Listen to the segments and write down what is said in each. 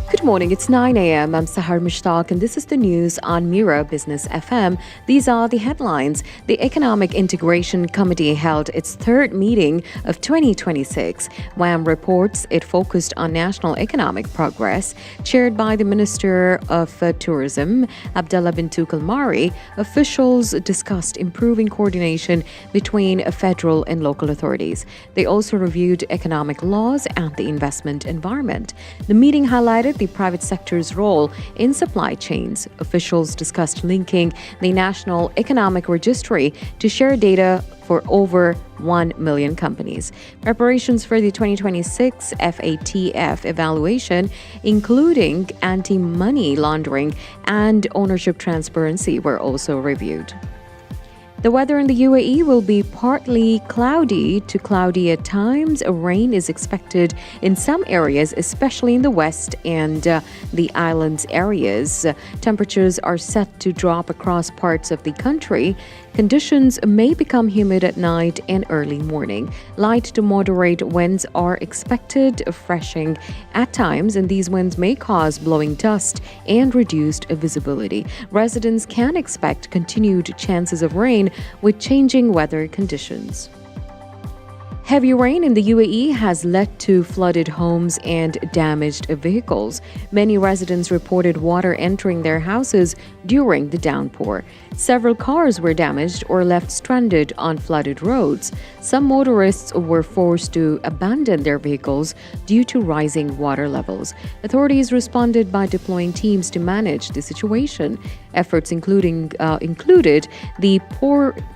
Good morning, it's 9 a.m. I'm Sahar Mushtaq and this is the news on Mira Business FM. These are the headlines. The Economic Integration Committee held its third meeting of 2026. WAM reports it focused on national economic progress. Chaired by the Minister of Tourism, Abdullah bin Tukalmari, officials discussed improving coordination between federal and local authorities. They also reviewed economic laws and the investment environment. The meeting highlighted the private sector's role in supply chains. Officials discussed linking the National Economic Registry to share data for over 1 million companies. Preparations for the 2026 FATF evaluation, including anti-money laundering and ownership transparency, were also reviewed. The weather in the UAE will be partly cloudy to cloudy at times. Rain is expected in some areas, especially in the west and the islands areas. Temperatures are set to drop across parts of the country. Conditions may become humid at night and early morning. Light to moderate winds are expected, freshening at times, and these winds may cause blowing dust and reduced visibility. Residents can expect continued chances of rain with changing weather conditions. Heavy rain in the UAE has led to flooded homes and damaged vehicles. Many residents reported water entering their houses during the downpour. Several cars were damaged or left stranded on flooded roads. Some motorists were forced to abandon their vehicles due to rising water levels. Authorities responded by deploying teams to manage the situation. Efforts included the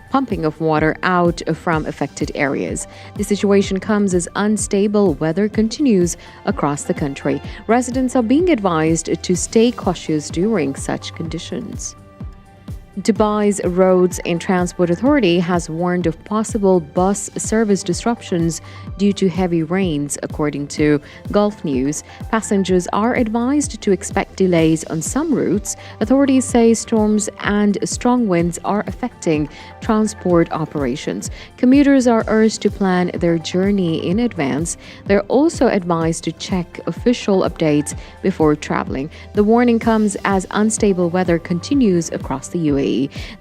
pumping of water out from affected areas. The situation comes as unstable weather continues across the country. Residents are being advised to stay cautious during such conditions. Dubai's Roads and Transport Authority has warned of possible bus service disruptions due to heavy rains, according to Gulf News. Passengers are advised to expect delays on some routes. Authorities say storms and strong winds are affecting transport operations. Commuters are urged to plan their journey in advance. They're also advised to check official updates before traveling. The warning comes as unstable weather continues across the UAE.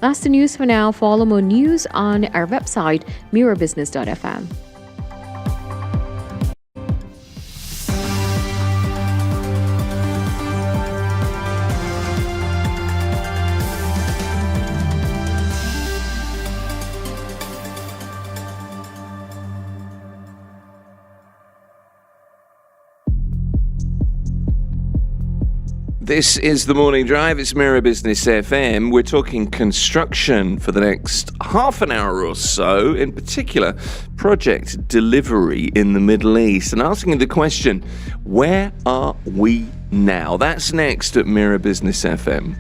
That's the news for now. Follow more news on our website, mirabusiness.fm. This is the Morning Drive. It's Mira Business FM. We're talking construction for the next half an hour or so, in particular, project delivery in the Middle East, and asking the question, where are we now? That's next at Mira Business FM.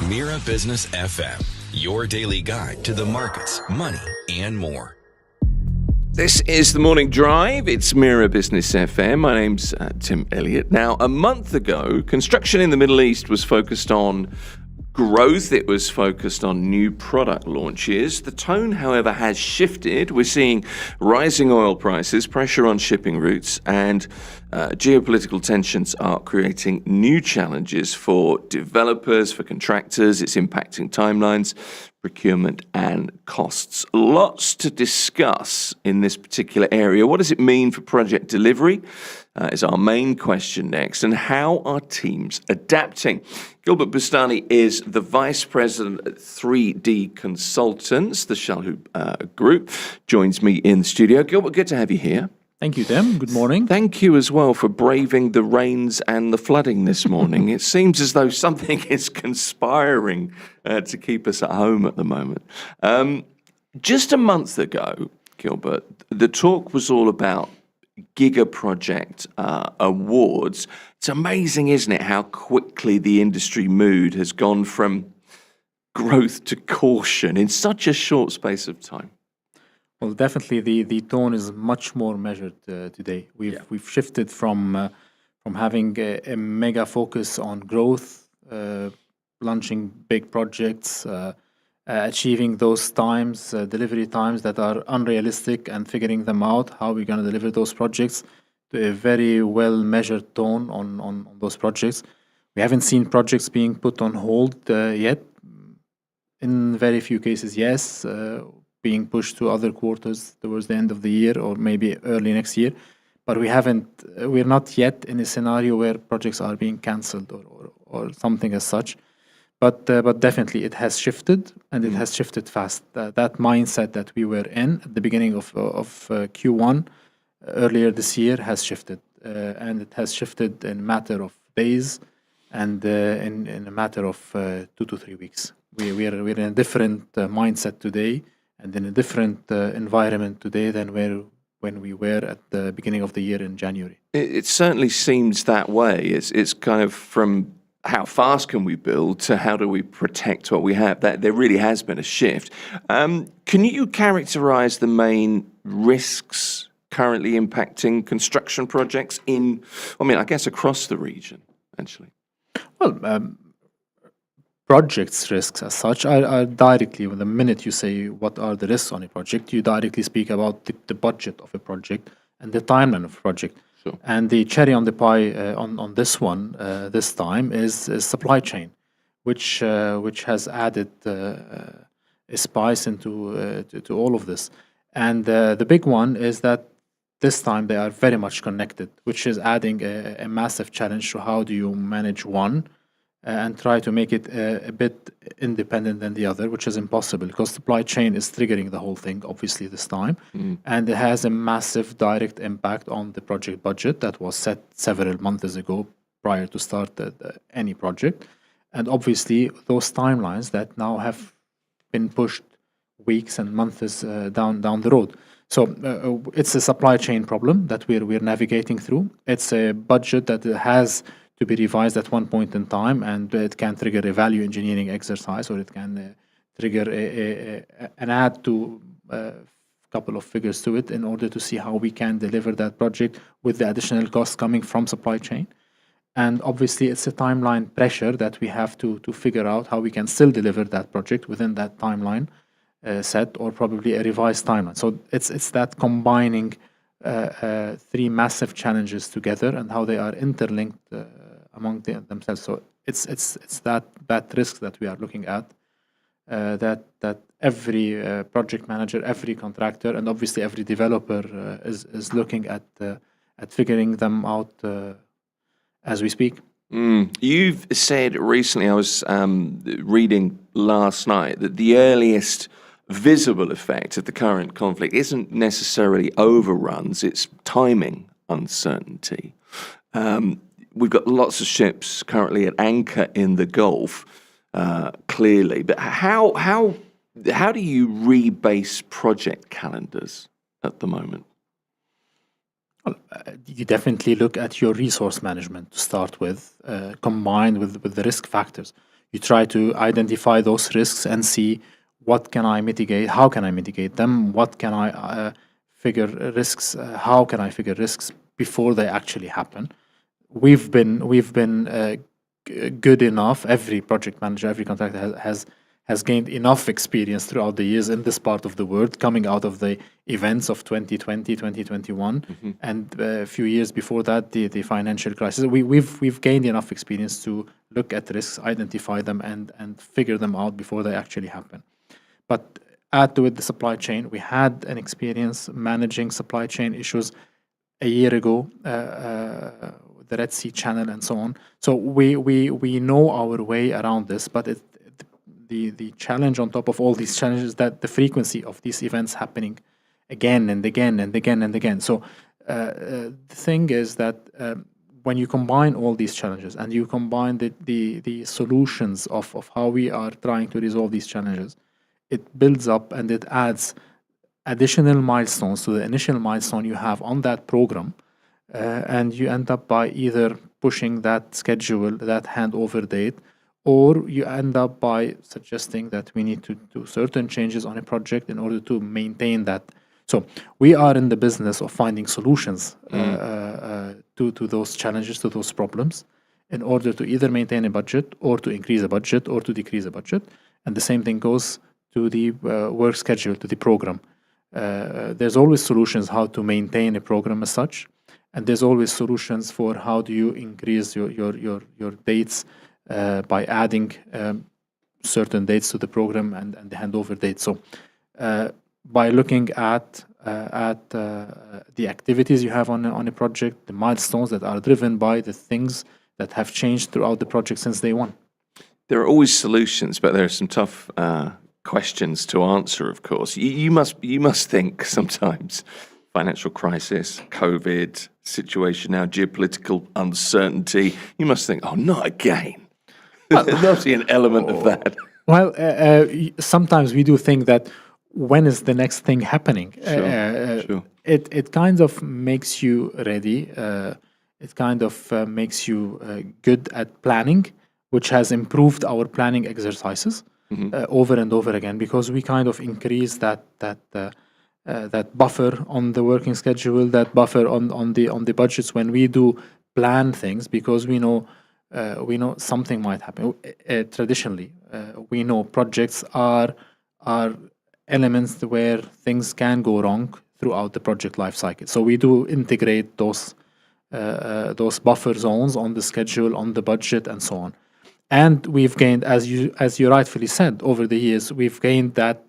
Mira Business FM, your daily guide to the markets, money, and more. This is the Morning Drive. It's Mira Business FM. My name's Tim Elliott. Now, a month ago, construction in the Middle East was focused on growth. It was focused on new product launches. The tone, however, has shifted. We're seeing rising oil prices, pressure on shipping routes, and geopolitical tensions are creating new challenges for developers, for contractors. It's impacting timelines, procurement, and costs. Lots to discuss in this particular area. What does it mean for project delivery? Is our main question next. And how are teams adapting? Gilbert Bustani is the Vice President at 3D Consultants, the Shalhoub Group, joins me in the studio. Gilbert, good to have you here. Thank you, Tim. Good morning. Thank you as well for braving the rains and the flooding this morning. It seems as though something is conspiring to keep us at home at the moment. Just a month ago, Gilbert, the talk was all about giga project awards. It's amazing, isn't it, how quickly the industry mood has gone from growth to caution in such a short space of time. Well, definitely the tone is much more measured today. We've shifted from having a mega focus on growth, launching big projects, achieving those times, delivery times that are unrealistic, and figuring them out, how we're going to deliver those projects, to a very well measured tone on those projects. We haven't seen projects being put on hold yet. In very few cases, yes. Being pushed to other quarters towards the end of the year or maybe early next year, but we're not yet in a scenario where projects are being cancelled or something as such. But definitely it has shifted, and it has shifted fast. That mindset that we were in at the beginning of Q1 earlier this year has shifted, and it has shifted in a matter of days and in a matter of 2 to 3 weeks. We're in a different mindset today, and in a different environment today than when we were at the beginning of the year in January. It certainly seems that way. It's kind of from how fast can we build to how do we protect what we have. That there really has been a shift. Can you characterize the main risks currently impacting construction projects I guess across the region, actually? Well, projects risks as such are directly, the minute you say what are the risks on a project, you directly speak about the budget of a project and the timeline of a project. Sure. And the cherry on the pie on this one this time is supply chain, which has added a spice into to all of this. And the big one is that this time they are very much connected, which is adding a massive challenge to how do you manage one and try to make it a bit independent than the other, which is impossible because supply chain is triggering the whole thing, obviously, this time. And it has a massive direct impact on the project budget that was set several months ago prior to start any project. And obviously, those timelines that now have been pushed weeks and months down the road. So it's a supply chain problem that we're navigating through. It's a budget that has to be revised at one point in time, and it can trigger a value engineering exercise, or it can trigger an add to a couple of figures to it in order to see how we can deliver that project with the additional costs coming from supply chain. And obviously, it's a timeline pressure that we have to figure out how we can still deliver that project within that timeline set, or probably a revised timeline. So it's that combining three massive challenges together and how they are interlinked among themselves. So it's that risk that we are looking at, that every project manager, every contractor, and obviously every developer is looking at figuring them out as we speak. You've said recently, I was reading last night, that the earliest visible effect of the current conflict isn't necessarily overruns, it's timing uncertainty. We've got lots of ships currently at anchor in the Gulf, clearly. But how do you rebase project calendars at the moment? Well, you definitely look at your resource management to start with, combined with the risk factors. You try to identify those risks and see what can I mitigate, how can I mitigate them, what can I figure risks, how can I figure risks before they actually happen. We've been good enough. Every project manager, every contractor has gained enough experience throughout the years in this part of the world, coming out of the events of 2020, 2021, and a few years before that, the financial crisis. We've gained enough experience to look at risks, identify them, and figure them out before they actually happen. But add to it the supply chain. We had an experience managing supply chain issues a year ago, the Red Sea channel and so on. So we know our way around this, but the challenge on top of all these challenges is that the frequency of these events happening again and again and again and again. So the thing is that when you combine all these challenges and you combine the solutions of how we are trying to resolve these challenges, it builds up and it adds additional milestones to the initial milestone you have on that program, and you end up by either pushing that schedule, that handover date, or you end up by suggesting that we need to do certain changes on a project in order to maintain that. So we are in the business of finding solutions to those challenges, to those problems, in order to either maintain a budget or to increase a budget or to decrease a budget. And the same thing goes to the work schedule, to the program. There's always solutions how to maintain a program as such, and there's always solutions for how do you increase your dates by adding certain dates to the program and the handover date. So by looking at the activities you have on a project, the milestones that are driven by the things that have changed throughout the project since day one. There are always solutions, but there are some tough questions to answer, of course. You must think sometimes financial crisis, COVID situation now, geopolitical uncertainty. You must think, oh, not again. There must be an element of that. Well, sometimes we do think that when is the next thing happening? Sure. It kind of makes you ready. It kind of makes you good at planning, which has improved our planning exercises over and over again, because we kind of increase that buffer on the working schedule, that buffer on the budgets when we do plan things, because we know something might happen. Traditionally, we know projects are elements where things can go wrong throughout the project life cycle. So we do integrate those buffer zones on the schedule, on the budget, and so on. And we've gained, as you rightfully said, over the years, we've gained that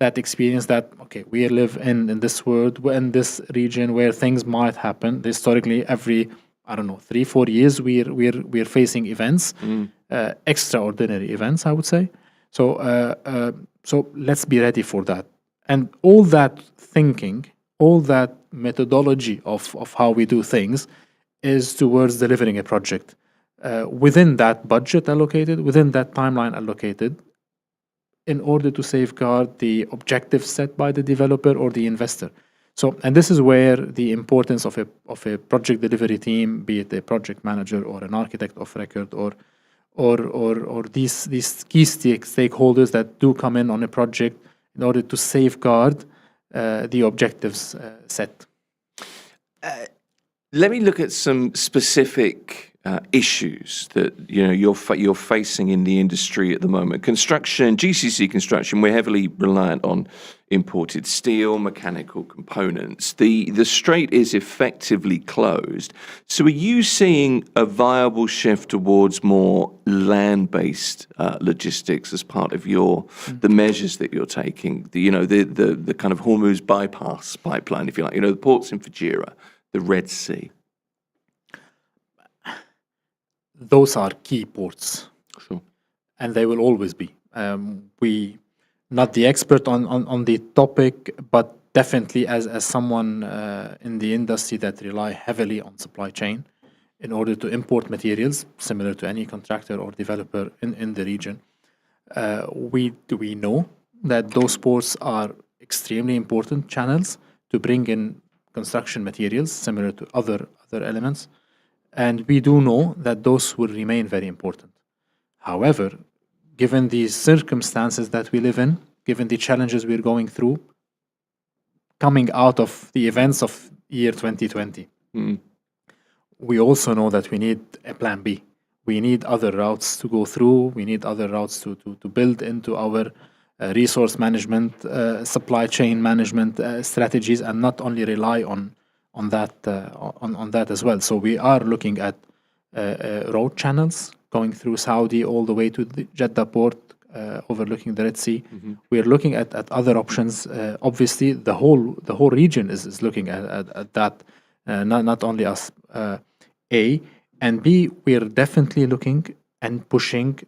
experience that, okay, we live in this world, in this region where things might happen. Historically, every 3-4 years, we're facing events, extraordinary events, I would say. So let's be ready for that. And all that thinking, all that methodology of how we do things is towards delivering a project within that budget allocated, within that timeline allocated, in order to safeguard the objectives set by the developer or the investor. So, and this is where the importance of a project delivery team, be it a project manager or an architect of record or these key stakeholders that do come in on a project in order to safeguard the objectives set. Let me look at some specific issues that you're facing in the industry at the moment. Construction, GCC construction, we're heavily reliant on imported steel, mechanical components. The strait is effectively closed. So are you seeing a viable shift towards more land-based logistics as part of the measures that you're taking? The kind of Hormuz bypass pipeline, if you like. The ports in Fujairah, the Red Sea. Those are key ports. Sure. And they will always be. We not the expert on the topic, but definitely as someone in the industry that rely heavily on supply chain in order to import materials, similar to any contractor or developer in the region, we know that those ports are extremely important channels to bring in construction materials, similar to other elements. And we do know that those will remain very important. However, given the circumstances that we live in, given the challenges we're going through, coming out of the events of year 2020. We also know that we need a plan B. We need other routes to go through. We need other routes to build into our resource management, supply chain management strategies, and not only rely on that as well. So we are looking at road channels going through Saudi all the way to the Jeddah port, overlooking the Red Sea. We are looking at other options. Obviously, the whole region is looking at that. Not only us. A and B, we are definitely looking and pushing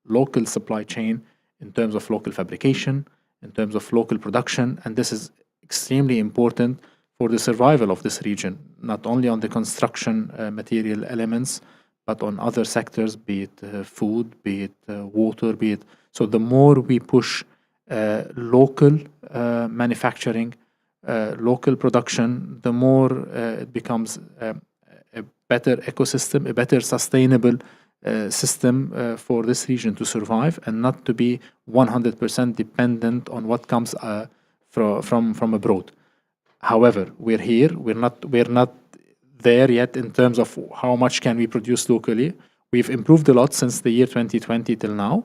local supply chain in terms of local fabrication, in terms of local production, and this is extremely important for the survival of this region, not only on the construction material elements, but on other sectors, be it food, be it water, be it. So the more we push local manufacturing, local production, the more it becomes a better ecosystem, a better sustainable system for this region to survive and not to be 100% dependent on what comes from abroad. However, we're here. We're not there yet in terms of how much can we produce locally. We've improved a lot since the year 2020 till now.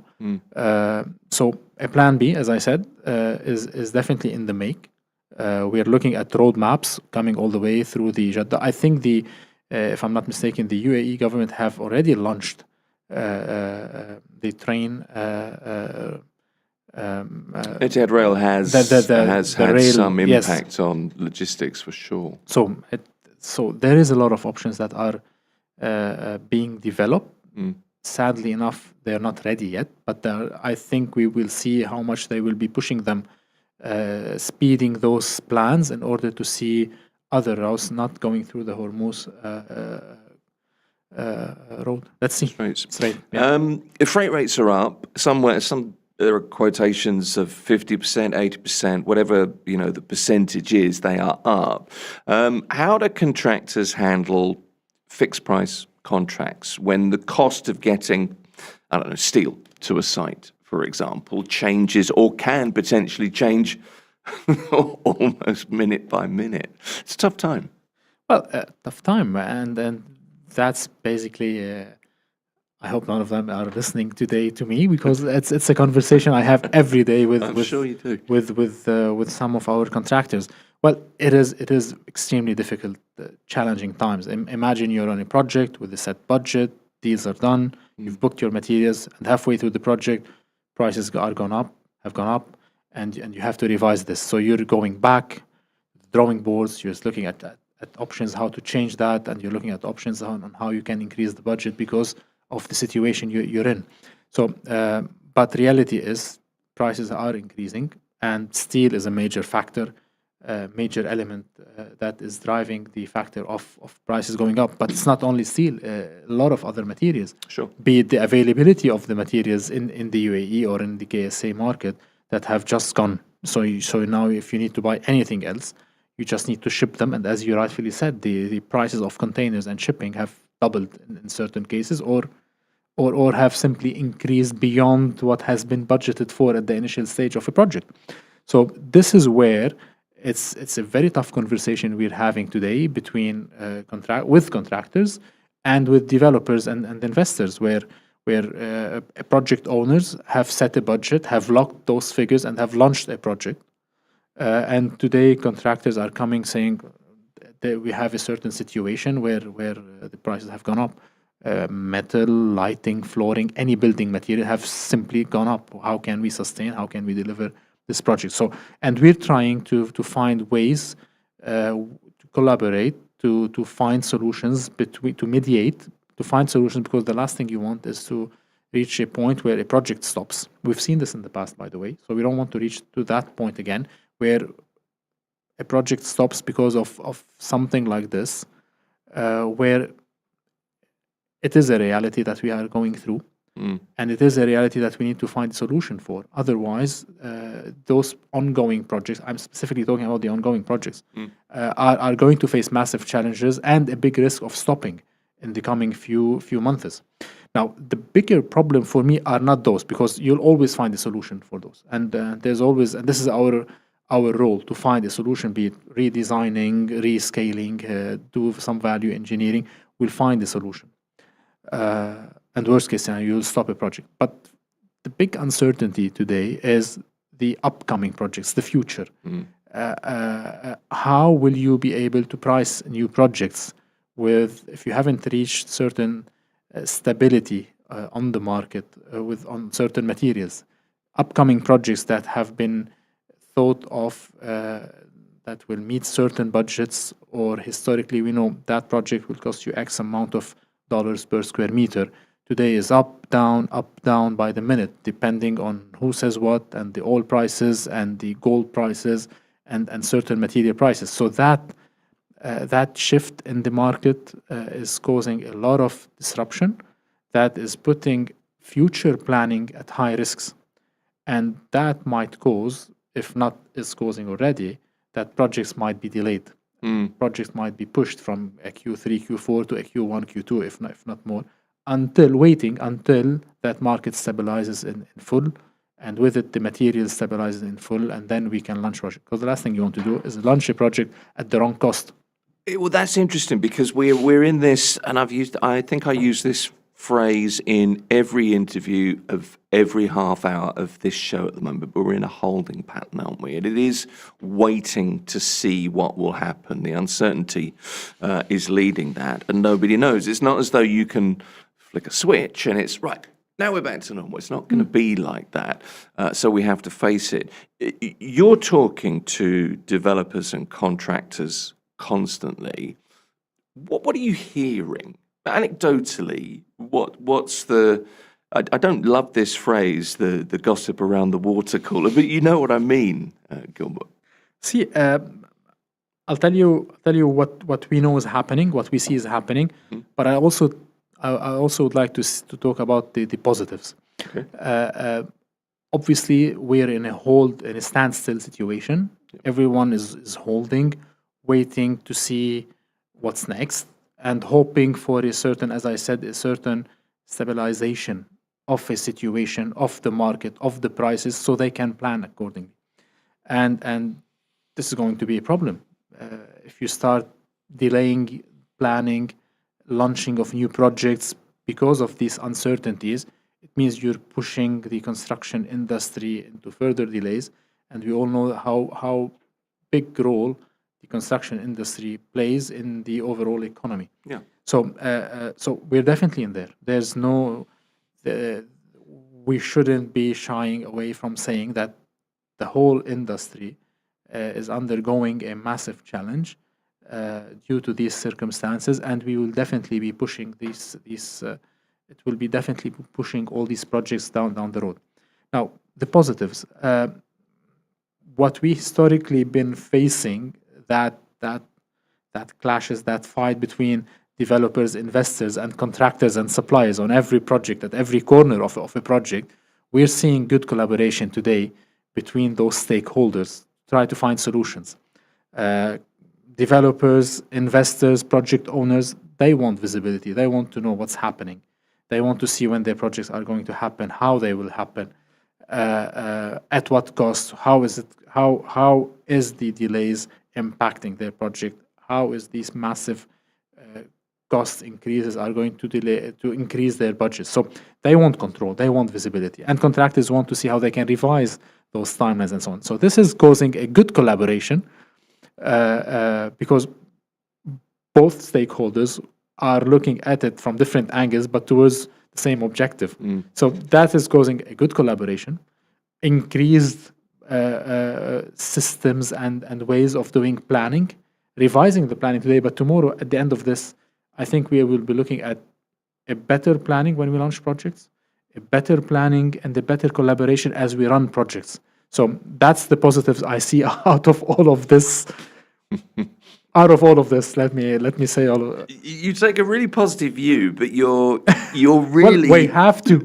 So a plan B, as I said, is definitely in the make. We are looking at roadmaps coming all the way through the Jeddah. I think if I'm not mistaken, the UAE government have already launched the train. Etihad Rail has had rail, some yes. impact on logistics for sure. So there is a lot of options that are being developed. Sadly enough, they're not ready yet, but I think we will see how much they will be pushing them, speeding those plans in order to see other routes not going through the Hormuz road. Let's see. Straight. Yeah. If freight rates are up, there are quotations of 50%, 80%, whatever the percentage is, they are up. How do contractors handle fixed price contracts when the cost of getting, steel to a site, for example, changes or can potentially change almost minute by minute? It's a tough time. Well, tough time, and that's basically. I hope none of them are listening today to me because it's a conversation I have every day with. I'm sure you do. With some of our contractors. Well, it is extremely difficult, challenging times. Imagine you're on a project with a set budget, deals are done, you've booked your materials, and halfway through the project, prices have gone up, and you have to revise this. So you're going back, drawing boards, you're just looking at options, how to change that, and you're looking at options on how you can increase the budget because of the situation you're in. So, but reality is prices are increasing, and steel is a major factor, major element that is driving the factor of prices going up. But it's not only steel, a lot of other materials. Sure. Be it the availability of the materials in the UAE or in the KSA market that have just gone. So now if you need to buy anything else, you just need to ship them. And as you rightfully said, the prices of containers and shipping have doubled in certain cases or have simply increased beyond what has been budgeted for at the initial stage of a project. So this is where it's a very tough conversation we're having today between with contractors and with developers and investors, where project owners have set a budget, have locked those figures, and have launched a project. And today, contractors are coming saying that we have a certain situation where the prices have gone up. Metal, lighting, flooring, any building material have simply gone up. How can we sustain? How can we deliver this project? So, and we're trying to find ways to collaborate, to find solutions to mediate, to find solutions, because the last thing you want is to reach a point where a project stops. We've seen this in the past, by the way. So we don't want to reach to that point again, where a project stops because of something like this, where it is a reality that we are going through, and it is a reality that we need to find a solution for. Otherwise, those ongoing projects, I'm specifically talking about the ongoing projects, are going to face massive challenges and a big risk of stopping in the coming few months. Now, the bigger problem for me are not those, because you'll always find a solution for those. And there's always, and this is our role, to find a solution, be it redesigning, rescaling, do some value engineering. We'll find a solution. And worst case scenario, you'll stop a project. But the big uncertainty today is the upcoming projects, the future. How will you be able to price new projects if you haven't reached certain stability on the market on certain materials? Upcoming projects that have been thought of that will meet certain budgets, or historically we know that project will cost you X amount of dollars per square meter. Today is up, down by the minute, depending on who says what, and the oil prices and the gold prices and certain material prices. So that shift in the market is causing a lot of disruption, that is putting future planning at high risks. And that might cause, if not is causing already, that projects might be delayed. Projects might be pushed from a Q3, Q4 to a Q1, Q2, if not more, until that market stabilizes in full, and with it the material stabilizes in full, and then we can launch project. Because the last thing you want to do is launch a project at the wrong cost. Well, that's interesting, because we're in this, and I think I use this phrase in every interview of every half hour of this show at the moment, but we're in a holding pattern, aren't we? And it is waiting to see what will happen. The uncertainty is leading that, and nobody knows. It's not as though you can flick a switch and it's right, now we're back to normal. It's not going to be like that. So we have to face it. You're talking to developers and contractors constantly. What are you hearing? Anecdotally, what's the... I don't love this phrase, the gossip around the water cooler, but you know what I mean, Gilbert. See, I'll tell you what we know is happening, what we see is happening, but I also would like to talk about the positives. Okay. Obviously, we're in a standstill situation. Yep. Everyone is holding, waiting to see what's next, and hoping for a certain stabilization of a situation, of the market, of the prices, so they can plan accordingly. And this is going to be a problem. If you start delaying planning, launching of new projects because of these uncertainties, it means you're pushing the construction industry into further delays. And we all know how big role the construction industry plays in the overall economy. Yeah. So we're definitely in there. There's no, we shouldn't be shying away from saying that the whole industry is undergoing a massive challenge due to these circumstances, and we will definitely be pushing it will be definitely pushing all these projects down the road. Now, the positives, what we historically been facing, that clashes, that fight between developers, investors, and contractors and suppliers on every project, at every corner of a project, we're seeing good collaboration today between those stakeholders, try to find solutions. Developers, investors, project owners, they want visibility. They want to know what's happening. They want to see when their projects are going to happen, how they will happen, at what cost, how is the delays impacting their project, how is these massive cost increases are going to increase their budget. So they want control, they want visibility, and contractors want to see how they can revise those timelines and so on. So this is causing a good collaboration because both stakeholders are looking at it from different angles, but towards the same objective. So that is causing a good collaboration, increased systems and ways of doing planning, revising the planning today, but tomorrow, at the end of this, I think we will be looking at a better planning when we launch projects, a better planning and a better collaboration as we run projects. So that's the positives I see out of all of this. Let me say all of it. You take a really positive view, but you're really... Well, we have to.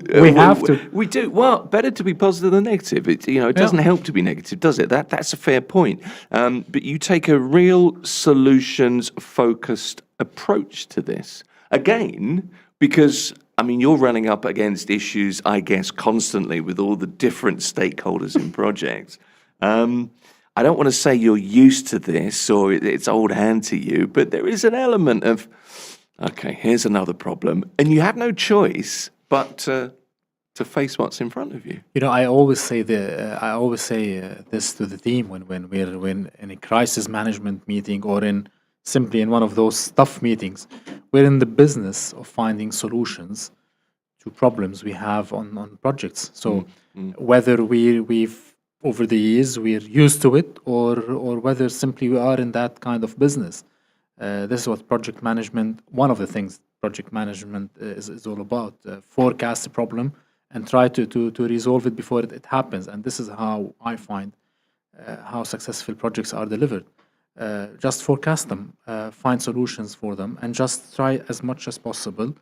We do. Well, better to be positive than negative. It doesn't help to be negative, does it? That's a fair point. But you take a real solutions-focused approach to this. Again, because I mean, you're running up against issues, I guess, constantly with all the different stakeholders in projects. I don't want to say you're used to this or it's old hand to you, but there is an element of, okay, here's another problem, and you have no choice but to face what's in front of you. I always say this to the team when we're in a crisis management meeting or simply in one of those tough meetings. We're in the business of finding solutions to problems we have on projects. So whether we've over the years we're used to it or whether simply we are in that kind of business. This is what project management, one of the things project management is all about. Forecast a problem and try to resolve it before it happens. And this is how I find how successful projects are delivered. Just forecast them, find solutions for them, and just try as much as possible,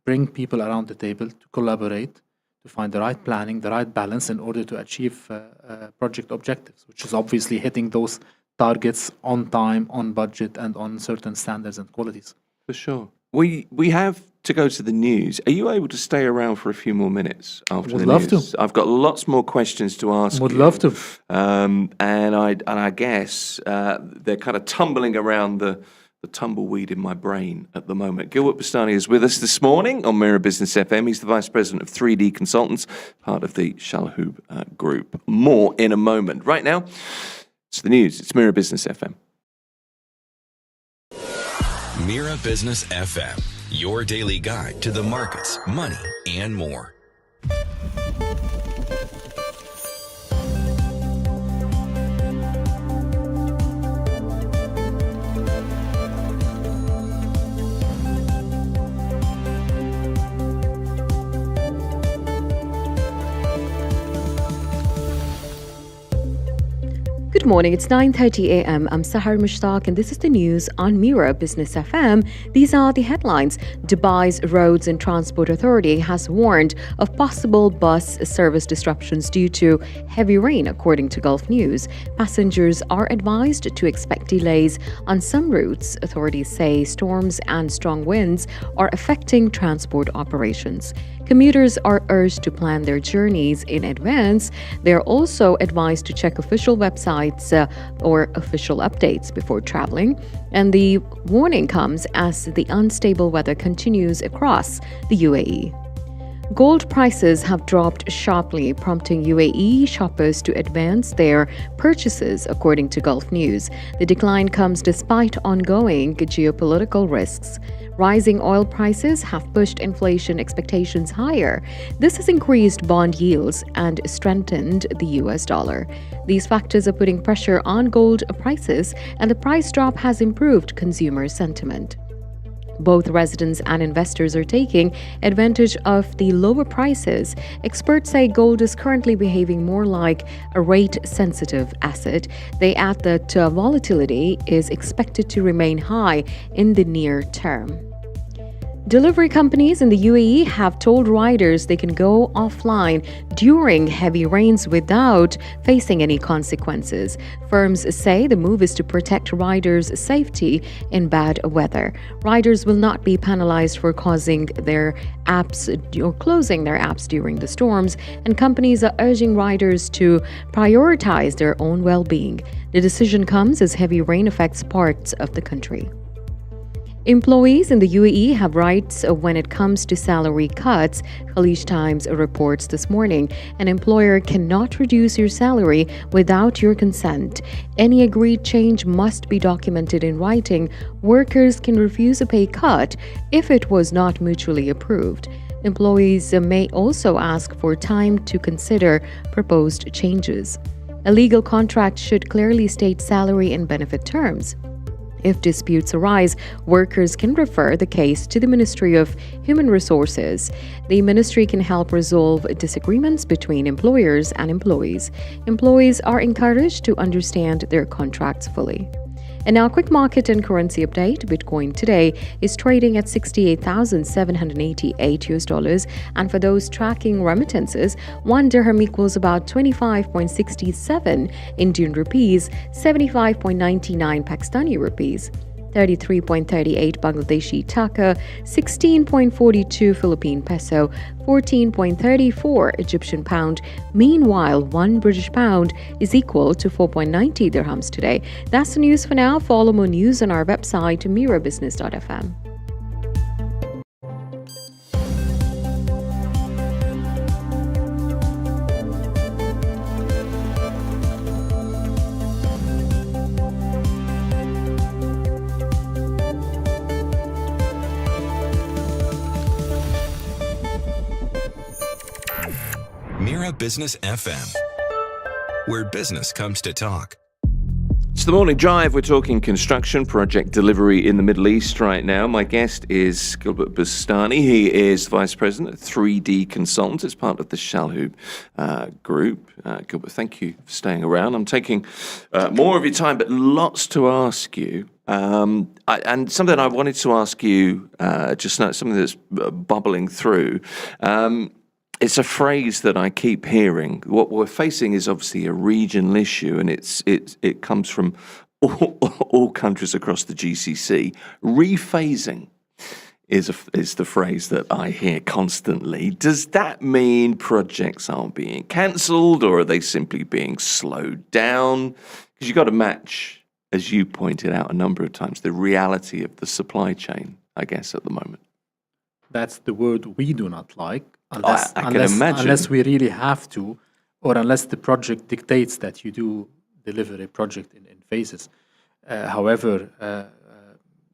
bring people around the table to collaborate, to find the right planning, the right balance in order to achieve project objectives, which is obviously hitting those targets on time, on budget, and on certain standards and qualities. For sure. We have to go to the news. Are you able to stay around for a few more minutes after the news? Would love to. I've got lots more questions to ask. Would you. love to. And I guess they're kind of tumbling around the tumbleweed in my brain at the moment. Gilbert Bastani is with us this morning on Mira Business FM. He's the Vice President of 3D Consultants, part of the Shalhoub Group. More in a moment. Right now, it's the news. It's Mira Business FM. Mira Business FM, your daily guide to the markets, money, and more. Good morning, it's 9:30 a.m. I'm Sahar Mushtaq and this is the news on Mira Business FM. These are the headlines. Dubai's Roads and Transport Authority has warned of possible bus service disruptions due to heavy rain, according to Gulf News. Passengers are advised to expect delays on some routes. Authorities say storms and strong winds are affecting transport operations. Commuters are urged to plan their journeys in advance. They're also advised to check official websites or official updates before traveling. And the warning comes as the unstable weather continues across the UAE. Gold prices have dropped sharply, prompting UAE shoppers to advance their purchases, according to Gulf News. The decline comes despite ongoing geopolitical risks. Rising oil prices have pushed inflation expectations higher. This has increased bond yields and strengthened the US dollar. These factors are putting pressure on gold prices, and the price drop has improved consumer sentiment. Both residents and investors are taking advantage of the lower prices. Experts say gold is currently behaving more like a rate-sensitive asset. They add that volatility is expected to remain high in the near term. Delivery companies in the UAE have told riders they can go offline during heavy rains without facing any consequences. Firms say the move is to protect riders' safety in bad weather. Riders will not be penalized for closing their apps during the storms, and companies are urging riders to prioritize their own well-being. The decision comes as heavy rain affects parts of the country. Employees in the UAE have rights when it comes to salary cuts. Khaleej Times reports this morning, an employer cannot reduce your salary without your consent. Any agreed change must be documented in writing. Workers can refuse a pay cut if it was not mutually approved. Employees may also ask for time to consider proposed changes. A legal contract should clearly state salary and benefit terms. If disputes arise, workers can refer the case to the Ministry of Human Resources. The ministry can help resolve disagreements between employers and employees. Employees are encouraged to understand their contracts fully. And now, quick market and currency update. Bitcoin today is trading at 68,788 US dollars. And for those tracking remittances, 1 dirham equals about 25.67 Indian rupees, 75.99 Pakistani rupees. 33.38 Bangladeshi taka, 16.42 Philippine peso, 14.34 Egyptian pound. Meanwhile, 1 British pound is equal to 4.90 dirhams today. That's the news for now. Follow more news on our website, mirabusiness.fm. Mira Business FM, where business comes to talk. It's the morning drive. We're talking construction project delivery in the Middle East right now. My guest is Gilbert Bustani. He is Vice President of 3D Consultants as part of the Shalhoub Group. Gilbert, thank you for staying around. I'm taking more of your time, but lots to ask you. And something I wanted to ask you just now, something that's bubbling through. It's a phrase that I keep hearing. What we're facing is obviously a regional issue, and it comes from all countries across the GCC. Rephasing is the phrase that I hear constantly. Does that mean projects aren't being cancelled, or are they simply being slowed down? Because you've got to match, as you pointed out a number of times, the reality of the supply chain, I guess, at the moment. That's the word we do not like. I can imagine. Unless we really have to, or unless the project dictates that you do deliver a project in phases. However,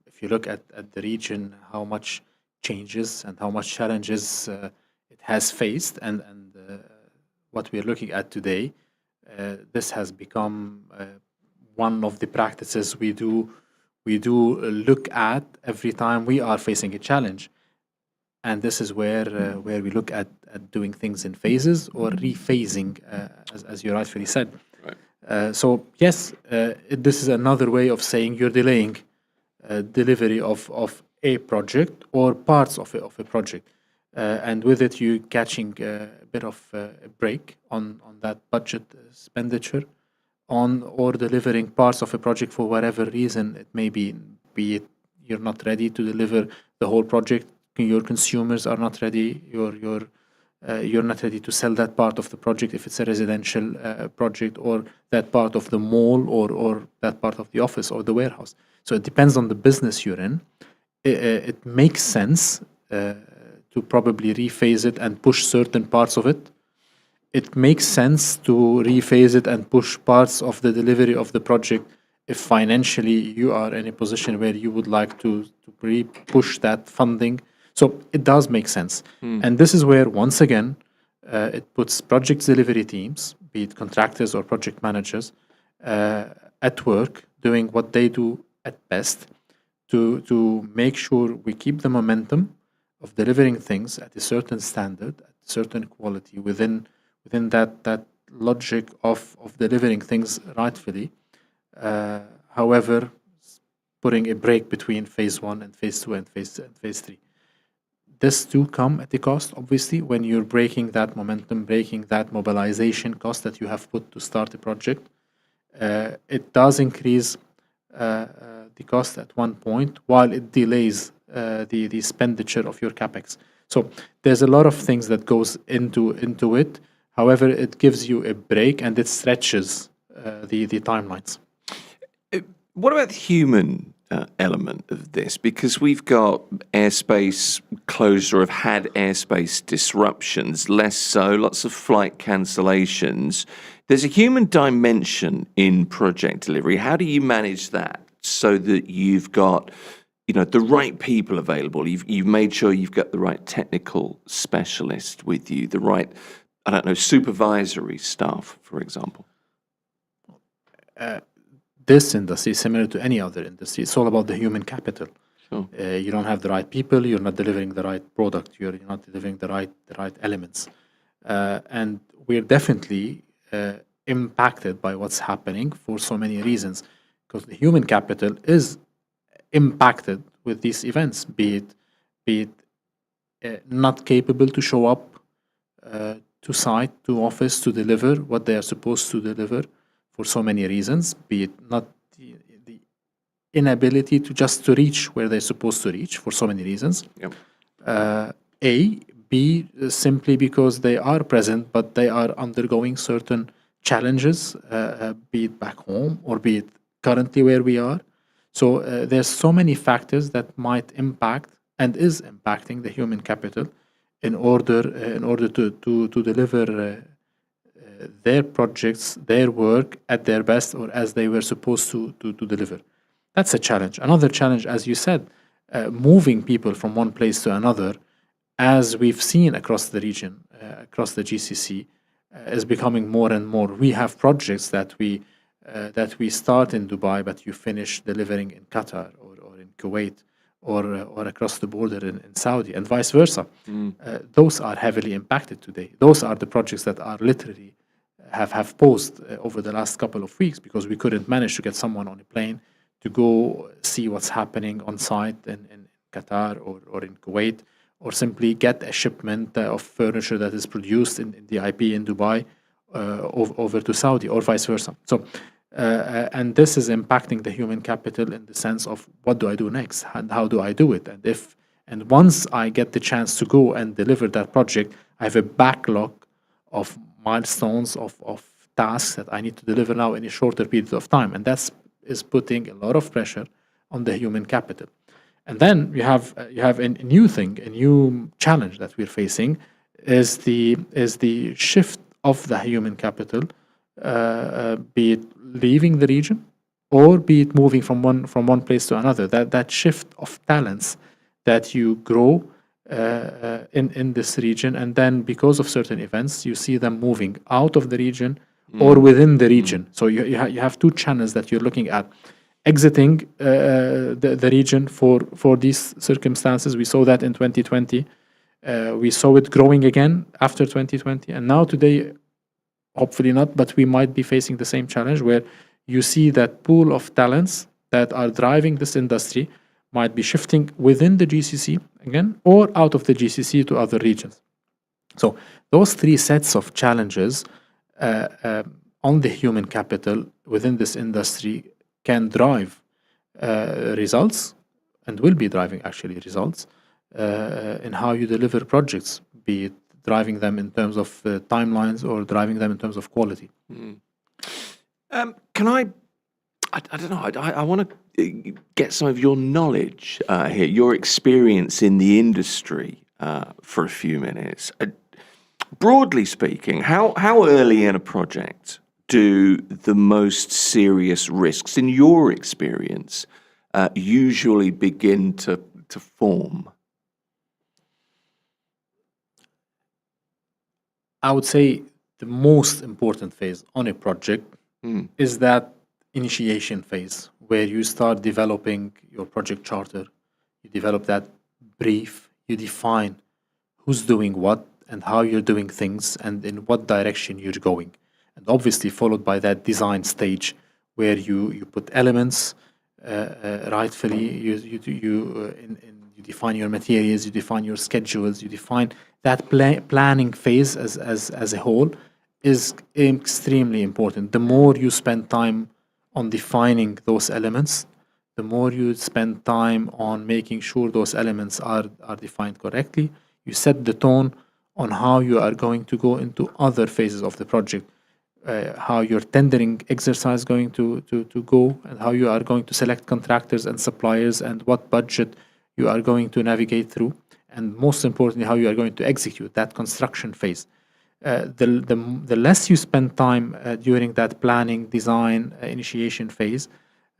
if you look at the region, how much changes and how much challenges it has faced, and what we're looking at today, this has become one of the practices we do look at every time we are facing a challenge. And this is where we look at doing things in phases or rephasing, as you rightfully said. Right. So yes, this is another way of saying you're delaying delivery of a project or parts of a project, and with it you catching a bit of a break on that budget expenditure, or delivering parts of a project for whatever reason it may be it you're not ready to deliver the whole project. Your consumers are not ready. You're not ready to sell that part of the project if it's a residential project, or that part of the mall, or that part of the office or the warehouse. So it depends on the business you're in. It makes sense to probably rephase it and push certain parts of it. It makes sense to rephase it and push parts of the delivery of the project if financially you are in a position where you would like to push that funding. So it does make sense. And this is where, once again, it puts project delivery teams, be it contractors or project managers, at work doing what they do at best to make sure we keep the momentum of delivering things at a certain standard, at a certain quality, within that logic of delivering things rightfully. However, putting a break between phase 1 and phase 2 and phase 3. This do come at a cost, obviously, when you're breaking that momentum, breaking that mobilization cost that you have put to start a project. It does increase the cost at one point, while it delays the expenditure of your capex. So there's a lot of things that goes into it. However, it gives you a break and it stretches the timelines. What about the human element of this? Because we've got airspace closed or have had airspace disruptions, less so, lots of flight cancellations. There's a human dimension in project delivery. How do you manage that so that you've got, the right people available? You've made sure you've got the right technical specialist with you, the right, supervisory staff, for example. This industry is similar to any other industry. It's all about the human capital. Sure. You don't have the right people. You're not delivering the right product. You're not delivering the right elements. And we're definitely impacted by what's happening for so many reasons, because the human capital is impacted with these events. Be it not capable to show up to site, to office, to deliver what they are supposed to deliver, for so many reasons, be it not inability to reach where they're supposed to reach for so many reasons. Yep. B, simply because they are present, but they are undergoing certain challenges, be it back home or be it currently where we are. So there's so many factors that might impact and is impacting the human capital in order to deliver their projects, their work at their best or as they were supposed to deliver. That's a challenge. Another challenge, as you said, moving people from one place to another, as we've seen across the region, across the GCC, is becoming more and more. We have projects that we start in Dubai, but you finish delivering in Qatar or in Kuwait or across the border in Saudi, and vice versa. Those are heavily impacted today. Those are the projects that are literally have paused over the last couple of weeks because we couldn't manage to get someone on a plane to go see what's happening on site in Qatar or in Kuwait, or simply get a shipment of furniture that is produced in the IP in Dubai over to Saudi, or vice versa. So, and this is impacting the human capital in the sense of what do I do next, and how do I do it, and once I get the chance to go and deliver that project, I have a backlog of milestones of tasks that I need to deliver now in a shorter period of time, and that's is putting a lot of pressure on the human capital. And then you have a new thing, a new challenge that we're facing is the shift of the human capital, be it leaving the region or be it moving from one place to another. That shift of talents that you grow in this region, and then because of certain events, you see them moving out of the region or within the region. So you have two channels that you're looking at. Exiting the region for these circumstances. We saw that in 2020. We saw it growing again after 2020. And now today, hopefully not, but we might be facing the same challenge where you see that pool of talents that are driving this industry might be shifting within the GCC again or out of the GCC to other regions. So those three sets of challenges on the human capital within this industry can drive results and will be driving actually results in how you deliver projects, be it driving them in terms of timelines or driving them in terms of quality. Can I don't know, I want to get some of your knowledge here, your experience in the industry for a few minutes. Broadly speaking, how early in a project do the most serious risks, in your experience, usually begin to form? I would say the most important phase on a project is that initiation phase where you start developing your project charter, you develop that brief, you define who's doing what and how you're doing things and in what direction you're going. And obviously followed by that design stage where you put elements rightfully, you define your materials, you define your schedules, you define that planning phase as a whole is extremely important. The more you spend time on defining those elements, the more you spend time on making sure those elements are defined correctly. You set the tone on how you are going to go into other phases of the project. How your tendering exercise is going to go, and how you are going to select contractors and suppliers, and what budget you are going to navigate through, and most importantly, how you are going to execute that construction phase. The less you spend time during that planning, design, initiation phase,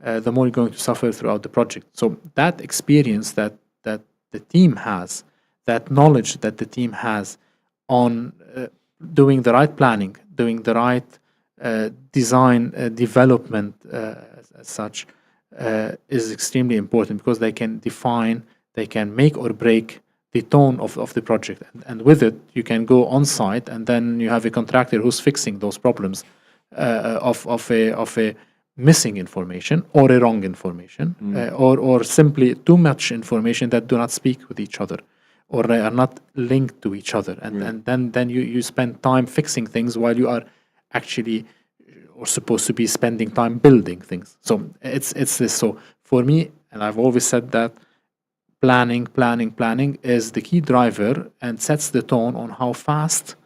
the more you're going to suffer throughout the project. So that experience that the team has, that knowledge that the team has on doing the right planning, doing the right design development as such is extremely important, because they can make or break the tone of the project, and with it you can go on site and then you have a contractor who's fixing those problems of a missing information or a wrong information or simply too much information that do not speak with each other or are not linked to each other, and then you spend time fixing things while you are actually or supposed to be spending time building things. So it's this. So For me, and I've always said that planning is the key driver and sets the tone on how fast,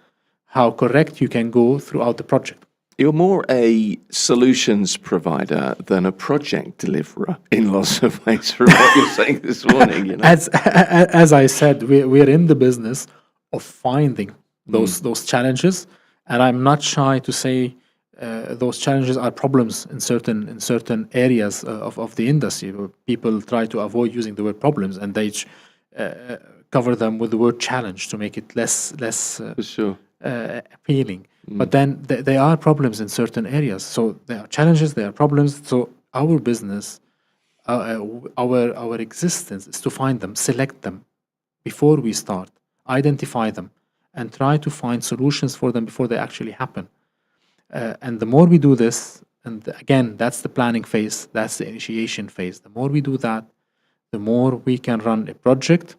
how correct you can go throughout the project. You're more a solutions provider than a project deliverer in lots of ways from what you're saying this morning. You know? As I said, we're in the business of finding those challenges, and I'm not shy to say those challenges are problems in certain areas of the industry. Where people try to avoid using the word problems, and they cover them with the word challenge to make it less For sure. appealing. But then they are problems in certain areas. So there are challenges, there are problems. So our business, our existence is to find them, select them before we start, identify them, and try to find solutions for them before they actually happen. And the more we do this, and again, that's the planning phase, that's the initiation phase. The more we do that, the more we can run a project.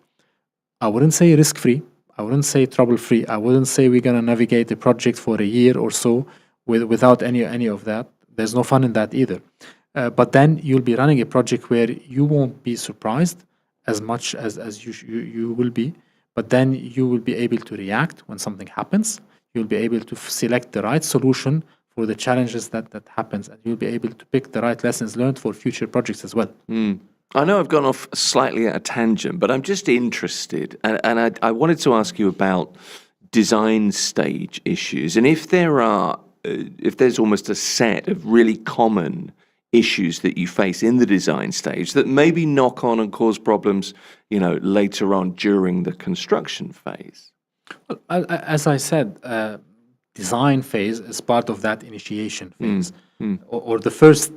I wouldn't say risk-free. I wouldn't say trouble-free. I wouldn't say we're going to navigate a project for a year or so without any of that. There's no fun in that either. But then you'll be running a project where you won't be surprised as much as you will be. But then you will be able to react when something happens. You'll be able to select the right solution for the challenges that happens. And you'll be able to pick the right lessons learned for future projects as well. I know I've gone off slightly at a tangent, but I'm just interested, and I wanted to ask you about design stage issues, and if there's almost a set of really common issues that you face in the design stage that maybe knock on and cause problems, later on during the construction phase. Well, as I said, design phase is part of that initiation phase, or the first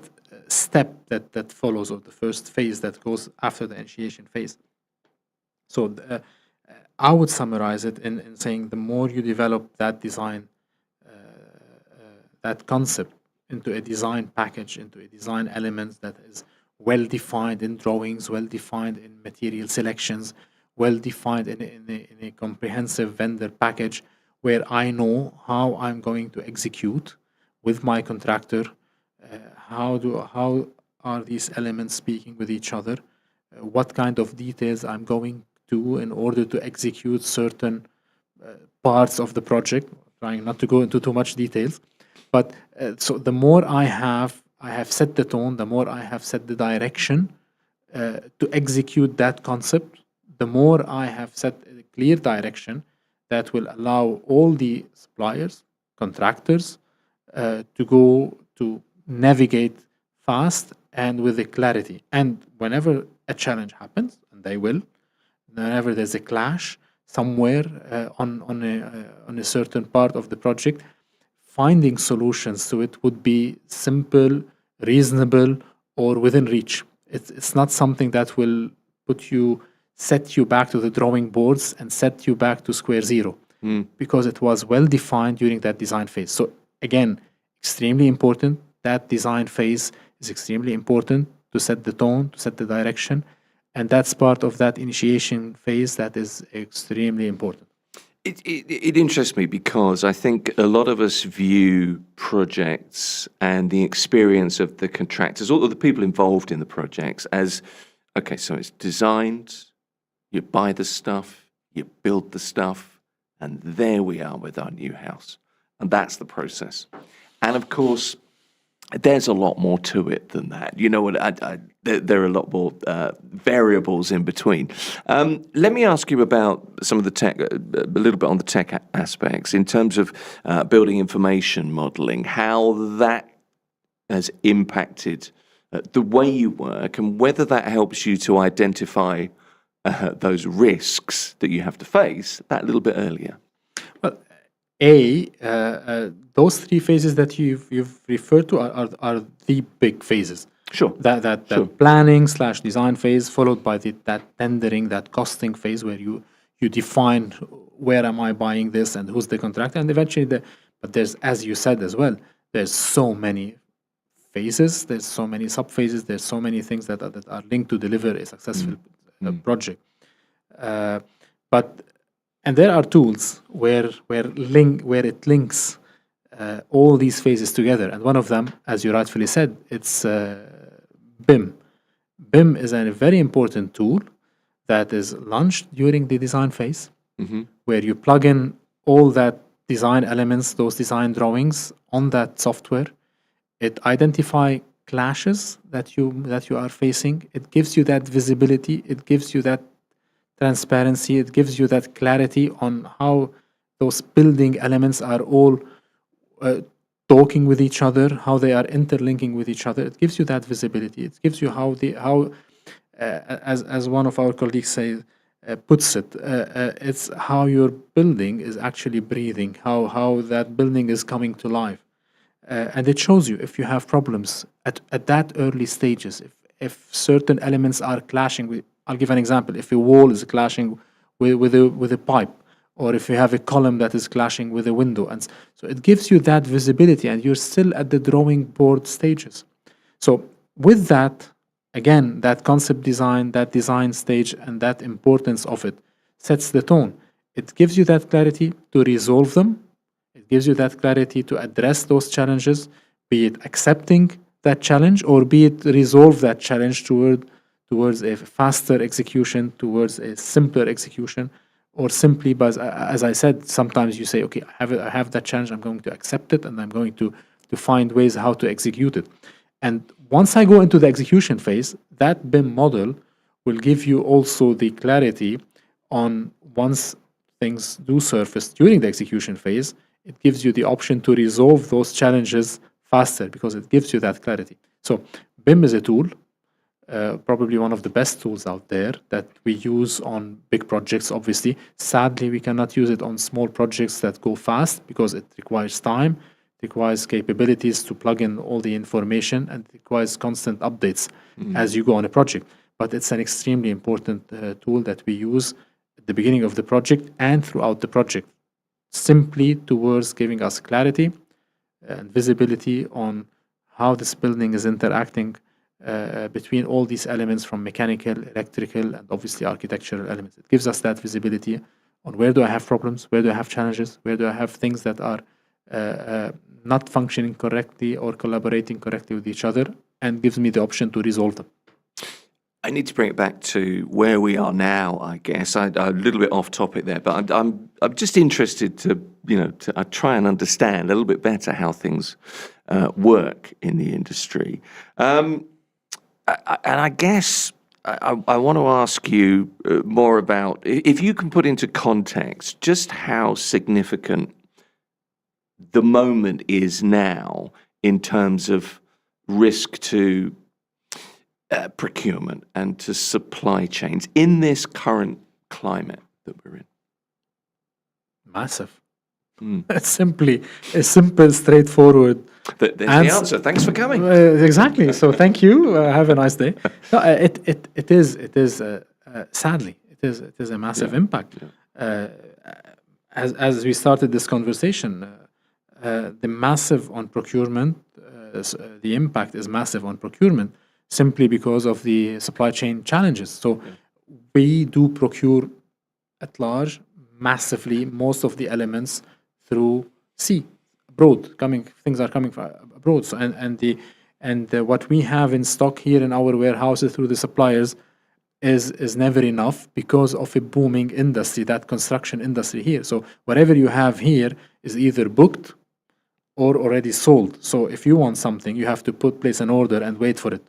step that follows, or the first phase that goes after the initiation phase. So I would summarize it in saying the more you develop that design, that concept into a design package, into a design element that is well defined in drawings, well defined in material selections, well defined in a comprehensive vendor package, where I know how I'm going to execute with my contractor. How are these elements speaking with each other? What kind of details I'm going to in order to execute certain parts of the project? Trying not to go into too much details, but so the more I have set the tone, the more I have set the direction to execute that concept. The more I have set a clear direction that will allow all the suppliers, contractors, to go to navigate fast and with a clarity. And whenever a challenge happens, and they will, whenever there's a clash somewhere on a certain part of the project, finding solutions to it would be simple, reasonable, or within reach. It's not something that will set you back to the drawing boards and set you back to square zero, because it was well defined during that design phase. So again, extremely important. That design phase is extremely important to set the tone, to set the direction, and that's part of that initiation phase that is extremely important. It interests me because I think a lot of us view projects and the experience of the contractors, all of the people involved in the projects, as, okay, so it's designed, you buy the stuff, you build the stuff, and there we are with our new house. And that's the process. And of course, there's a lot more to it than that. You know what? There are a lot more variables in between. Let me ask you about some of the tech, a little bit on the tech aspects in terms of building information modeling, how that has impacted the way you work, and whether that helps you to identify those risks that you have to face that little bit earlier. Well, those three phases that you've referred to are the big phases. Sure. That planning / design phase, followed by that tendering, that costing phase, where you define where am I buying this and who's the contractor, and eventually but there's, as you said as well, there's so many phases, there's so many sub phases, there's so many things that are linked to deliver a successful project. And there are tools where it links all these phases together. And one of them, as you rightfully said, it's BIM, BIM is a very important tool that is launched during the design phase, where you plug in all that design elements, those design drawings on that software. It identifies clashes that you are facing. It gives you that visibility. It gives you that transparency. It gives you that clarity on how those building elements are all talking with each other, how they are interlinking with each other. It gives you that visibility. It gives you as one of our colleagues puts it, it's how your building is actually breathing, how that building is coming to life. And it shows you if you have problems at that early stages, if certain elements are clashing with, I'll give an example, if a wall is clashing with a pipe, or if you have a column that is clashing with a window. And so it gives you that visibility, and you're still at the drawing board stages. So with that, again, that concept design, that design stage, and that importance of it sets the tone. It gives you that clarity to resolve them. It gives you that clarity to address those challenges, be it accepting that challenge or be it resolve that challenge towards a faster execution, towards a simpler execution, or simply, but as I said, sometimes you say, okay, I have that challenge, I'm going to accept it, and I'm going to find ways how to execute it. And once I go into the execution phase, that BIM model will give you also the clarity on once things do surface during the execution phase, it gives you the option to resolve those challenges faster because it gives you that clarity. So BIM is a tool, probably one of the best tools out there that we use on big projects, obviously. Sadly, we cannot use it on small projects that go fast because it requires time, it requires capabilities to plug in all the information, and it requires constant updates as you go on a project. But it's an extremely important tool that we use at the beginning of the project and throughout the project, simply towards giving us clarity and visibility on how this building is interacting between all these elements from mechanical, electrical, and obviously architectural elements. It gives us that visibility on where do I have problems, where do I have challenges, where do I have things that are not functioning correctly or collaborating correctly with each other, and gives me the option to resolve them. I need to bring it back to where we are now, I guess. I'm a little bit off topic there, but I'm just interested to try and understand a little bit better how things work in the industry. And I guess I want to ask you more about, if you can put into context just how significant the moment is now in terms of risk to procurement and to supply chains in this current climate that we're in. Massive. It's a simple, straightforward. There's the answer. Thanks for coming. Exactly. So thank you. Have a nice day. No, it is. Sadly, it is a massive impact. Yeah. As we started this conversation, the massive on procurement, the impact is massive on procurement simply because of the supply chain challenges. So we do procure at large massively most of the elements through sea, abroad. Things are coming from abroad. So and what we have in stock here in our warehouses through the suppliers is never enough because of a booming industry, that construction industry here. So whatever you have here is either booked or already sold. So if you want something, you have to place an order and wait for it.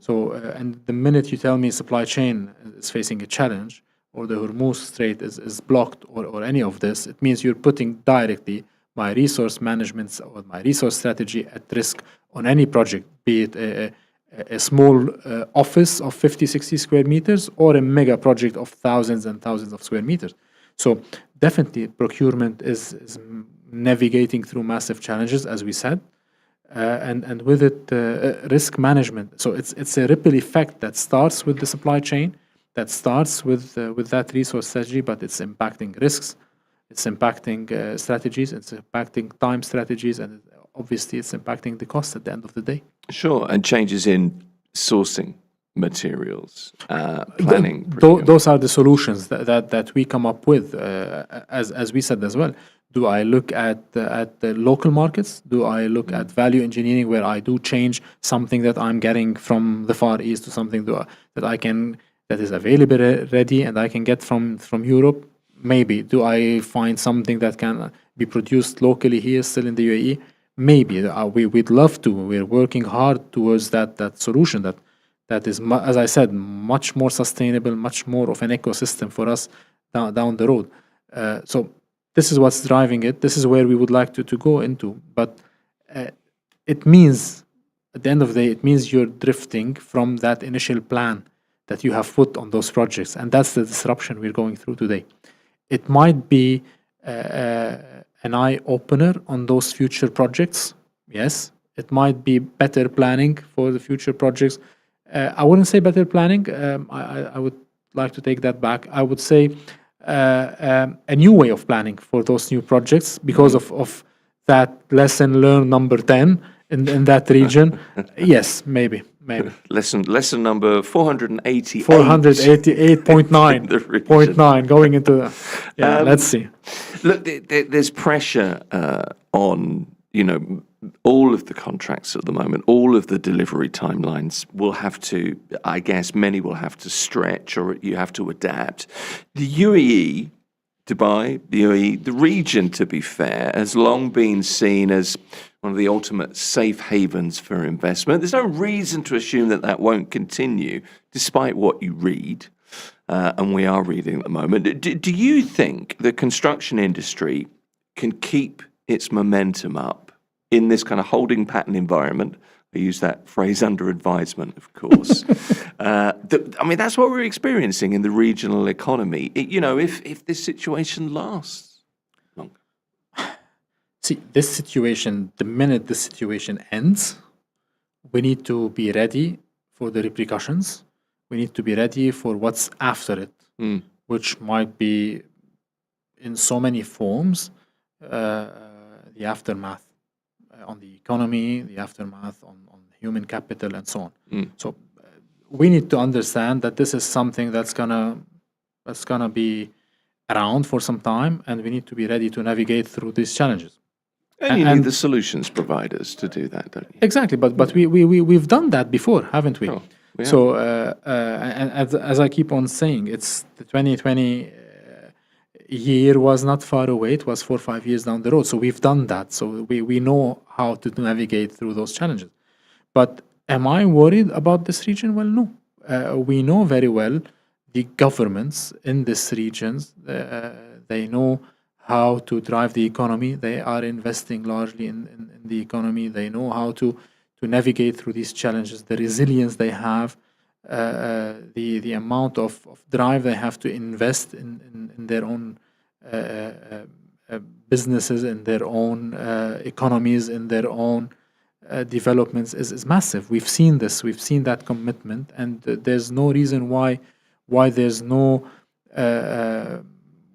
So and the minute you tell me supply chain is facing a challenge, or the Hormuz Strait is blocked, or any of this, it means you're putting directly my resource management or my resource strategy at risk on any project, be it a small office of 50, 60 square meters or a mega project of thousands and thousands of square meters. So definitely procurement is navigating through massive challenges, as we said, and with it risk management. So it's a ripple effect that starts with the supply chain, that starts with that resource strategy, but it's impacting risks, it's impacting strategies, it's impacting time strategies, and obviously it's impacting the cost at the end of the day. Sure, and changes in sourcing materials, planning. Those are the solutions that we come up with, as we said as well. Do I look at the local markets? Do I look at value engineering, where I do change something that I'm getting from the Far East to something that is available ready and I can get from Europe? Maybe. Do I find something that can be produced locally here, still in the UAE? Maybe. We'd love to. We're working hard towards that solution that is, as I said, much more sustainable, much more of an ecosystem for us down the road. So this is what's driving it. This is where we would like to go into. But it means, at the end of the day, it means you're drifting from that initial plan that you have put on those projects. And that's the disruption we're going through today. It might be an eye-opener on those future projects. Yes. It might be better planning for the future projects. I wouldn't say better planning. I would like to take that back. I would say a new way of planning for those new projects because of that lesson learned number 10 in that region. Yes, maybe. Lesson number 488. 488.9 going into let's see. Look, there's pressure on all of the contracts at the moment. All of the delivery timelines will have to, I guess many will have to stretch, or you have to adapt. The UAE, Dubai, the region, to be fair, has long been seen as one of the ultimate safe havens for investment. There's no reason to assume that won't continue, despite what you read, and we are reading at the moment. Do you think the construction industry can keep its momentum up in this kind of holding pattern environment? I use that phrase under advisement, of course. That's what we're experiencing in the regional economy. If this situation lasts long. See, this situation, the minute this situation ends, we need to be ready for the repercussions. We need to be ready for what's after it, which might be in so many forms, the aftermath on the economy, the aftermath on human capital, and so on. So we need to understand that this is something that's gonna be around for some time, and we need to be ready to navigate through these challenges. And you need the solutions providers to do that, don't you? Exactly, but we've done that before, haven't we? Oh, yeah. So and as I keep on saying, it's the 2020 year was not far away. It was 4 or 5 years down the road. So we've done that. So we know how to navigate through those challenges. But am I worried about this region? Well, no. We know very well the governments in these regions. They know how to drive the economy. They are investing largely in the economy. They know how to navigate through these challenges, the resilience they have, the amount of drive they have to invest in their own businesses, in their own economies, in their own developments is massive. We've seen this. We've seen that commitment, and there's no reason why there's no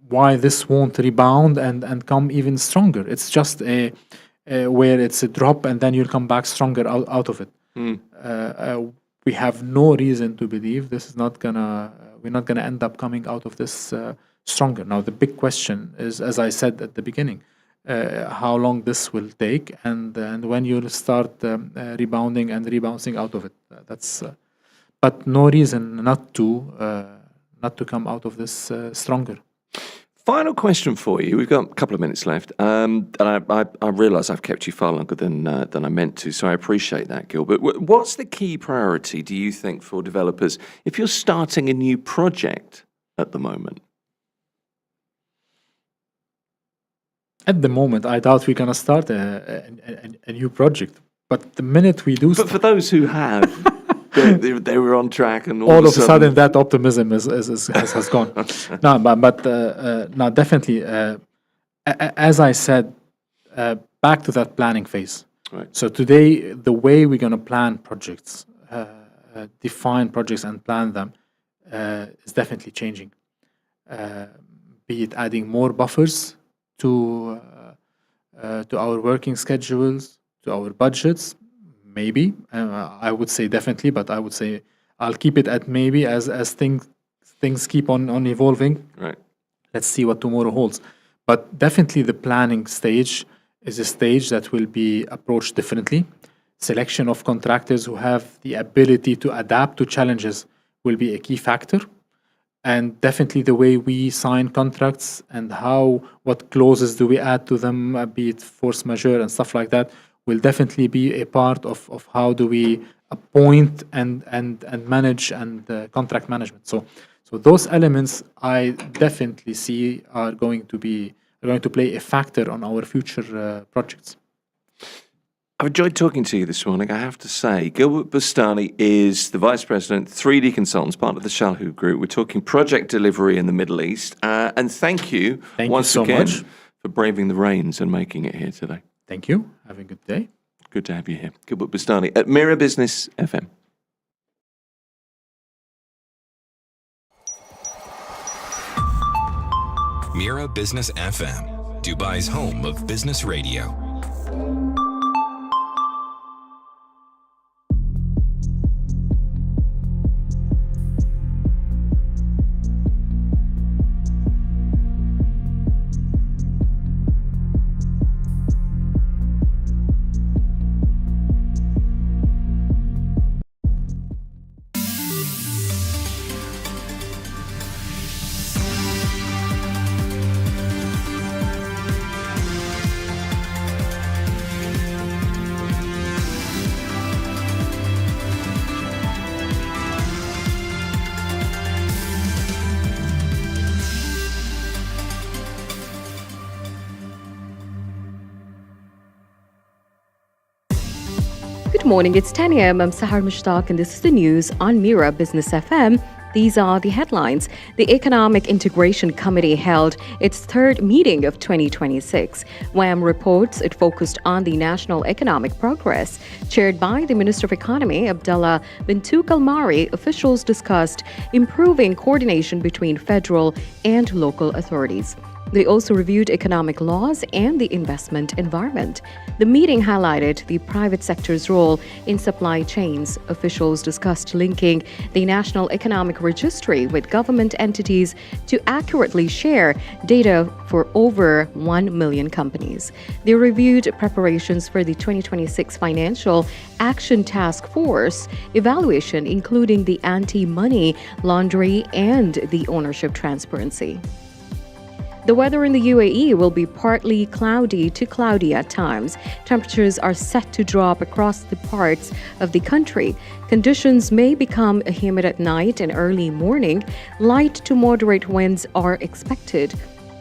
why this won't rebound and come even stronger. It's just where it's a drop and then you'll come back stronger out of it. We have no reason to believe this is not gonna. We're not gonna end up coming out of this stronger. Now the big question is, as I said at the beginning, how long this will take and when you'll start rebounding and rebouncing out of it. That's but no reason not to come out of this stronger. Final question for you. We've got a couple of minutes left, and I realise I've kept you far longer than I meant to, so I appreciate that, Gilbert. What's the key priority, do you think, for developers if you're starting a new project at the moment? At the moment, I doubt we're going to start a new project. But the minute we do... But for those who have... They were on track, and all of a sudden that optimism has gone. No, but definitely, as I said, back to that planning phase. Right. So today, the way we're going to plan projects, define projects and plan them, is definitely changing. Be it adding more buffers to our working schedules, to our budgets. Maybe I would say definitely, but I would say I'll keep it at maybe as things keep on evolving. Right. Let's see what tomorrow holds. But definitely the planning stage is a stage that will be approached differently. Selection of contractors who have the ability to adapt to challenges will be a key factor. And definitely the way we sign contracts and what clauses do we add to them, be it force majeure and stuff like that, will definitely be a part of how do we appoint and manage and contract management. So those elements I definitely see are going to play a factor on our future projects. I've enjoyed talking to you this morning, I have to say. Gilbert Bustani is the Vice President, 3D Consultants, part of the Shalhoub Group. We're talking project delivery in the Middle East. And thank you once again for braving the rains and making it here today. Thank you. Have a good day. Good to have you here. Gilbert Bustani at Mira Business FM. Mira Business FM, Dubai's home of business radio. Good morning, it's 10 a.m. I'm Sahar Mushtaq and this is the news on Mira Business FM. These are the headlines. The Economic Integration Committee held its third meeting of 2026. WAM reports it focused on the national economic progress. Chaired by the Minister of Economy, Abdullah bin Tuq Al-Mari, officials discussed improving coordination between federal and local authorities. They also reviewed economic laws and the investment environment. The meeting highlighted the private sector's role in supply chains. Officials discussed linking the National Economic Registry with government entities to accurately share data for over 1 million companies. They reviewed preparations for the 2026 Financial Action Task Force evaluation, including the anti-money laundering and the ownership transparency. The weather in the UAE will be partly cloudy to cloudy at times. Temperatures are set to drop across the parts of the country. Conditions may become humid at night and early morning. Light to moderate winds are expected.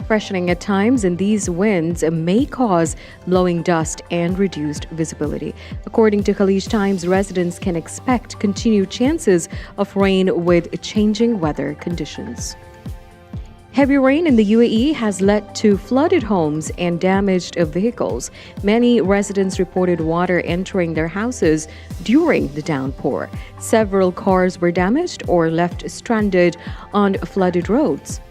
Freshening at times, and these winds may cause blowing dust and reduced visibility. According to Khalij Times, residents can expect continued chances of rain with changing weather conditions. Heavy rain in the UAE has led to flooded homes and damaged vehicles. Many residents reported water entering their houses during the downpour. Several cars were damaged or left stranded on flooded roads.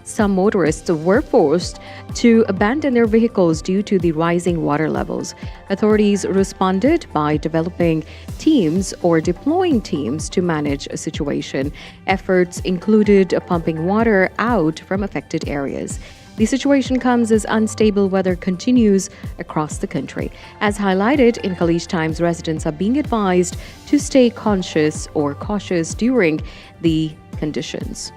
Some motorists were forced to abandon their vehicles due to the rising water levels. Authorities responded by developing teams or deploying teams to manage a situation. Efforts included pumping water out from affected areas. The situation comes as unstable weather continues across the country. As highlighted in Khalij Times, residents are being advised to stay conscious or cautious during the conditions.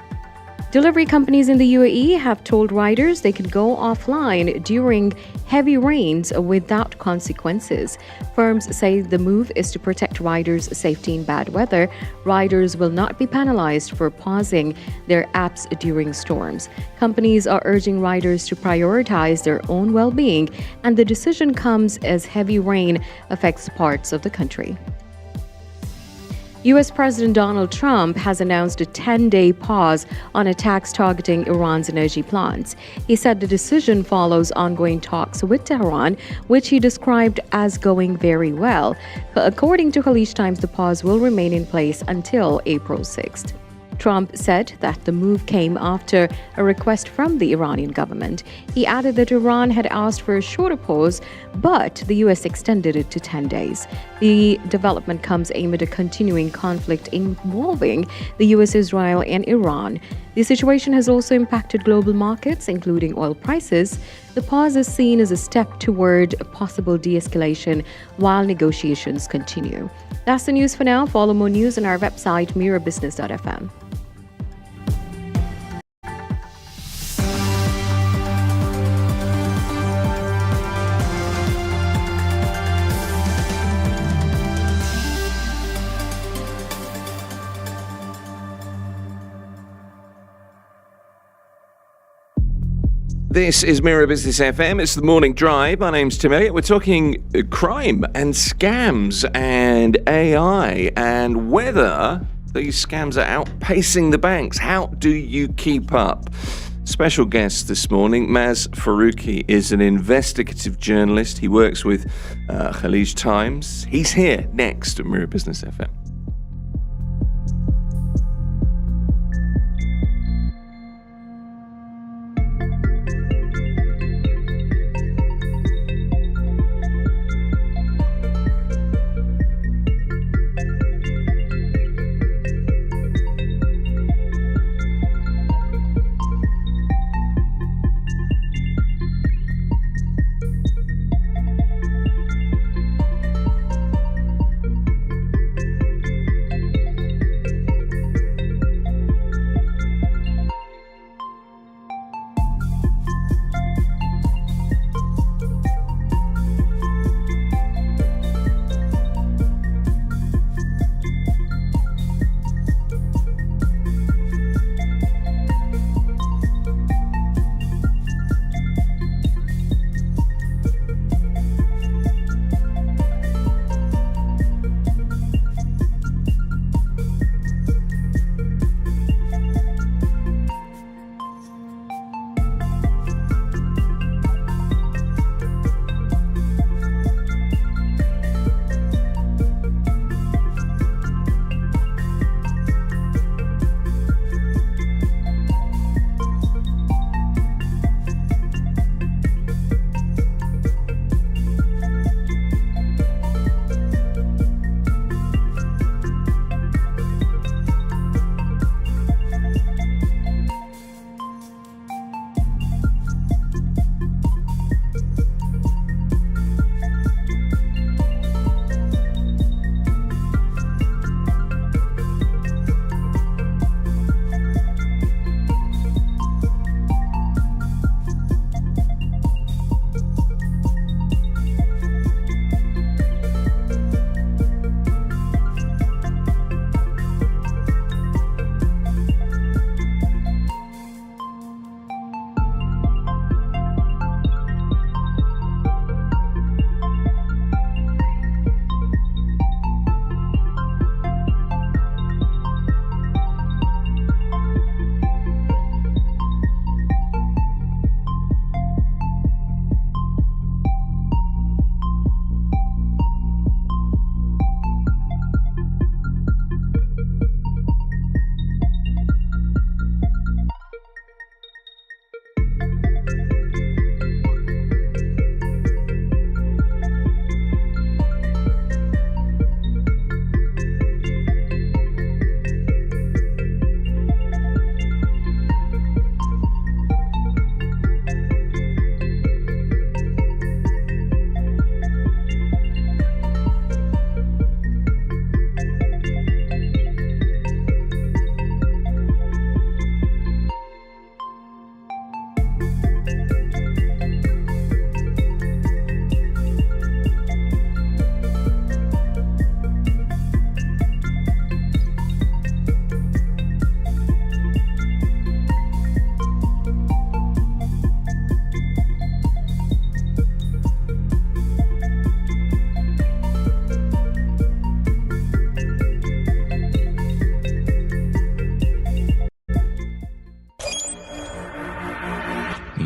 Delivery companies in the UAE have told riders they can go offline during heavy rains without consequences. Firms say the move is to protect riders' safety in bad weather. Riders will not be penalized for pausing their apps during storms. Companies are urging riders to prioritize their own well-being, and the decision comes as heavy rain affects parts of the country. U.S. President Donald Trump has announced a 10-day pause on attacks targeting Iran's energy plants. He said the decision follows ongoing talks with Tehran, which he described as going very well. According to Khalij Times, the pause will remain in place until April 6th. Trump said that the move came after a request from the Iranian government. He added that Iran had asked for a shorter pause, but the U.S. extended it to 10 days. The development comes amid a continuing conflict involving the U.S., Israel, and Iran. The situation has also impacted global markets, including oil prices. The pause is seen as a step toward a possible de-escalation while negotiations continue. That's the news for now. Follow more news on our website, mirabusiness.fm. This is Mira Business FM. It's the morning drive. My name's Tim Elliott. We're talking crime and scams and AI and whether these scams are outpacing the banks. How do you keep up? Special guest this morning, Maz Faruqi, is an investigative journalist. He works with Khalij Times. He's here next at Mira Business FM.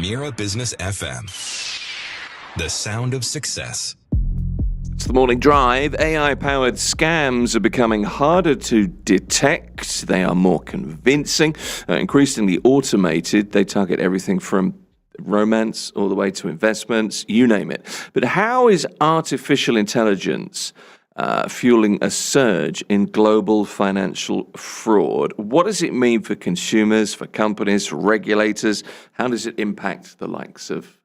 Mira Business FM. The sound of success. It's the morning drive. AI-powered scams are becoming harder to detect. They are more convincing, increasingly automated. They target everything from romance all the way to investments, you name it. But how is artificial intelligence fueling a surge in global financial fraud. What does it mean for consumers, for companies, for regulators? How does it impact the likes of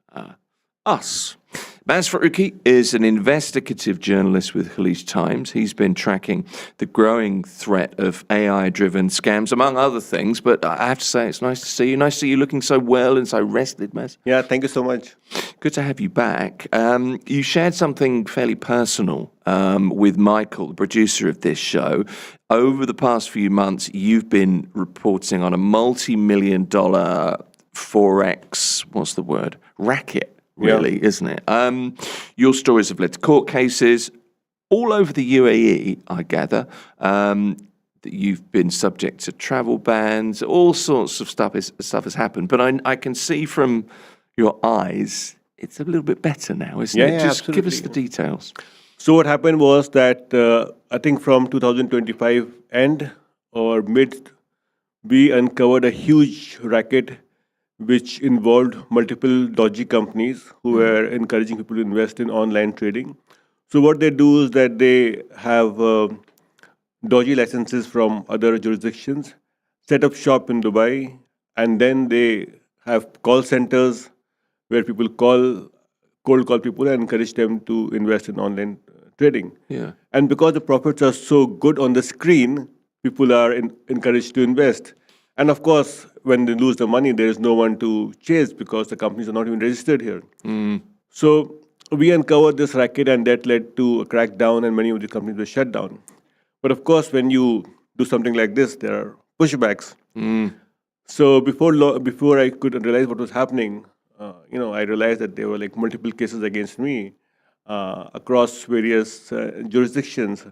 us? Baz Faruqi is an investigative journalist with Khaleej Times. He's been tracking the growing threat of AI-driven scams, among other things. But I have to say, it's nice to see you. Nice to see you looking so well and so rested, Baz. Yeah, thank you so much. Good to have you back. You shared something fairly personal with Michael, the producer of this show. Over the past few months, you've been reporting on a multi-million-dollar Forex, what's the word? Racket. Really, isn't it? Your stories have led to court cases all over the UAE, I gather. That you've been subject to travel bans, all sorts of stuff has happened. But I can see from your eyes, it's a little bit better now, isn't it? Just absolutely. give us the details. So what happened was that I think from 2025 end or mid, we uncovered a huge racket which involved multiple dodgy companies who were encouraging people to invest in online trading. So what they do is that they have dodgy licenses from other jurisdictions, set up shop in Dubai, and then they have call centers where people cold call people and encourage them to invest in online trading. Yeah. And because the profits are so good on the screen, people are encouraged to invest. And of course, when they lose the money, there is no one to chase because the companies are not even registered here. So we uncovered this racket, and that led to a crackdown, and many of the companies were shut down. But of course, when you do something like this, there are pushbacks. So before I could realize what was happening, I realized that there were like multiple cases against me across various jurisdictions.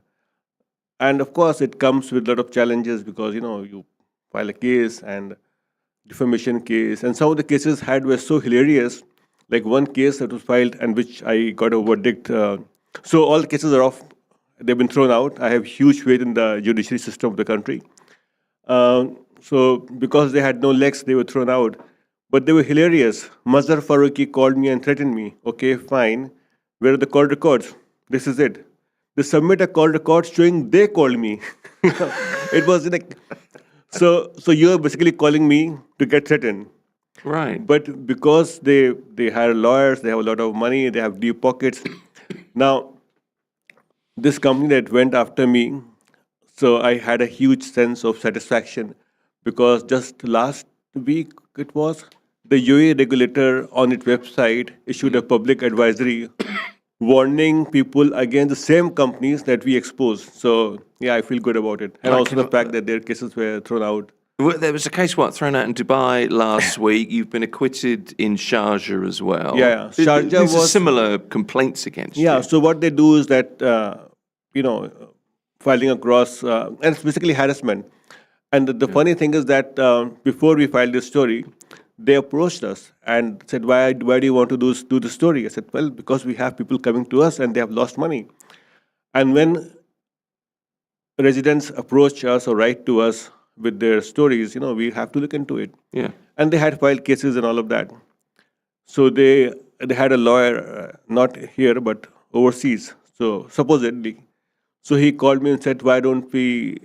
And of course, it comes with a lot of challenges because, you file a case and defamation case. And some of the cases were so hilarious. Like one case that was filed and which I got a verdict. So all the cases are off. They've been thrown out. I have huge faith in the judiciary system of the country. So because they had no legs, they were thrown out. But they were hilarious. Mazhar Faruqi called me and threatened me. Okay, fine. Where are the call records? This is it. They submit a call record showing they called me. It was like... So you're basically calling me to get threatened. Right. But because they hire lawyers, they have a lot of money, they have deep pockets. Now, this company that went after me, so I had a huge sense of satisfaction because just last week it was, the UAE regulator on its website issued a public advisory warning people against the same companies that we expose. So, yeah, I feel good about it. And also the fact that their cases were thrown out. Well, there was a case, thrown out in Dubai last week. You've been acquitted in Sharjah as well. Yeah. Sharjah These are was similar complaints against you. Yeah, so what they do is that, filing across, and it's basically harassment. And the funny thing is that before we filed this story, they approached us and said, why do you want to do the story? I said, well, because we have people coming to us and they have lost money. And when residents approach us or write to us with their stories, we have to look into it. Yeah. And they had filed cases and all of that. So they had a lawyer, not here, but overseas, so supposedly. So he called me and said, why don't we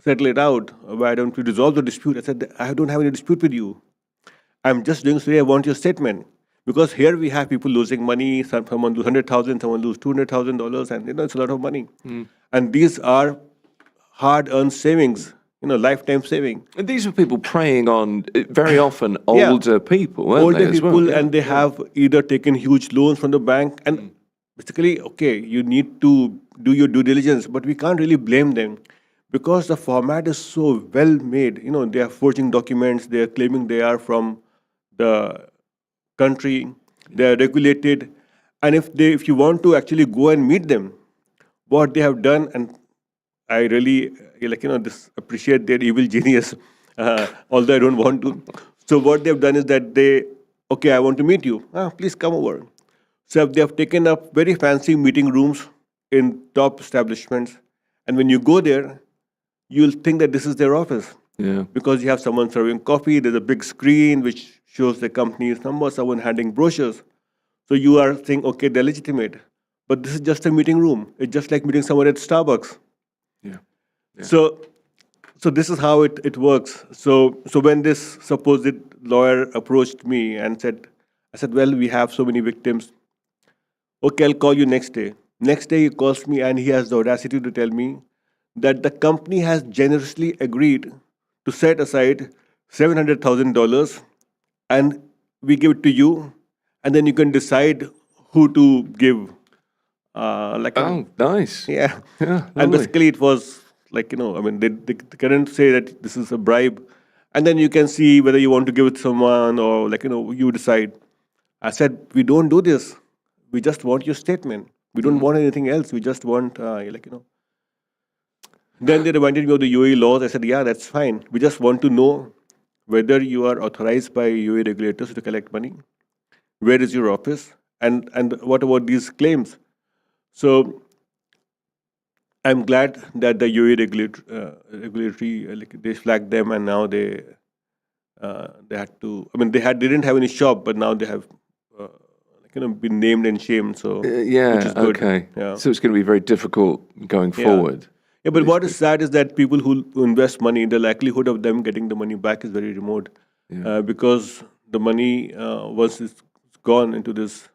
settle it out? Why don't we resolve the dispute? I said, I don't have any dispute with you. I'm just doing so I want your statement. Because here we have people losing money, someone lose 100,000, someone lose $200,000, and it's a lot of money. And these are hard-earned savings, lifetime saving. And these are people preying on, very often, older people, weren't Older they, as people, well? and they have either taken huge loans from the bank, and basically, okay, you need to do your due diligence, but we can't really blame them because the format is so well made. They are forging documents, they are claiming they are from the country, they are regulated, and if you want to actually go and meet them, what they have done, and I really appreciate their evil genius, although I don't want to. So what they've done is that I want to meet you. Please come over. So they have taken up very fancy meeting rooms in top establishments, and when you go there, you'll think that this is their office. Yeah. Because you have someone serving coffee, there's a big screen which shows the company's number, someone handing brochures. So you are saying, okay, they're legitimate. but this is just a meeting room. It's just like meeting someone at Starbucks. Yeah. So this is how it works. So when this supposed lawyer approached me and I said, well, we have so many victims. Okay, I'll call you next day. Next day he calls me and he has the audacity to tell me that the company has generously agreed to set aside $700,000 and we give it to you, and then you can decide who to give. Nice. Yeah. Yeah, And lovely. basically it was like, I mean, they couldn't say that this is a bribe. And then you can see whether you want to give it to someone or you decide. I said, we don't do this. We just want your statement. We don't want anything else. We just want, Then they reminded me of the UAE laws. I said, yeah, that's fine. We just want to know whether you are authorized by UAE regulators to collect money. Where is your office? And what about these claims? So I'm glad that the UAE regulatory they flagged them, and now they had to. I mean, they didn't have any shop, but now they have been named and shamed. So Yeah, which is good. okay. Yeah. So it's going to be very difficult going Yeah. forward. Yeah, but what is sad is that people who invest money, the likelihood of them getting the money back is very remote, because the money once it's gone into this.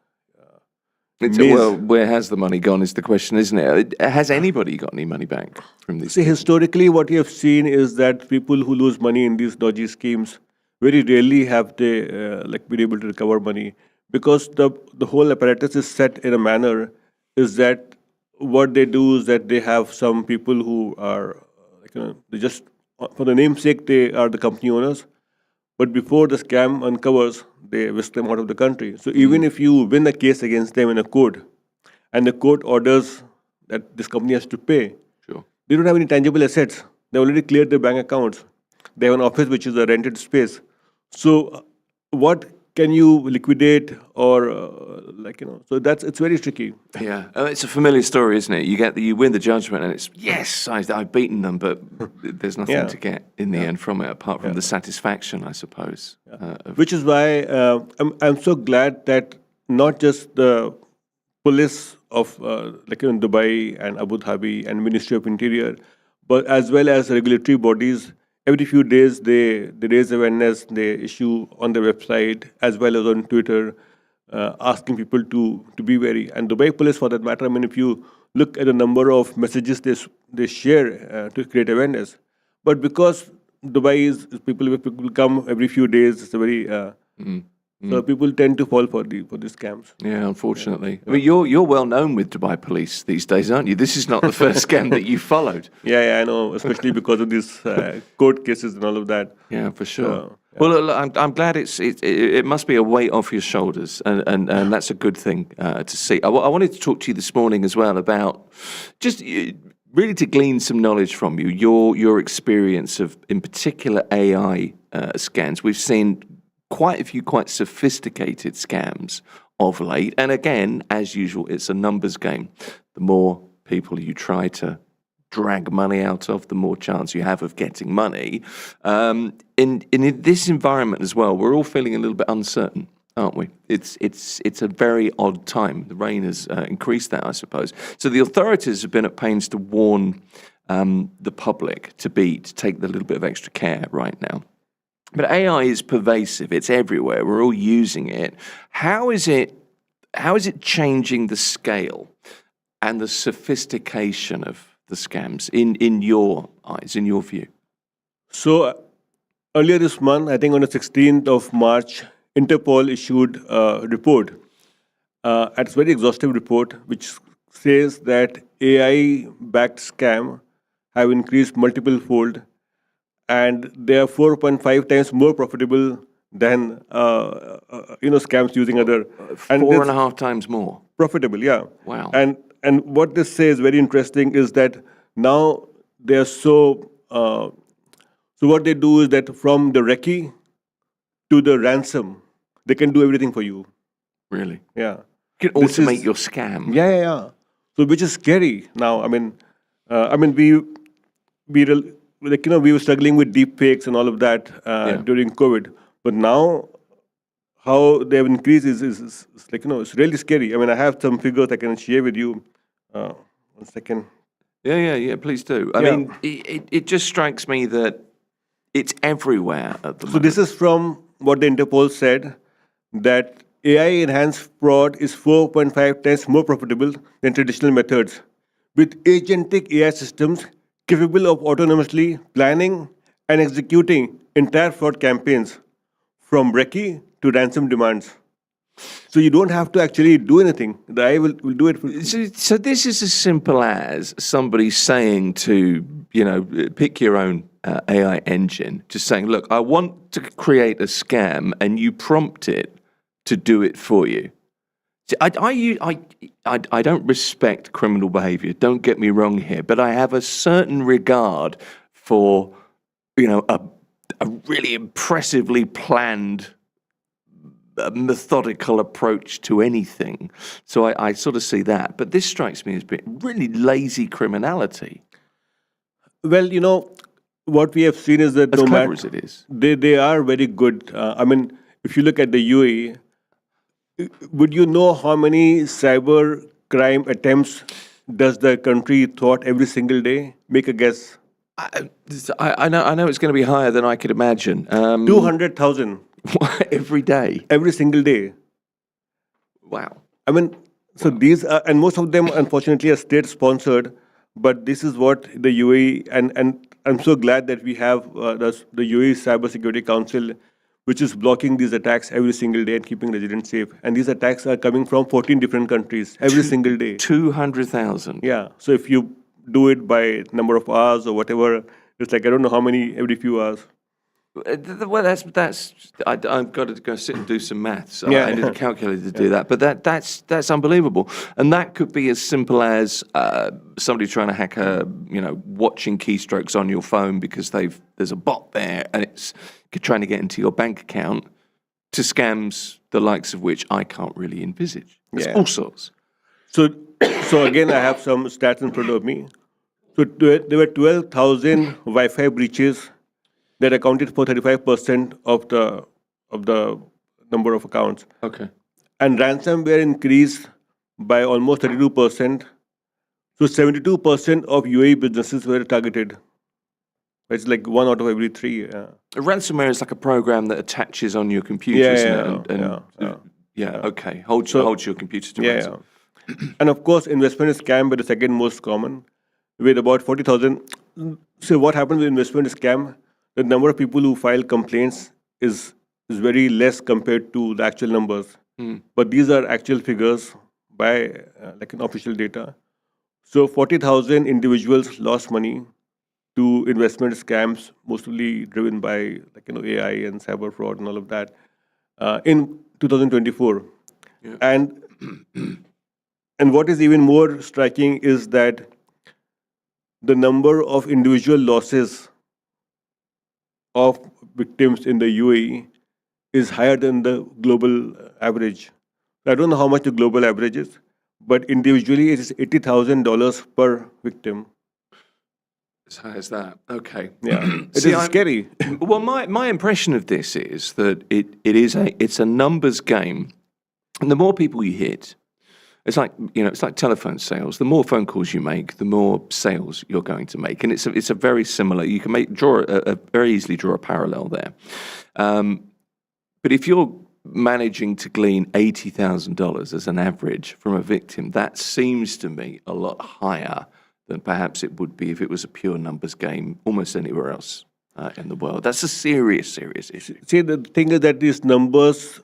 Maze. Well, where has the money gone is the question, isn't it? Has anybody got any money back from these? See, historically, what we have seen is that people who lose money in these dodgy schemes very rarely have they been able to recover money, because the whole apparatus is set in a manner is that what they do is that they have some people who are they just for the namesake they are the company owners, but before the scam uncovers, they whisk them out of the country. So even if you win a case against them in a court, and the court orders that this company has to pay, Sure. they don't have any tangible assets. They already cleared their bank accounts. They have an office which is a rented space. So what can you liquidate or So it's very tricky. Yeah, it's a familiar story, isn't it? You win the judgment, and it's yes, I've beaten them, but there's nothing Yeah. to get in the end from it apart from the satisfaction, I suppose. Which is why I'm so glad that not just the police of in Dubai and Abu Dhabi and Ministry of Interior, but as well as regulatory bodies, every few days they raise awareness, they issue on their website as well as on Twitter, asking people to be wary. And Dubai police, for that matter, I mean, if you look at the number of messages they share to create awareness, but because Dubai is people come every few days, it's a very so people tend to fall for these scams. Yeah, unfortunately. I mean, you're well known with Dubai police these days, aren't you? This is not the first scam that you followed. Yeah, I know, especially because of these court cases and all of that. Yeah, for sure. Well, look, I'm glad it must be a weight off your shoulders, and that's a good thing to see. I wanted to talk to you this morning as well about just really to glean some knowledge from you, your experience of, in particular, AI scams. We've seen quite a few quite sophisticated scams of late, and again, as usual, it's a numbers game. The more people you try to drag money out of, the more chance you have of getting money. In this environment as well, we're all feeling a little bit uncertain, aren't we? It's a very odd time. The rain has increased that, I suppose. So the authorities have been at pains to warn the public to take the little bit of extra care right now. But AI is pervasive. It's everywhere. We're all using it. How is it changing the scale and the sophistication of the scams in your eyes, in your view? So earlier this month, I think on the 16th of March, Interpol issued a report. It's a very exhaustive report, which says that AI-backed scam have increased multiple fold, and they are 4.5 times more profitable than scams using other. And 4.5 times more. Profitable, yeah. Wow. And what this says very interesting is that now they are so what they do is that from the recce to the ransom, they can do everything for you. Really? Yeah. You can automate your scam. Yeah. So which is scary now. I mean, we were struggling with deep fakes and all of that during COVID, but now how they have increased is like, it's really scary. I mean, I have some figures I can share with you. 1 second. Yeah. Please do. I Yeah. mean, it just strikes me that it's everywhere at the So moment. this is from what the Interpol said, that AI-enhanced fraud is 4.5 times more profitable than traditional methods, with agentic AI systems capable of autonomously planning and executing entire fraud campaigns, from recce to ransom demands. So you don't have to actually do anything. The AI will do it for you. So this is as simple as somebody saying to, pick your own AI engine, just saying, look, I want to create a scam, and you prompt it to do it for you. See, I don't respect criminal behavior, don't get me wrong here, but I have a certain regard for, a really impressively planned, methodical approach to anything. So I sort of see that. But this strikes me as being really lazy criminality, Well, what we have seen is that as no clever matter as it is. they are very good. I mean, if you look at the UAE, would you know how many cyber crime attempts does the country thwart every single day? Make a guess. I know it's going to be higher than I could imagine. 200,000 Every day. every single day. Wow. I mean, so these are, and most of them, unfortunately, are state sponsored. But this is what the UAE, and I'm so glad that we have the UAE Cybersecurity Council, which is blocking these attacks every single day and keeping residents safe. And these attacks are coming from 14 different countries every single day. 200,000. Yeah. So if you do it by number of hours or whatever, it's like I don't know how many every few hours. Well, that's. I've got to go sit and do some maths. Yeah. I need a calculator to do that. But that's unbelievable. And that could be as simple as somebody trying to hack watching keystrokes on your phone because there's a bot there and it's trying to get into your bank account, to scams the likes of which I can't really envisage. There's Yeah. all sorts. So again, I have some stats in front of me. So there were 12,000 Wi-Fi breaches that accounted for 35% of the number of accounts. Okay. And ransomware increased by almost 32%. So 72% of UAE businesses were targeted. It's like 1 out of every 3. Ransomware is like a program that attaches on your computer, isn't it? Yeah. Okay. Holds your computer to ransom. And of course, investment scam were the second most common, with about 40,000. So what happens with investment scam? The number of people who file complaints is very less compared to the actual numbers. But these are actual figures by like an official data. So 40,000 individuals lost money to investment scams, mostly driven by AI and cyber fraud and all of that, in 2024. Yeah. And what is even more striking is that the number of individual losses of victims in the UAE is higher than the global average. I don't know how much the global average is, but individually it is $80,000 per victim. As high as that. Okay. Yeah, it is scary. Well, my impression of this is that it's a numbers game, and the more people you hit, it's like telephone sales. The more phone calls you make, the more sales you're going to make, and it's a very similar. You can very easily draw a parallel there. But if you're managing to glean $80,000 as an average from a victim, that seems to me a lot higher than perhaps it would be if it was a pure numbers game almost anywhere else in the world. That's a serious issue. See, the thing is that these numbers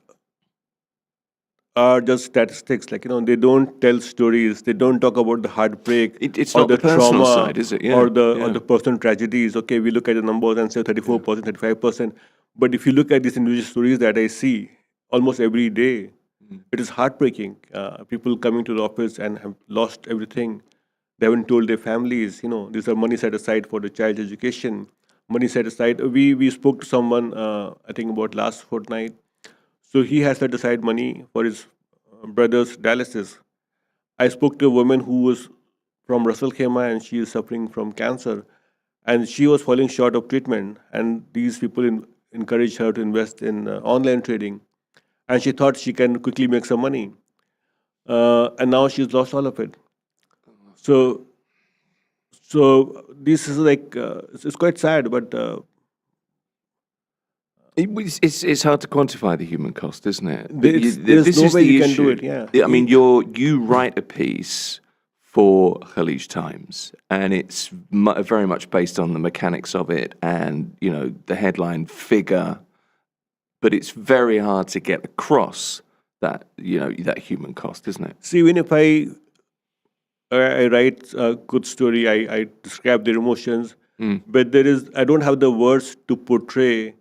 are just statistics. They don't tell stories. They don't talk about the heartbreak It's or not the personal trauma side, is it? Yeah, or the personal tragedies. Okay, we look at the numbers and say 34%, 35%. But if you look at these individual stories that I see almost every day, it is heartbreaking. People coming to the office and have lost everything. They haven't told their families. These are money set aside for the child's education. Money set aside. We spoke to someone, I think about last fortnight. So he has set aside money for his brother's dialysis. I spoke to a woman who was from Russell Khema and she is suffering from cancer. And she was falling short of treatment. And these people encouraged her to invest in online trading. and she thought she can quickly make some money, and now she's lost all of it. So, so this is like it's quite sad, but It's hard to quantify the human cost, isn't it? But there's this no is way the you can do issue. it. Yeah, I mean, you write a piece for Khalij Times, and it's very much based on the mechanics of it, and the headline figure. But it's very hard to get across that that human cost, isn't it? See, even if I write a good story, I describe their emotions, but I don't have the words to portray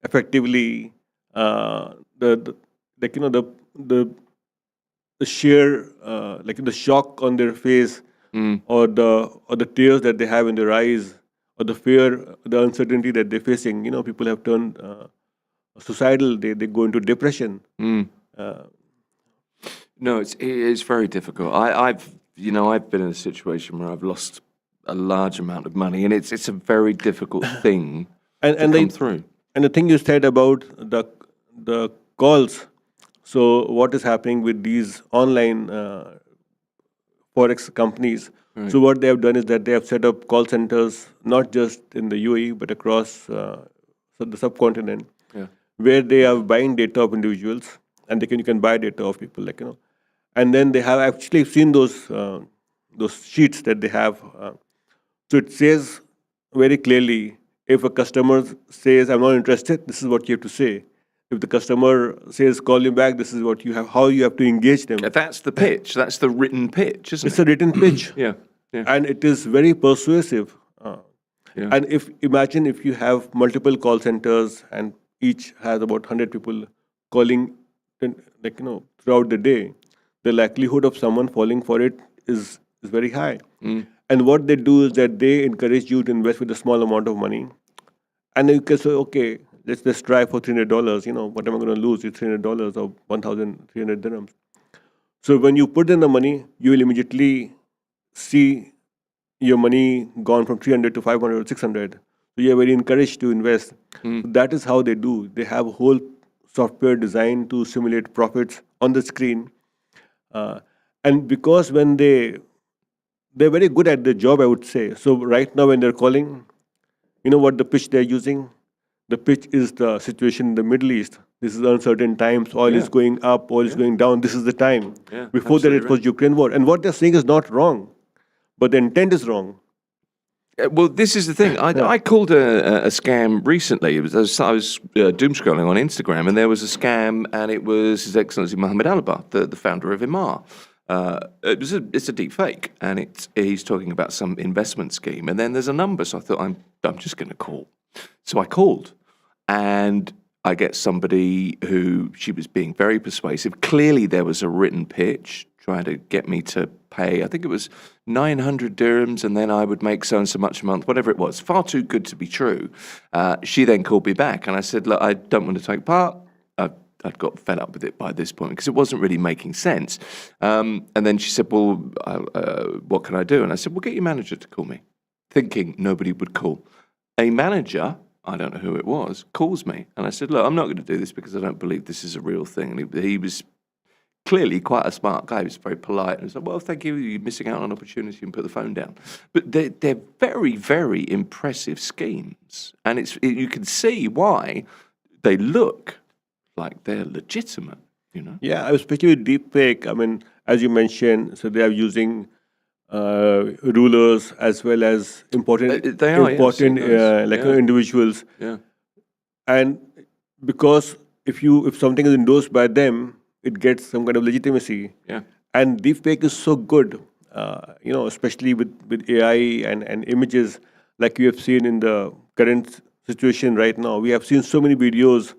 effectively the like the sheer like the shock on their face, or the tears that they have in their eyes, or the fear, the uncertainty that they're facing. People have turned suicidal. They go into depression. No, it is very difficult. I've been in a situation where I've lost a large amount of money, and it's a very difficult thing to come through. And the thing you said about the calls. So what is happening with these online forex companies? Right. So what they have done is that they have set up call centers not just in the UAE but across the subcontinent, where they are buying data of individuals, and you can buy data of people, and then they have actually seen those sheets that they have. So it says very clearly, if a customer says, "I'm not interested," this is what you have to say. If the customer says, "Call you back," this is what you have, how you have to engage them. That's the pitch. That's the written pitch, isn't It's a written pitch. Yeah. And it is very persuasive. And imagine if you have multiple call centers and each has about 100 people calling, throughout the day, the likelihood of someone falling for it is very high. And what they do is that they encourage you to invest with a small amount of money. And you can say, okay, let's try for $300. What am I going to lose? It's $300 or 1,300 dirhams. So when you put in the money, you will immediately see your money gone from 300 to 500 or 600. So you're very encouraged to invest. So that is how they do. They have a whole software designed to simulate profits on the screen. And because when they're very good at their job, I would say. So right now when they're calling, what the pitch they're using? The pitch is the situation in the Middle East. This is uncertain times. Oil is going up, oil is going down. This is the time. Before that, it was Ukraine war. And what they're saying is not wrong, but the intent is wrong. Well, this is the thing. I called a scam recently. I was doom scrolling on Instagram, and there was a scam, and it was His Excellency Mohammed Alaba, the founder of Imar. It's a deep fake, and he's talking about some investment scheme, and then there's a number. So I thought I'm just going to call. So I called, and I get somebody who, she was being very persuasive. Clearly there was a written pitch trying to get me to pay, I think it was 900 dirhams, and then I would make so and so much a month, whatever it was. Far too good to be true. She then called me back, and I said, look, I don't want to take part. I'd got fed up with it by this point because it wasn't really making sense. And then she said, well, what can I do? And I said, well, get your manager to call me, thinking nobody would call. A manager, I don't know who it was, calls me. And I said, look, I'm not going to do this because I don't believe this is a real thing. And he was clearly quite a smart guy. He was very polite. And he said, well, thank you. You're missing out on an opportunity, and put the phone down. But they're very, very impressive schemes. And you can see why they look like they're legitimate, Yeah, especially with deepfake. I mean, as you mentioned, so they are using rulers as well as important individuals. Yeah. And because if something is endorsed by them, it gets some kind of legitimacy. Yeah. And deepfake is so good, especially with AI and images, like you have seen in the current situation right now. We have seen so many videos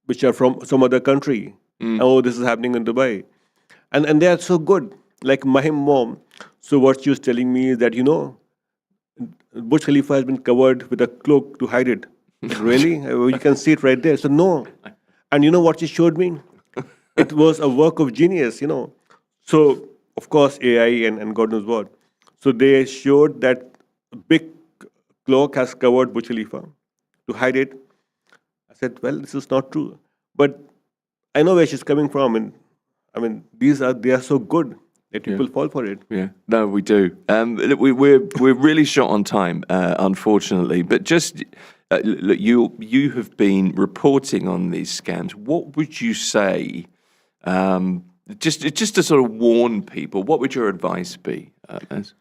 which are from some other country. Oh, this is happening in Dubai. And they are so good. Like my mom. So what she was telling me is that, Burj Khalifa has been covered with a cloak to hide it. Really? You can see it right there. So no. And you know what she showed me? It was a work of genius, So, of course, AI and God knows what. So they showed that a big cloak has covered Burj Khalifa to hide it. I said, well, this is not true. But I know where she's coming from, and I mean, they are so good that people fall for it. Yeah, no, we do. Look, we're really short on time, unfortunately. But just look, you have been reporting on these scams. What would you say? Just to sort of warn people, what would your advice be? Naz?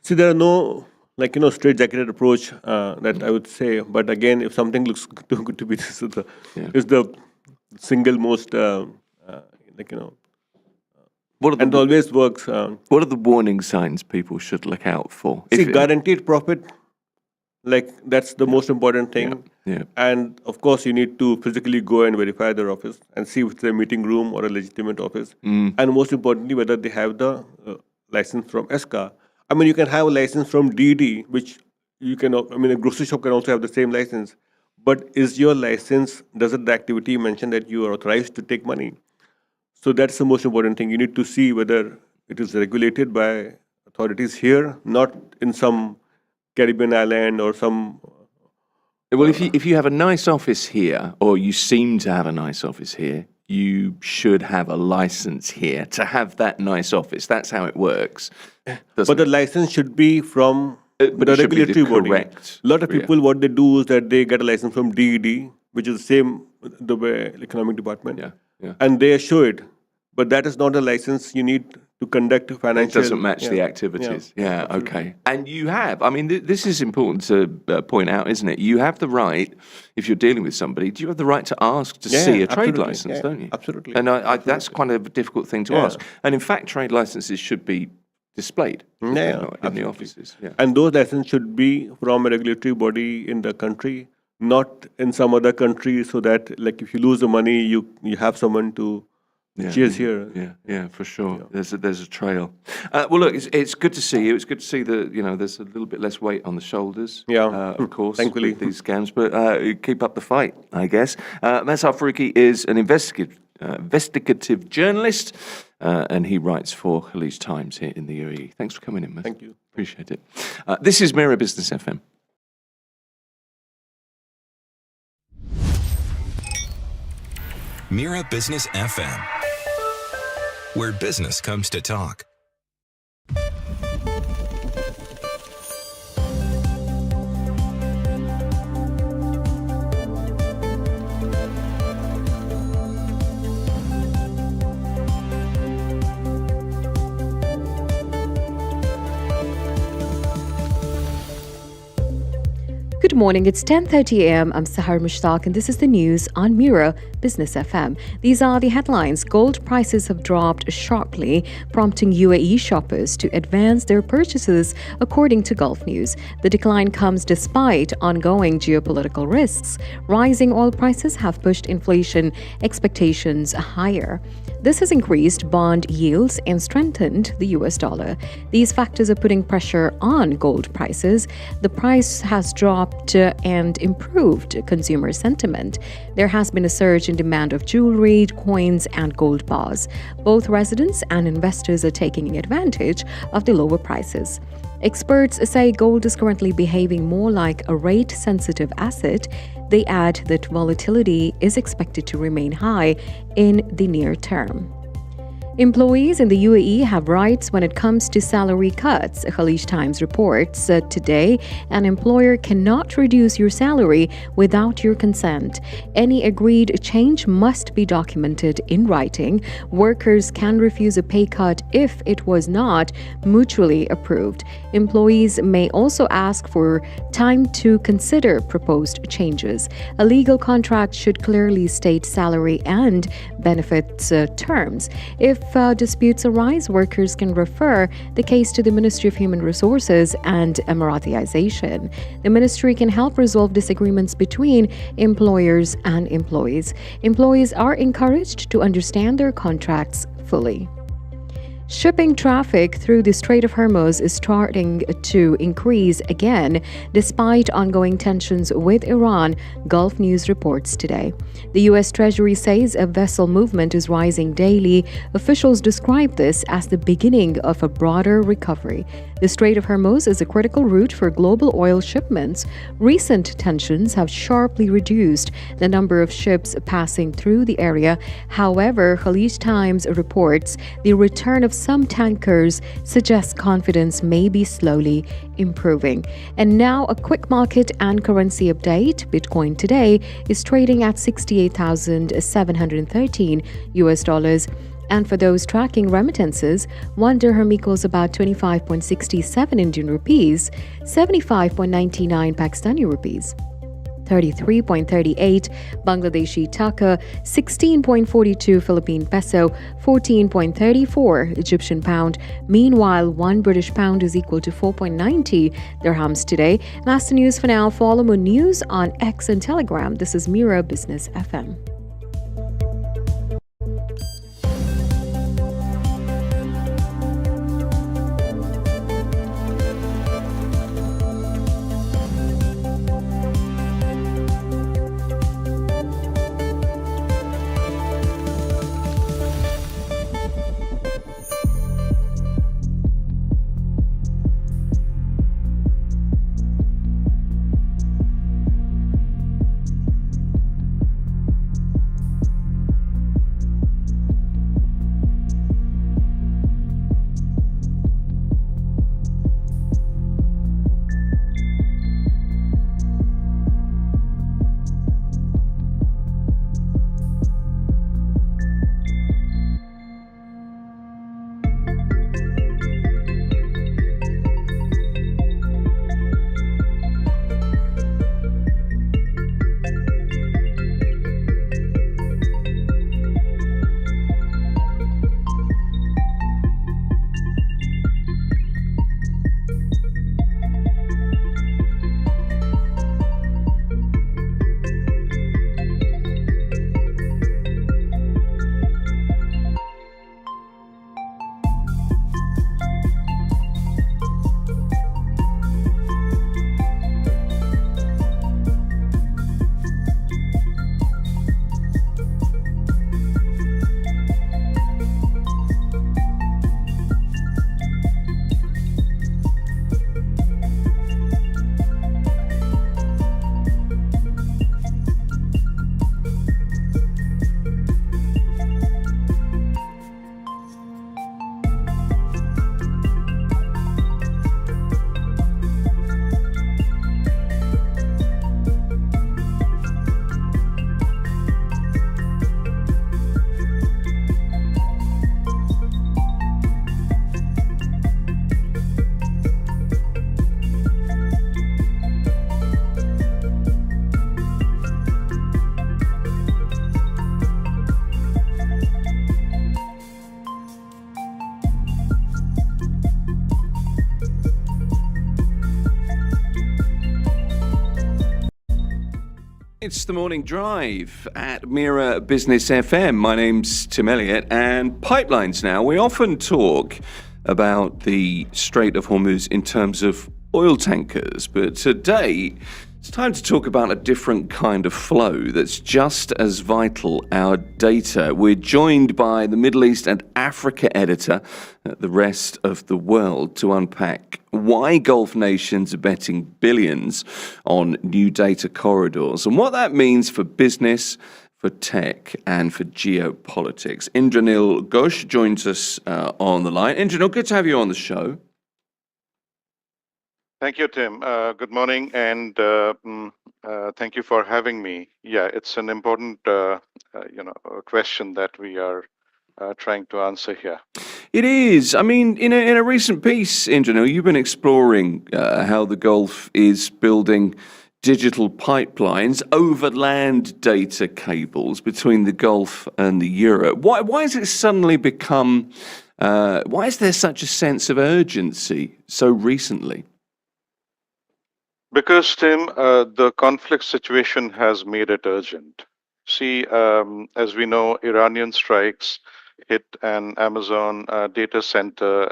See, there are no straight-jacketed approach that I would say. But again, if something looks too good to be, this is the single most and it always works. What are the warning signs people should look out for? See, guaranteed profit, that's the most important thing. Yeah. And of course, you need to physically go and verify their office and see if it's a meeting room or a legitimate office. And most importantly, whether they have the license from ESCA. I mean, you can have a license from DD, which you can, a grocery shop can also have the same license. But is your license, does the activity mention that you are authorized to take money? So that's the most important thing. You need to see whether it is regulated by authorities here, not in some Caribbean island or some... Well, if you have a nice office here, or you seem to have a nice office here, you should have a license here to have that nice office. That's how it works. But the license should be from the regulatory body. Correct. A lot of people, what they do is that they get a license from DED, which is the same the way economic department. Yeah. And they show it. But that is not a license you need to conduct financial... It doesn't match the activities. Yeah, okay. And you have, this is important to point out, isn't it? You have the right, if you're dealing with somebody, do you have the right to ask to see a trade license, don't you? Absolutely. And that's quite a difficult thing to ask. And in fact, trade licenses should be displayed in the offices. Yeah. And those licenses should be from a regulatory body in the country, not in some other country, so that if you lose the money, you have someone to... Cheers here. Yeah, for sure. Yeah. There's a trail. Well, look, it's good to see you. It's good to see that there's a little bit less weight on the shoulders. Yeah, of course, thankfully, with these scams. But keep up the fight, I guess. Mazhar Faruqi is an investigative journalist, and he writes for Khalij Times here in the UAE. Thanks for coming in, Maz. Thank you. Appreciate it. This is Mira Business FM. Mira Business FM, where business comes to talk. Good morning, it's 10:30 a.m. I'm Sahar Mushtaq and this is the news on Mira Business FM. These are the headlines. Gold prices have dropped sharply, prompting UAE shoppers to advance their purchases, according to Gulf News. The decline comes despite ongoing geopolitical risks. Rising oil prices have pushed inflation expectations higher. This has increased bond yields and strengthened the US dollar. These factors are putting pressure on gold prices. The price has dropped and improved consumer sentiment. There has been a surge in demand of jewelry, coins, and gold bars. Both residents and investors are taking advantage of the lower prices. Experts say gold is currently behaving more like a rate-sensitive asset. They add that volatility is expected to remain high in the near term. Employees in the UAE have rights when it comes to salary cuts. Khalij Times reports today an employer cannot reduce your salary without your consent. Any agreed change must be documented in writing. Workers can refuse a pay cut if it was not mutually approved. Employees may also ask for time to consider proposed changes. A legal contract should clearly state salary and benefits terms. If disputes arise, workers can refer the case to the Ministry of Human Resources and Emiratization. The ministry can help resolve disagreements between employers and employees. Employees are encouraged to understand their contracts fully. Shipping traffic through the Strait of Hormuz is starting to increase again despite ongoing tensions with Iran, Gulf News reports today. The U.S. Treasury says a vessel movement is rising daily. Officials describe this as the beginning of a broader recovery. The Strait of Hormuz is a critical route for global oil shipments. Recent tensions have sharply reduced the number of ships passing through the area. However, Khalij Times reports the return of some tankers suggests confidence may be slowly improving. And now a quick market and currency update. Bitcoin today is trading at 68,713 US dollars. And for those tracking remittances, 1 dirham equals about 25.67 Indian rupees, 75.99 Pakistani rupees, 33.38 Bangladeshi taka, 16.42 Philippine peso, 14.34 Egyptian pound. Meanwhile, 1 British pound is equal to 4.90 dirhams today. And that's the news for now. Follow more news on X and Telegram. This is Mira Business FM. It's the morning drive at Mira Business FM. My name's Tim Elliott, and pipelines now. We often talk about the Strait of Hormuz in terms of oil tankers, but today it's time to talk about a different kind of flow that's just as vital, our data. We're joined by the Middle East and Africa editor at the Rest of the World to unpack why Gulf nations are betting billions on new data corridors and what that means for business, for tech, and for geopolitics. Indranil Ghosh joins us on the line. Indranil, good to have you on the show. Thank you, Tim. Good morning, and thank you for having me. Yeah, it's an important, question that we are trying to answer here. It is. I mean, in a recent piece, Indranil, you've been exploring how the Gulf is building digital pipelines, overland data cables between the Gulf and the Europe. Why has it suddenly become? Why is there such a sense of urgency so recently? Because, Tim, the conflict situation has made it urgent. See, as we know, Iranian strikes hit an Amazon data center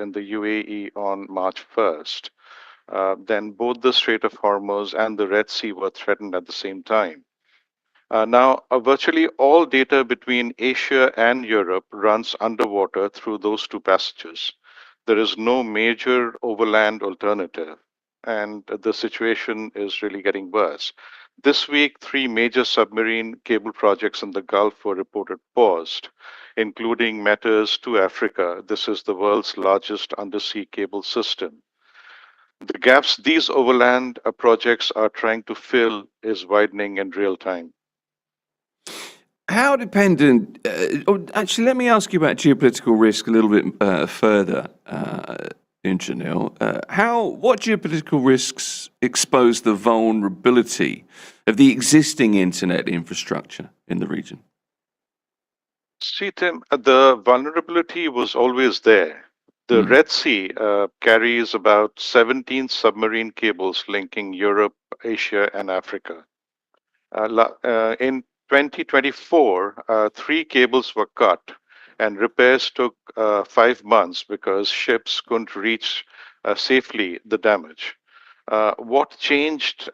in the UAE on March 1st. Then both the Strait of Hormuz and the Red Sea were threatened at the same time. Now, virtually all data between Asia and Europe runs underwater through those two passages. There is no major overland alternative, and the situation is really getting worse. This week, three major submarine cable projects in the Gulf were reported paused, including Meta's to Africa. This is the world's largest undersea cable system. The gaps these overland projects are trying to fill is widening in real time. How dependent? Actually, let me ask you about geopolitical risk a little bit further, Engineer. What geopolitical risks expose the vulnerability of the existing internet infrastructure in the region? See, Tim, the vulnerability was always there. The Red Sea carries about 17 submarine cables linking Europe, Asia, and Africa. In 2024, three cables were cut, and repairs took 5 months because ships couldn't reach safely the damage. What changed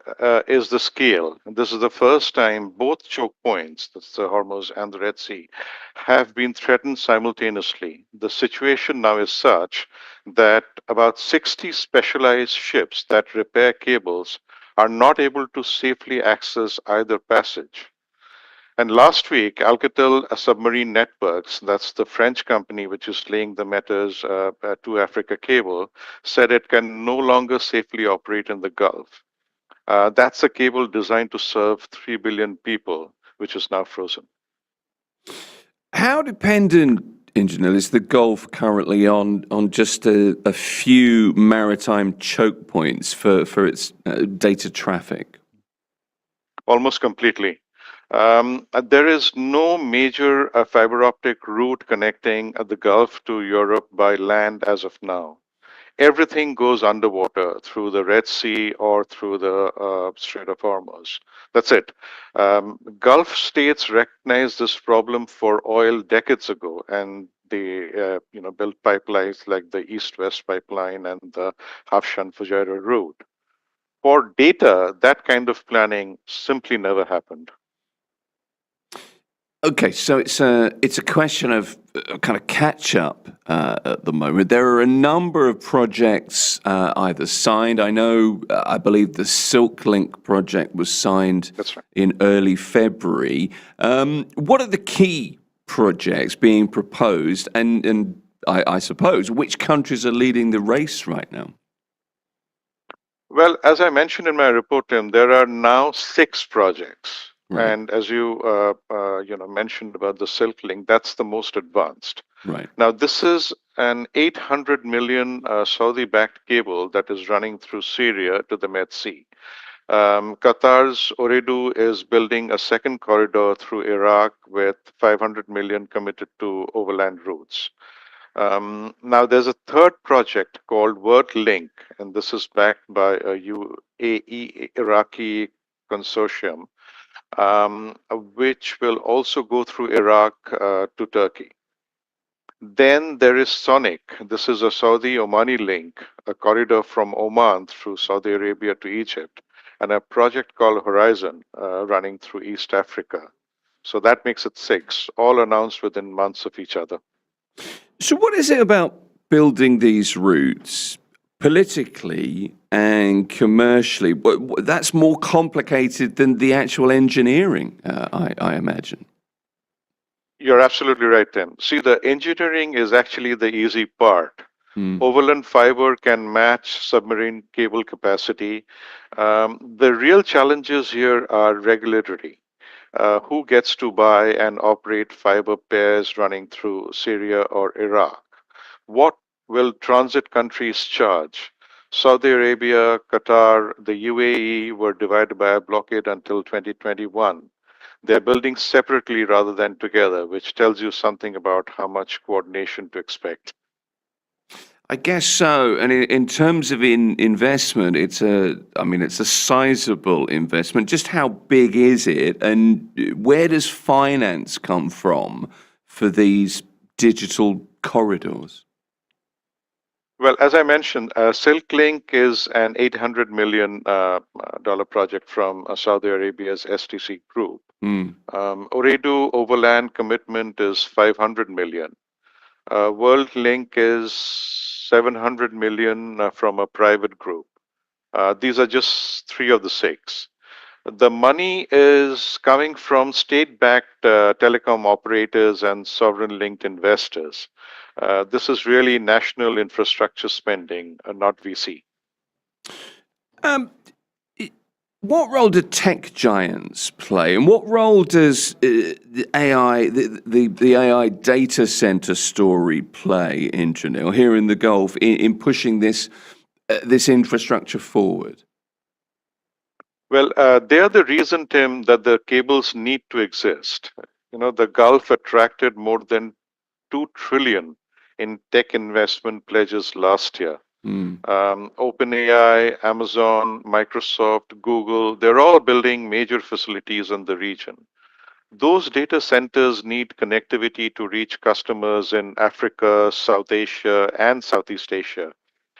is the scale. This is the first time both choke points, that's the Hormuz and the Red Sea, have been threatened simultaneously. The situation now is such that about 60 specialized ships that repair cables are not able to safely access either passage. And last week, Alcatel Submarine Networks, that's the French company which is laying the Meta's to Africa cable, said it can no longer safely operate in the Gulf. That's a cable designed to serve 3 billion people, which is now frozen. How dependent, Engineer, is the Gulf currently on just a few maritime choke points for its data traffic? Almost completely. There is no major fiber optic route connecting the Gulf to Europe by land as of now. Everything goes underwater through the Red Sea or through the Strait of Hormuz. That's it. Gulf states recognized this problem for oil decades ago, and they built pipelines like the East-West pipeline and the Hafshan-Fujairah route. For data, that kind of planning simply never happened. Okay, so it's a question of kind of catch up at the moment. There are a number of projects either signed. I believe the Silk Link project was signed That's right. in early February. What are the key projects being proposed, and I suppose which countries are leading the race right now? Well, as I mentioned in my report, Tim, there are now 6 projects. Right. And as you mentioned about the Silk Link, that's the most advanced. Right. Now, this is an 800 million Saudi-backed cable that is running through Syria to the Med Sea. Qatar's Ooredoo is building a second corridor through Iraq with 500 million committed to overland routes. Now, there's a third project called World Link, and this is backed by a UAE Iraqi consortium, which will also go through Iraq to Turkey. Then there is Sonic. This is a Saudi-Omani link, a corridor from Oman through Saudi Arabia to Egypt, and a project called Horizon running through East Africa. So that makes it 6, all announced within months of each other. So what is it about building these routes politically and commercially? That's more complicated than the actual engineering, I imagine. You're absolutely right, Tim. See, the engineering is actually the easy part. Overland fiber can match submarine cable capacity. The real challenges here are regulatory. Who gets to buy and operate fiber pairs running through Syria or Iraq? What will transit countries charge? Saudi Arabia, Qatar, the UAE were divided by a blockade until 2021. They're building separately rather than together, which tells you something about how much coordination to expect. I guess so. And in terms of investment, it's a sizable investment. Just how big is it, and where does finance come from for these digital corridors? Well, as I mentioned, Silk Link is an $800 million dollar project from Saudi Arabia's STC group. Ooredoo Overland commitment is 500 million. World Link is 700 million from a private group. These are just three of the six. The money is coming from state-backed telecom operators and sovereign-linked investors. This is really national infrastructure spending, not VC. What role do tech giants play, and what role does the AI data center story play in Janil here in the Gulf in pushing this infrastructure forward? Well, they are the reason, Tim, that the cables need to exist. You know, the Gulf attracted more than 2 trillion in tech investment pledges last year. OpenAI, Amazon, Microsoft, Google, they're all building major facilities in the region. Those data centers need connectivity to reach customers in Africa, South Asia, and Southeast Asia.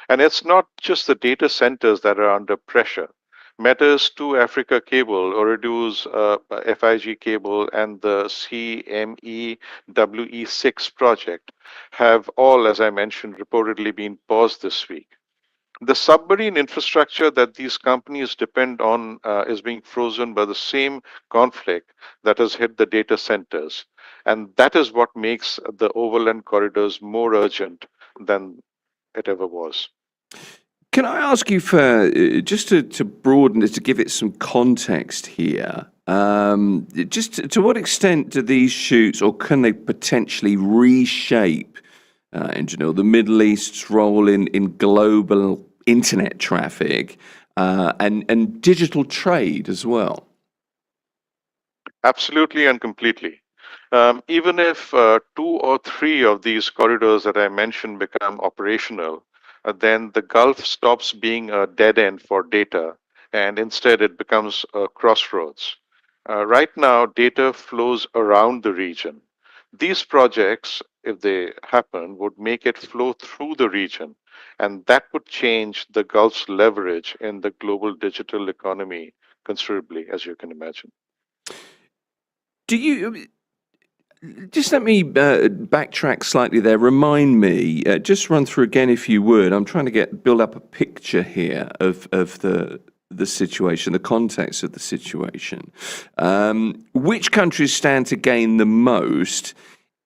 And it's not just the data centers that are under pressure. Meta's 2 Africa cable, Ooredoo's FIG cable, and the CMEWE6 project have all, as I mentioned, reportedly been paused this week. The submarine infrastructure that these companies depend on is being frozen by the same conflict that has hit the data centers. And that is what makes the overland corridors more urgent than it ever was. Can I ask you for just to broaden it, to give it some context here? Just to what extent do these shoots, or can they potentially reshape, Janil, the Middle East's role in global internet traffic and digital trade as well? Absolutely and completely. Even if 2 or 3 of these corridors that I mentioned become operational, then the Gulf stops being a dead end for data, and instead it becomes a crossroads. Right now, data flows around the region. These projects, if they happen, would make it flow through the region, and that would change the Gulf's leverage in the global digital economy considerably, as you can imagine. Do you just let me backtrack slightly there? Remind me, just run through again if you would. I'm trying to build up a picture here of the situation, the context of the situation. Which countries stand to gain the most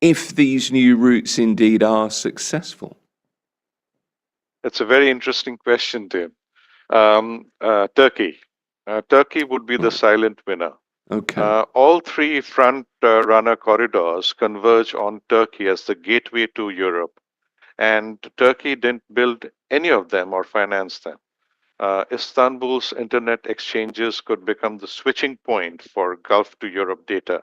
if these new routes indeed are successful? That's a very interesting question, Tim. Turkey. Turkey would be the silent winner. Okay. All 3 front runner corridors converge on Turkey as the gateway to Europe, and Turkey didn't build any of them or finance them. Istanbul's internet exchanges could become the switching point for Gulf to Europe data.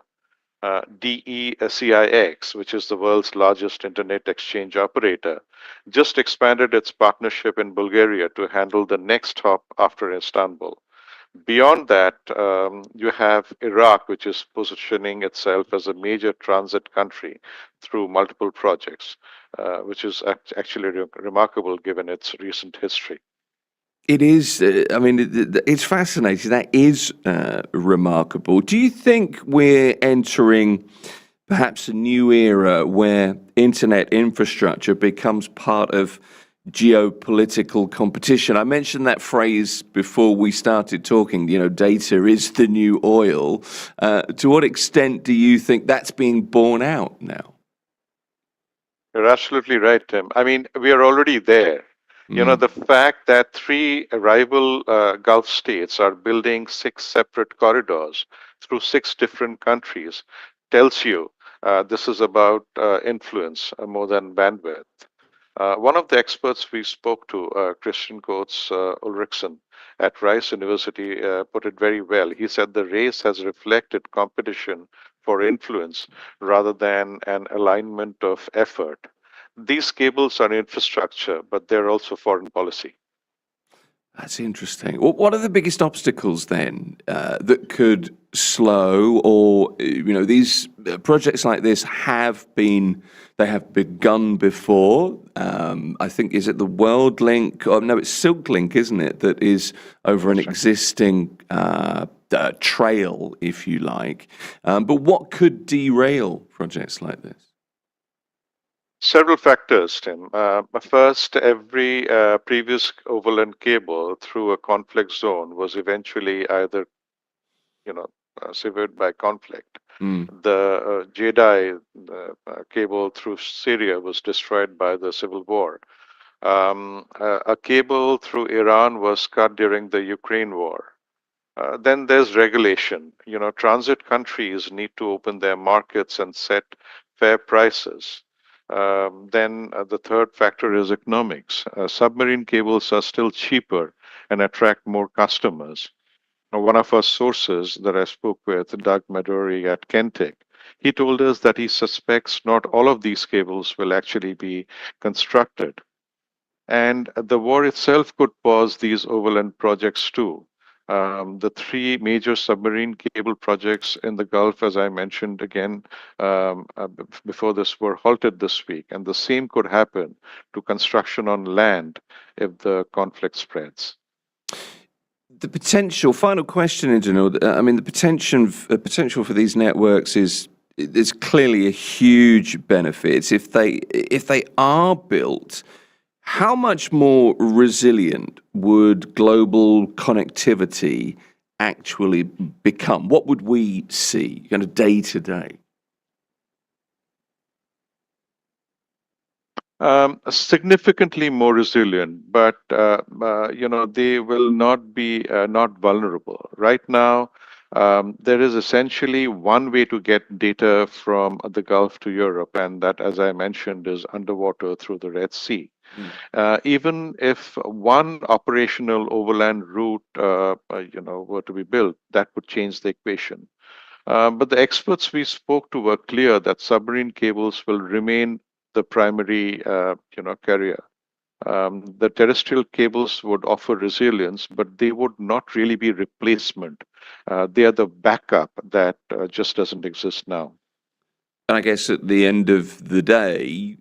DECIX, which is the world's largest internet exchange operator, just expanded its partnership in Bulgaria to handle the next hop after Istanbul. Beyond that, you have Iraq, which is positioning itself as a major transit country through multiple projects, which is actually remarkable given its recent history. It is. I mean, it's fascinating. That is remarkable. Do you think we're entering perhaps a new era where internet infrastructure becomes part of geopolitical competition? I mentioned that phrase before we started talking, data is the new oil. To what extent do you think that's being borne out now? You're absolutely right, Tim. I mean, we are already there. The fact that 3 rival Gulf states are building 6 separate corridors through 6 different countries tells you this is about influence more than bandwidth. One of the experts we spoke to, Christian Coates Ulrichsen at Rice University, put it very well. He said the race has reflected competition for influence rather than an alignment of effort. These cables are infrastructure, but they're also foreign policy. That's interesting. Well, what are the biggest obstacles then that could slow, or these projects like this have begun before? I think, is it the World Link? Oh, no, it's Silk Link, isn't it? That is over an existing trail, if you like. But what could derail projects like this? Several factors, Tim. First, every previous overland cable through a conflict zone was eventually either, severed by conflict. The Jedi cable through Syria was destroyed by the civil war. A cable through Iran was cut during the Ukraine war. Then there's regulation. Transit countries need to open their markets and set fair prices. Then the third factor is economics. Submarine cables are still cheaper and attract more customers. One of our sources that I spoke with, Doug Maduri at Kentic, he told us that he suspects not all of these cables will actually be constructed. And the war itself could pause these overland projects too. The three major submarine cable projects in the Gulf, as I mentioned again before this, were halted this week. And the same could happen to construction on land if the conflict spreads. The potential, final question, Indranoor, the potential for these networks is clearly a huge benefit. If they are built, how much more resilient would global connectivity actually become? What would we see kind of day to day? Significantly more resilient, but they will not be not vulnerable. Right now, there is essentially one way to get data from the Gulf to Europe, and that, as I mentioned, is underwater through the Red Sea. Even if one operational overland route, were to be built, that would change the equation. But the experts we spoke to were clear that submarine cables will remain the primary, carrier. The terrestrial cables would offer resilience, but they would not really be replacement. They are the backup that just doesn't exist now. And I guess at the end of the day,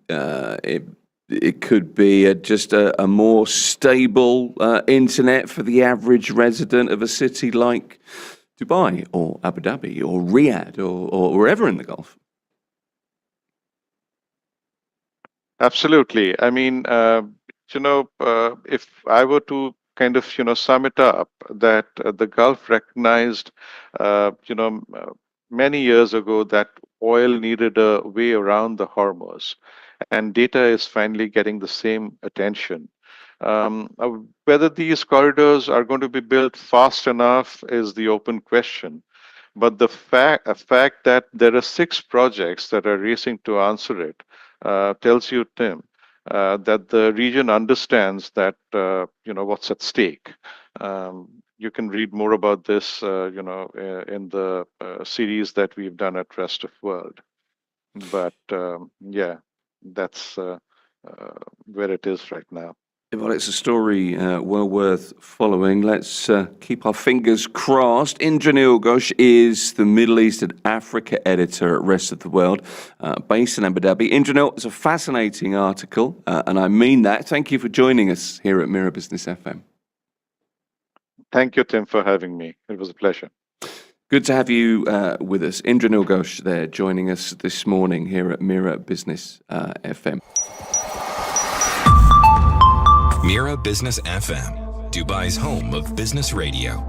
it could be just a more stable internet for the average resident of a city like Dubai or Abu Dhabi or Riyadh or wherever in the Gulf. Absolutely. I mean, if I were to kind of, sum it up, that the Gulf recognized, many years ago that oil needed a way around the Hormuz, and data is finally getting the same attention. Whether these corridors are going to be built fast enough is the open question. But the fact that there are 6 projects that are racing to answer it tells you, Tim, that the region understands that what's at stake. You can read more about this, in the series that we've done at Rest of World. But that's where it is right now. Well, it's a story well worth following. Let's keep our fingers crossed. Indranoor Ghosh is the Middle East and Africa editor at Rest of the World, based in Abu Dhabi. Indranoor, it's a fascinating article, and I mean that. Thank you for joining us here at Mira Business FM. Thank you, Tim, for having me. It was a pleasure. Good to have you with us. Indranoor Ghosh there joining us this morning here at Mira Business FM. Mira Business FM, Dubai's home of business radio.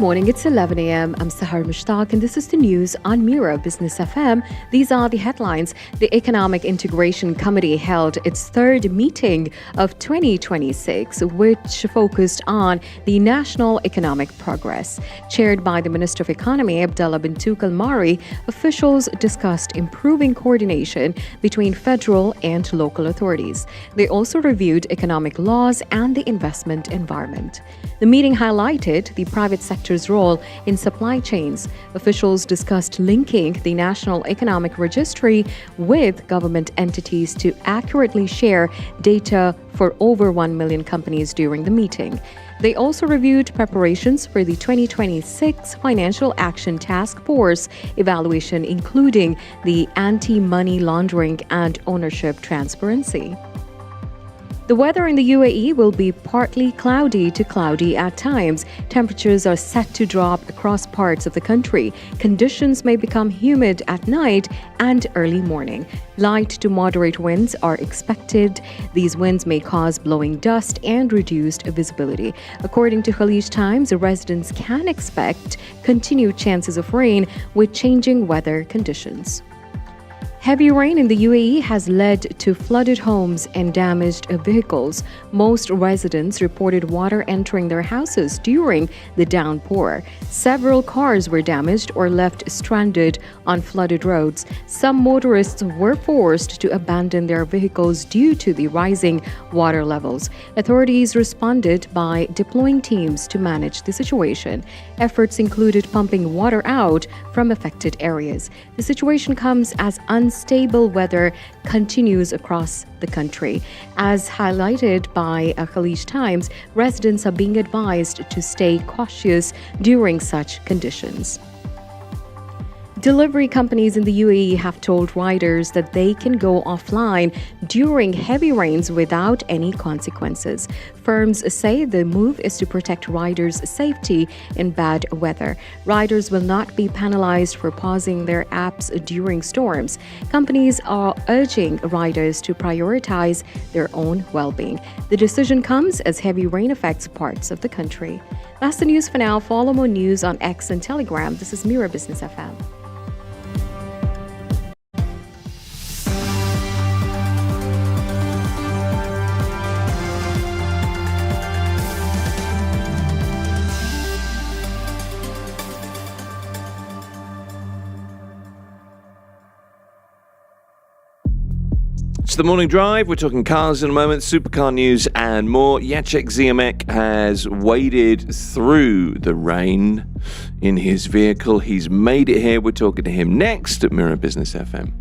morning, it's 11 a.m. I'm Sahar Mushtaq, and this is the news on Mira Business FM. These are the headlines. The Economic Integration Committee held its third meeting of 2026, which focused on the national economic progress. Chaired by the Minister of Economy, Abdullah bin Tukal Mari, officials discussed improving coordination between federal and local authorities. They also reviewed economic laws and the investment environment. The meeting highlighted the private sector's role in supply chains. Officials discussed linking the National Economic Registry with government entities to accurately share data for over 1 million companies during the meeting. They also reviewed preparations for the 2026 Financial Action Task Force evaluation, including the anti-money laundering and ownership transparency. The weather in the UAE will be partly cloudy to cloudy at times. Temperatures are set to drop across parts of the country. Conditions may become humid at night and early morning. Light to moderate winds are expected. These winds may cause blowing dust and reduced visibility. According to Khalij Times, residents can expect continued chances of rain with changing weather conditions. Heavy rain in the UAE has led to flooded homes and damaged vehicles. Most residents reported water entering their houses during the downpour. Several cars were damaged or left stranded on flooded roads. Some motorists were forced to abandon their vehicles due to the rising water levels. Authorities responded by deploying teams to manage the situation. Efforts included pumping water out from affected areas. The situation comes as unstable weather continues across the country. As highlighted by Khalij Times, residents are being advised to stay cautious during such conditions. Delivery companies in the UAE have told riders that they can go offline during heavy rains without any consequences. Firms say the move is to protect riders' safety in bad weather. Riders will not be penalized for pausing their apps during storms. Companies are urging riders to prioritize their own well-being. The decision comes as heavy rain affects parts of the country. That's the news for now. Follow more news on X and Telegram. This is Mira Business FM. It's the morning drive. We're talking cars in a moment, supercar news and more. Jacek Ziomek has waded through the rain in his vehicle. He's made it here. We're talking to him next at Mira Business FM.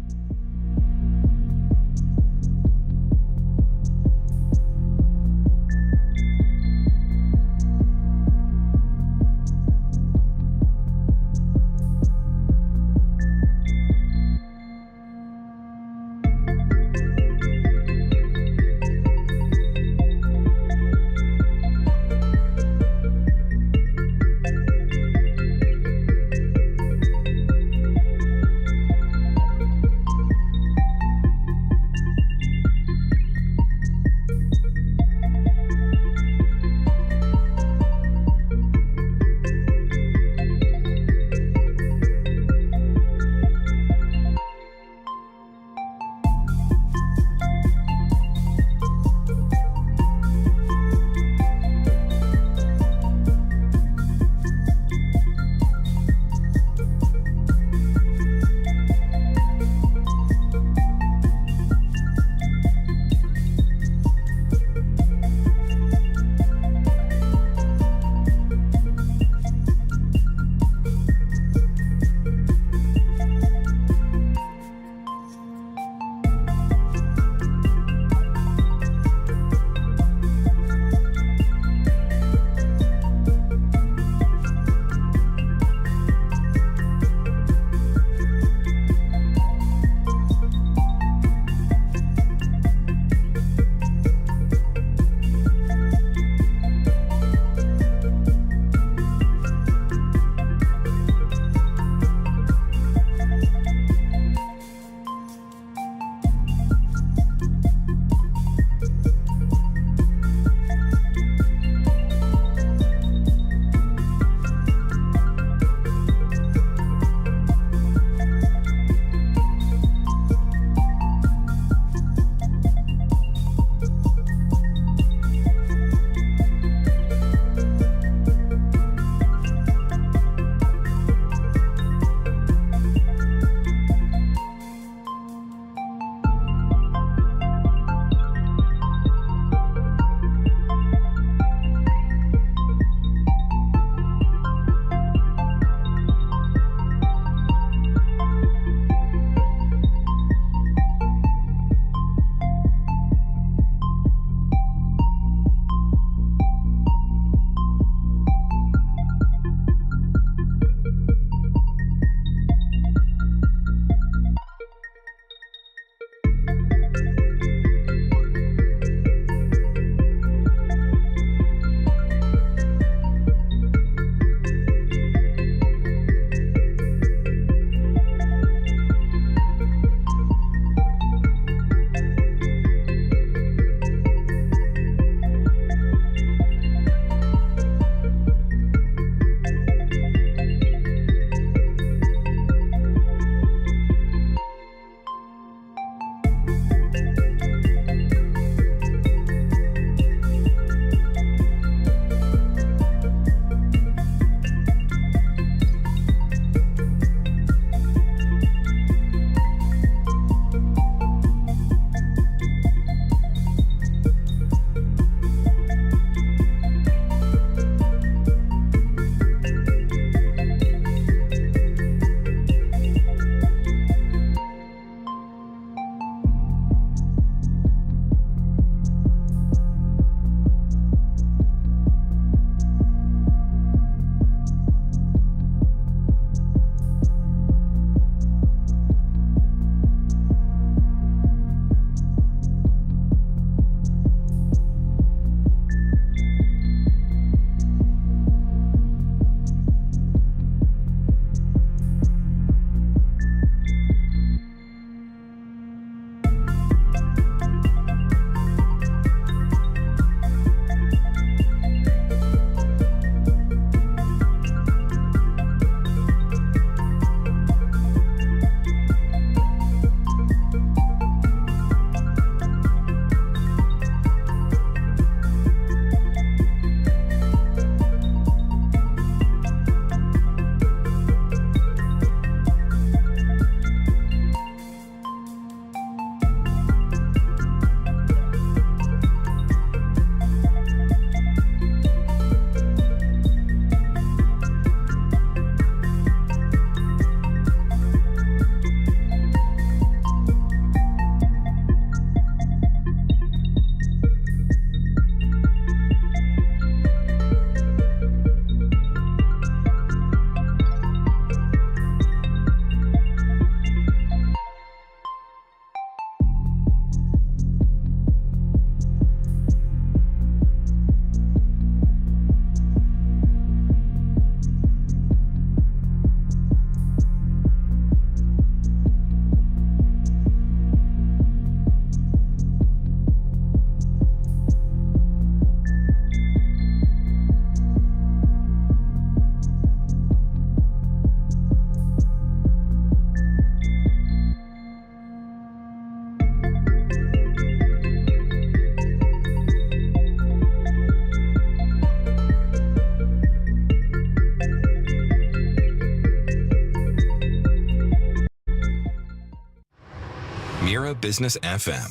Mira Business FM,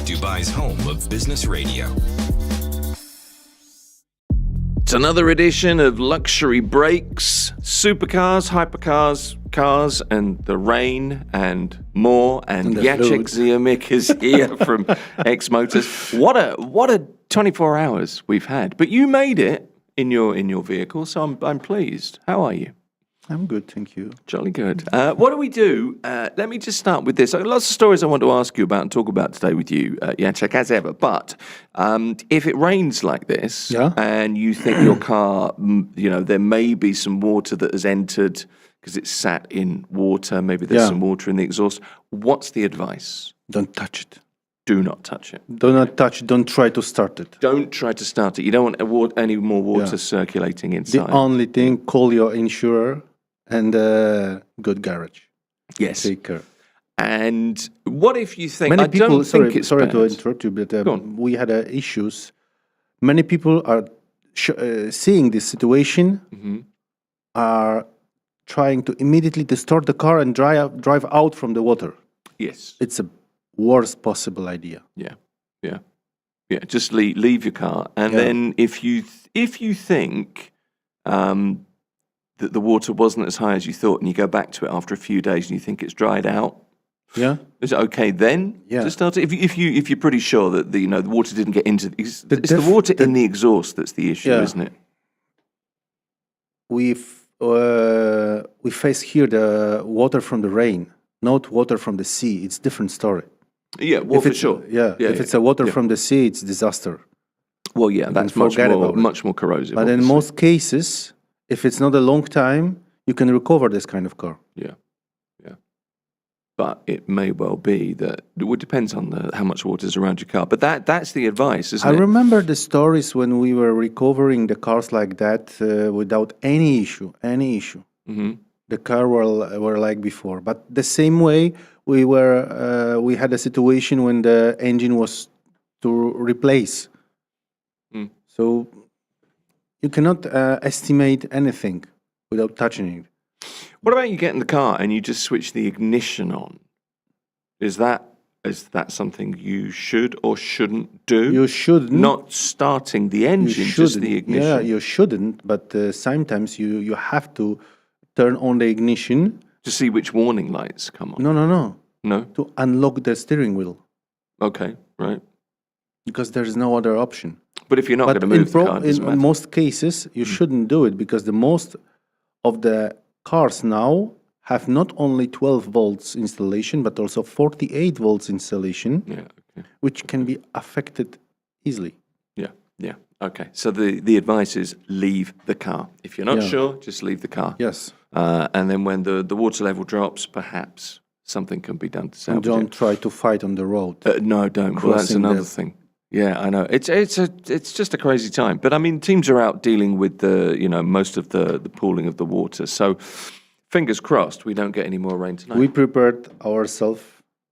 Dubai's home of business radio. It's another edition of Luxury Breaks, supercars, hypercars, cars, and the rain, and more. And Jacek Ziemik is here from X Motors. What a 24 hours we've had. But you made it in your vehicle, so I'm pleased. How are you? I'm good, thank you. Jolly good. What do we do? Let me just start with this. I've got lots of stories I want to ask you about and talk about today with you, Jacek, as ever. But if it rains like this and you think your car, there may be some water that has entered because it's sat in water, maybe there's some water in the exhaust, what's the advice? Don't touch it. Do not touch it. Do not touch it. Don't try to start it. Don't try to start it. You don't want any more water circulating inside. The only thing, call your insurer and good garage. Yes. Take care. And what if you think... Many people, don't think it's sorry bad. to interrupt you, but we had issues. Many people are seeing this situation, are trying to immediately to start the car and drive out from the water. Yes. It's a worst possible idea. Yeah. Just leave your car, and then if you think that the water wasn't as high as you thought, and you go back to it after a few days, and you think it's dried out, is it okay then to start it? If you're pretty sure that the water didn't get into it's the water in the exhaust that's the issue, isn't it? We face here the water from the rain, not water from the sea. It's different story. Yeah, well, for sure. If it's a water from the sea, it's disaster. Well, that's much more corrosive. But in most cases, if it's not a long time, you can recover this kind of car. Yeah. But it may well be that it depends on how much water is around your car. But that's the advice, isn't it? I remember the stories when we were recovering the cars like that without any issue. Mm-hmm. The car were like before. But the same way we had a situation when the engine was to replace. So you cannot estimate anything without touching it. What about you get in the car and you just switch the ignition on? Is that something you should or shouldn't do? You shouldn't. Not starting the engine, just the ignition. Yeah, you shouldn't. But sometimes you have to turn on the ignition to see which warning lights come on. No. To unlock the steering wheel. Okay, right. Because there is no other option. But if you're not going to move the car, it doesn't matter. In most cases, you shouldn't do it because the most of the cars now have not only 12 volts installation, but also 48 volts installation, which can be affected easily. Yeah. Okay. So the advice is leave the car. If you're not sure, just leave the car. Yes. And then when the water level drops, perhaps something can be done to salvage it. Don't try to fight on the road. No, don't. Well, that's another thing. Yeah, I know. It's just a crazy time. But I mean, teams are out dealing with most of the pooling of the water. So fingers crossed we don't get any more rain tonight. We prepared ourselves.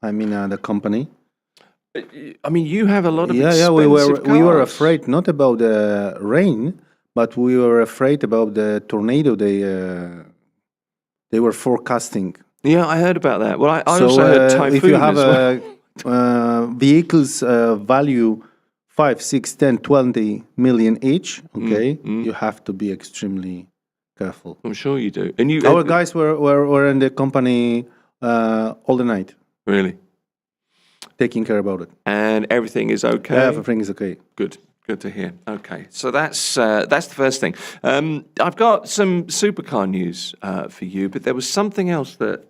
The company. I mean, you have a lot of expensive cars. We were afraid not about the rain, but we were afraid about the tornado they were forecasting. Yeah, I heard about that. Well, I also heard typhoon. If you have vehicles value 5, 6, 10, 20 million each, you have to be extremely careful. I'm sure you do. And our guys were in the company all the night. Really? Taking care about it. And everything is okay? Yeah, everything is okay. Good to hear. Okay, so that's the first thing. I've got some supercar news for you, but there was something else that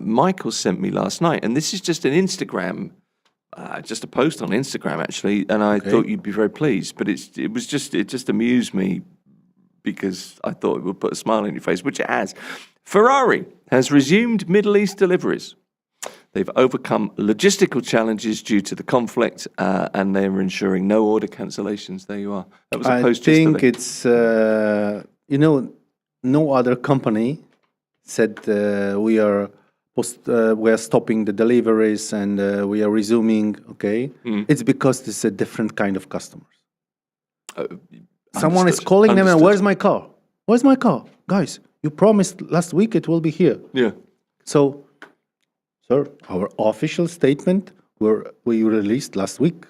Michael sent me last night, and this is just an Instagram, just a post on Instagram actually, and I thought you'd be very pleased. But it just amused me because I thought it would put a smile on your face, which it has. Ferrari has resumed Middle East deliveries. They've overcome logistical challenges due to the conflict, and they're ensuring no order cancellations. There you are. That was a post yesterday. I think it's, no other company said we are stopping the deliveries and we are resuming, It's because it's a different kind of customers. Someone is calling them and, where's my car? Where's my car? Guys, you promised last week it will be here. Yeah. So Sir, our official statement we released last week.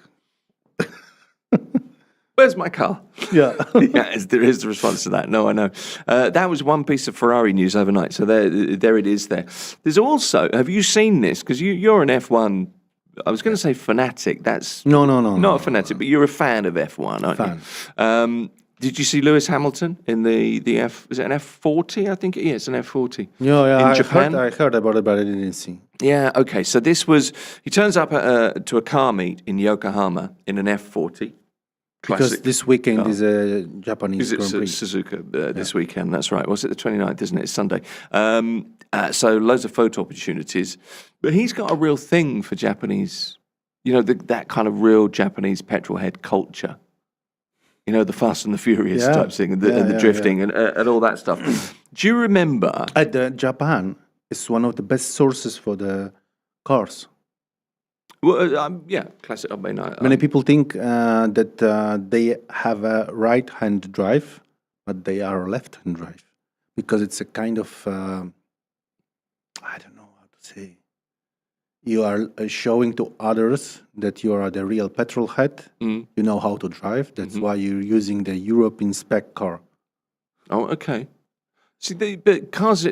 Where's my car? Yeah. There is the response to that. No, I know. That was one piece of Ferrari news overnight. So there it is there. There's also, have you seen this? Because you're an F1, I was going to say fanatic. That's No. not a fanatic, but you're a fan of F1, aren't you? Did you see Lewis Hamilton in the F? Is it an F40? I think it's an F40. Yeah. In Japan. I heard about it, but I didn't see. Yeah. Okay. So he turns up to a car meet in Yokohama in an F40. Because Classic this weekend car. is a Japanese Grand Prix. Suzuka this weekend. That's right. Was it the 29th? Isn't it? It's Sunday. So loads of photo opportunities. But he's got a real thing for Japanese. That kind of real Japanese petrol head culture. The Fast and the Furious type thing, and the drifting and all that stuff. Do you remember? Japan is one of the best sources for the cars. Well, classic. I mean, Many people think that they have a right-hand drive, but they are left-hand drive because it's a kind of I don't know how to say. You are showing to others that you are the real petrol head. You know how to drive. That's why you're using the European spec car. Oh, okay. See, but cars.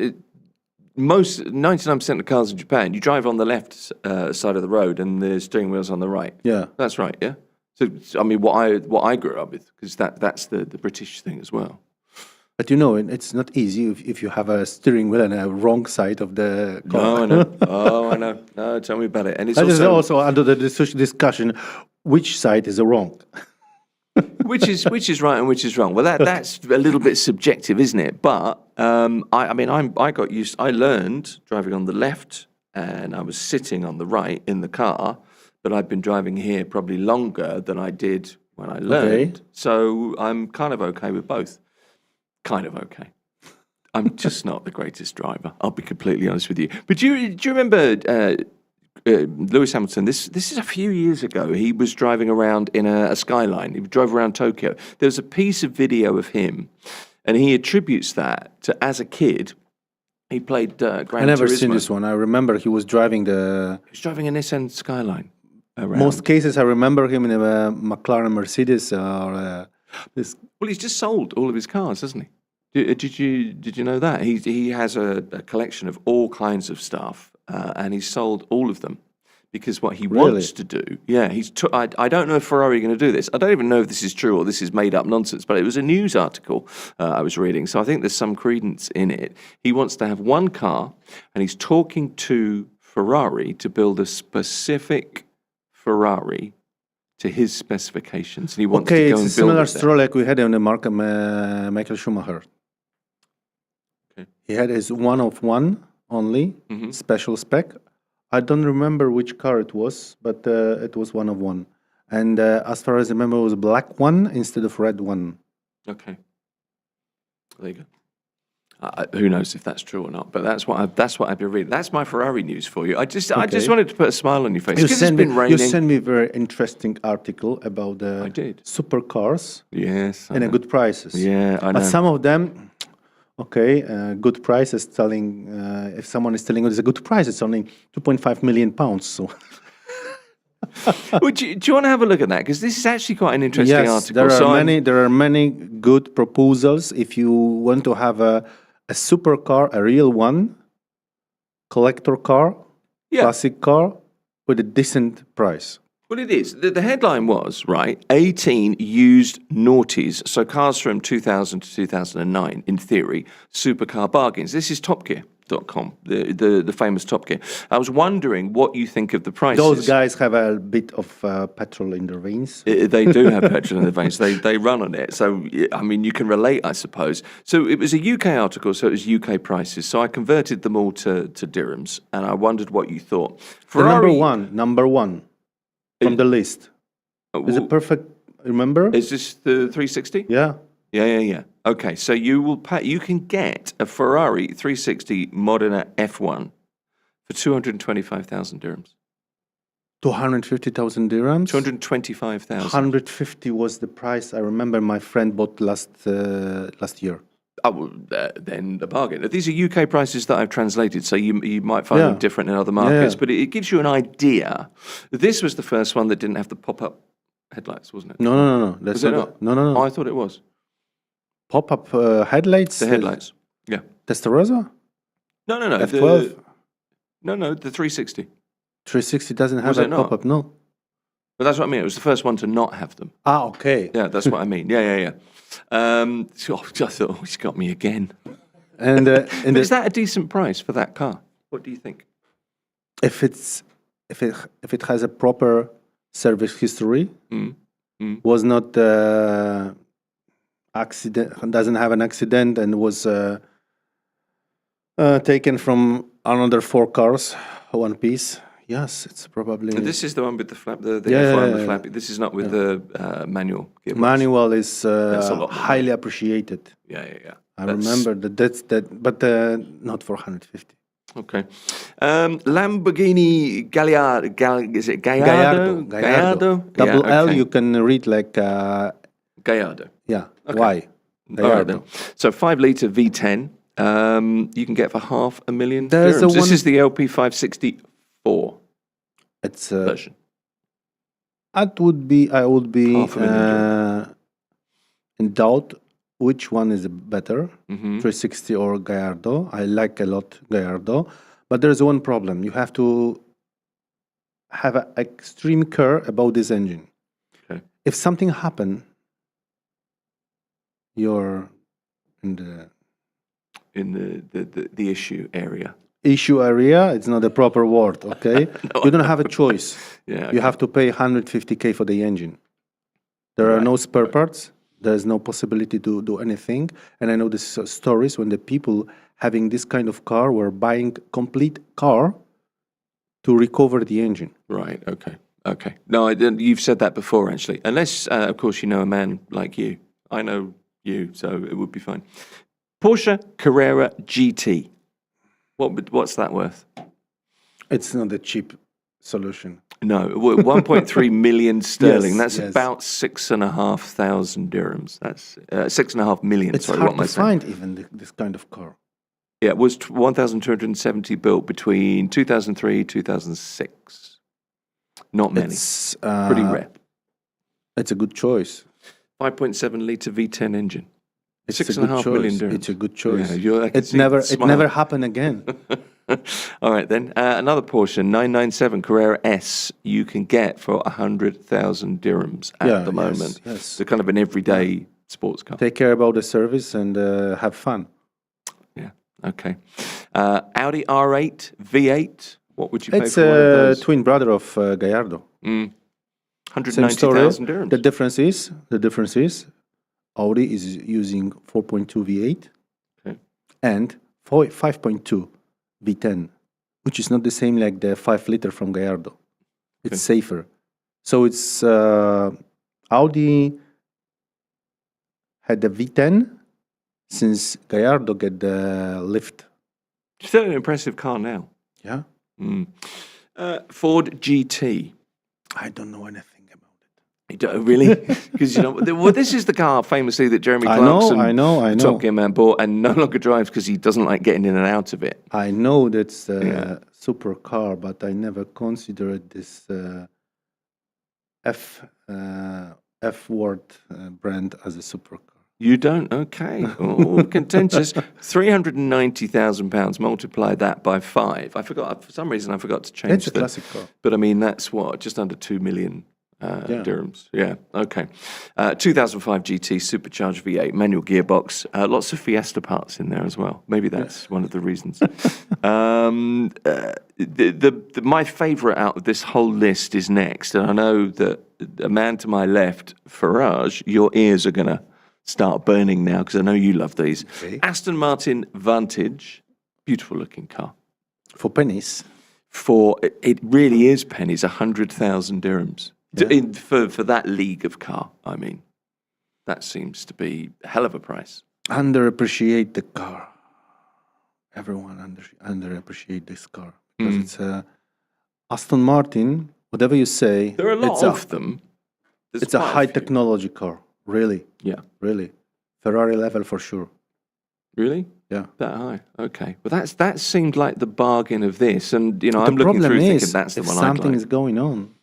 99% of cars in Japan, you drive on the left side of the road and the steering wheel's on the right. Yeah, that's right. Yeah. So I mean, what I grew up with, because that's the British thing as well. but it's not easy if you have a steering wheel on a wrong side of the car. No, I know. I know. No, tell me about it. And it's That is also under the discussion, which side is wrong? which is right and which is wrong. Well, that's a little bit subjective, isn't it? But I learned driving on the left, and I was sitting on the right in the car. But I've been driving here probably longer than I did when I learned. Okay. So I'm kind of okay with both. Kind of okay. I'm just not the greatest driver. I'll be completely honest with you. But do you remember Lewis Hamilton? This is a few years ago. He was driving around in a Skyline. He drove around Tokyo. There was a piece of video of him, and he attributes that to, as a kid, he played Gran Turismo. I never seen this one. I remember he was driving He was driving a Nissan Skyline around. Most cases, I remember him in a McLaren Mercedes or this. Well, he's just sold all of his cars, hasn't he? Did you know that? He has a collection of all kinds of stuff, and he's sold all of them. Because what he wants to do, I don't know if Ferrari are going to do this. I don't even know if this is true or this is made up nonsense, but it was a news article I was reading, so I think there's some credence in it. He wants to have one car, and he's talking to Ferrari to build a specific Ferrari to his specifications, and he wants to go and build it. It's a similar story like we had in the Michael Schumacher. Okay. He had his one of one only, special spec. I don't remember which car it was, but it was one of one. And as far as I remember, it was a black one instead of red one. Okay. There you go. Who knows if that's true or not? But that's what I've been reading. That's my Ferrari news for you. I just wanted to put a smile on your face because it's been raining. You sent me a very interesting article about the supercars. Yes, and good prices. Yeah, I know. But some of them, good prices. Telling if someone is telling you it's a good price, it's only £2.5 million. So. Well, do you want to have a look at that? Because this is actually quite an interesting article. There are many good proposals if you want to have a supercar, a real one, collector car, classic car with a decent price. Well, it is. The headline was, 18 used noughties, so cars from 2000 to 2009, in theory, supercar bargains. This is TopGear.com, the famous Top Gear. I was wondering what you think of the prices. Those guys have a bit of petrol in their veins. They do have petrol in their veins. They run on it. So, I mean, you can relate, I suppose. So it was a UK article, so it was UK prices. So I converted them all to dirhams, and I wondered what you thought. Ferrari, number one from the list. Is it perfect? Remember? Is this the 360? Yeah. Yeah. Okay, so you can get a Ferrari 360 Modena F1 for 225,000 dirhams. 250,000 dirhams? 225,000. 150 was the price I remember my friend bought last year. then a bargain. These are UK prices that I've translated, so you might find them different in other markets, but it gives you an idea. This was the first one that didn't have the pop-up headlights, wasn't it? No. That's Was it not? No. Oh, I thought it was. Pop-up headlights. The headlights. Yeah. Testarossa? No. F12? No, the 360. 360 doesn't have Was a it not? pop-up, no. But that's what I mean. It was the first one to not have them. Ah, okay. Yeah, that's what I mean. Yeah. I thought, he's got me again. And But is that a decent price for that car? What do you think? if it has a proper service history, was not accident, doesn't have an accident, and was taken from another 4 cars, one piece. Yes, it's probably. This is the one with the flap, the Yeah, F1 with yeah. flappy. This is not with the manual gearbox. Manual is That's a lot more highly appreciated. Yeah. I remember that, but not for 150. Okay. Lamborghini Gallardo. Is it Gallardo? Gallardo. Yeah, Double L, okay. you can read like, Gallardo. yeah, Okay. Y. All right Gallardo. then. So 5-litre V10. You can get for $500,000. There's a This one- is the LP564 It's version. I would be $500,000 in doubt which one is better, Mm-hmm. 360 or Gallardo. I like a lot Gallardo, but there's one problem. You have to have an extreme care about this engine. Okay. If something happen, you're in the In the issue area. issue area. It's not a proper word, okay? You don't have a choice. Yeah. You have to pay 150K for the engine. There are no spare parts. There's no possibility to do anything. And I know these stories when the people having this kind of car were buying complete car to recover the engine. Right. Okay. No, you've said that before, actually. Unless, of course, you know a man like you. I know you, so it would be fine. Porsche Carrera GT. What's that worth? It's not a cheap solution. No, 1.3 million sterling. Yes, That's yes. about 6,500 dirhams. That's 6.5 million. It's sorry, hard what am I to saying? find even this kind of car. Yeah, it was 1,270 built between 2003 2006. Not many. It's Pretty rare. It's a good choice. 5.7 litre V10 engine. It's a good 6.5 million choice. dirhams. It's a good choice. I can It see never the smile. it never happened again. All right, then. Another Porsche 997 Carrera S you can get for 100,000 dirhams at the moment. Yes. So kind of an everyday sports car. Take care about the service and have fun. Yeah, okay. Audi R8 V8. What would you pay It's for one of a those? twin brother of Gallardo. Same story. 190,000 dirhams. The difference is Audi is using 4.2 V8 Okay. and 5.2 V10, which is not the same like the 5-liter from Gallardo. It's safer. So it's Audi had the V10 since Gallardo get the lift. Still an impressive car now. Yeah, Ford GT. I don't know anything about it. You don't really? Because, well, this is the car famously that Jeremy I Clarkson, know. Top Gear man, bought and no longer drives because he doesn't like getting in and out of it. I know that's a super car, but I never considered this F word brand as a super car. You don't? Okay. Oh, contentious. £390,000. Multiply that by 5. I forgot. For some reason, I forgot to change It's a classic car. But I mean, that's what? Just under 2 million dirhams. Yeah. Okay. 2005 GT supercharged V8 manual gearbox. Lots of Fiesta parts in there as well. Maybe that's one of the reasons. My favourite out of this whole list is next, and I know that a man to my left, Faraj, your ears are gonna start burning now because I know you love these. Okay. Aston Martin Vantage, beautiful looking car. For pennies. It really is pennies, 100,000 dirhams. For that league of car, I mean. That seems to be a hell of a price. Underappreciate the car. Everyone underappreciate this car. Because it's a Aston Martin, whatever you say. There are a lot of them. It's a high technology car. Really. Yeah. Really. Ferrari level for sure. Really? Yeah. That high? Okay. Well, that seemed like the bargain of this, and I'm The looking problem through thinking is, that's the if one I'd something like. is going on,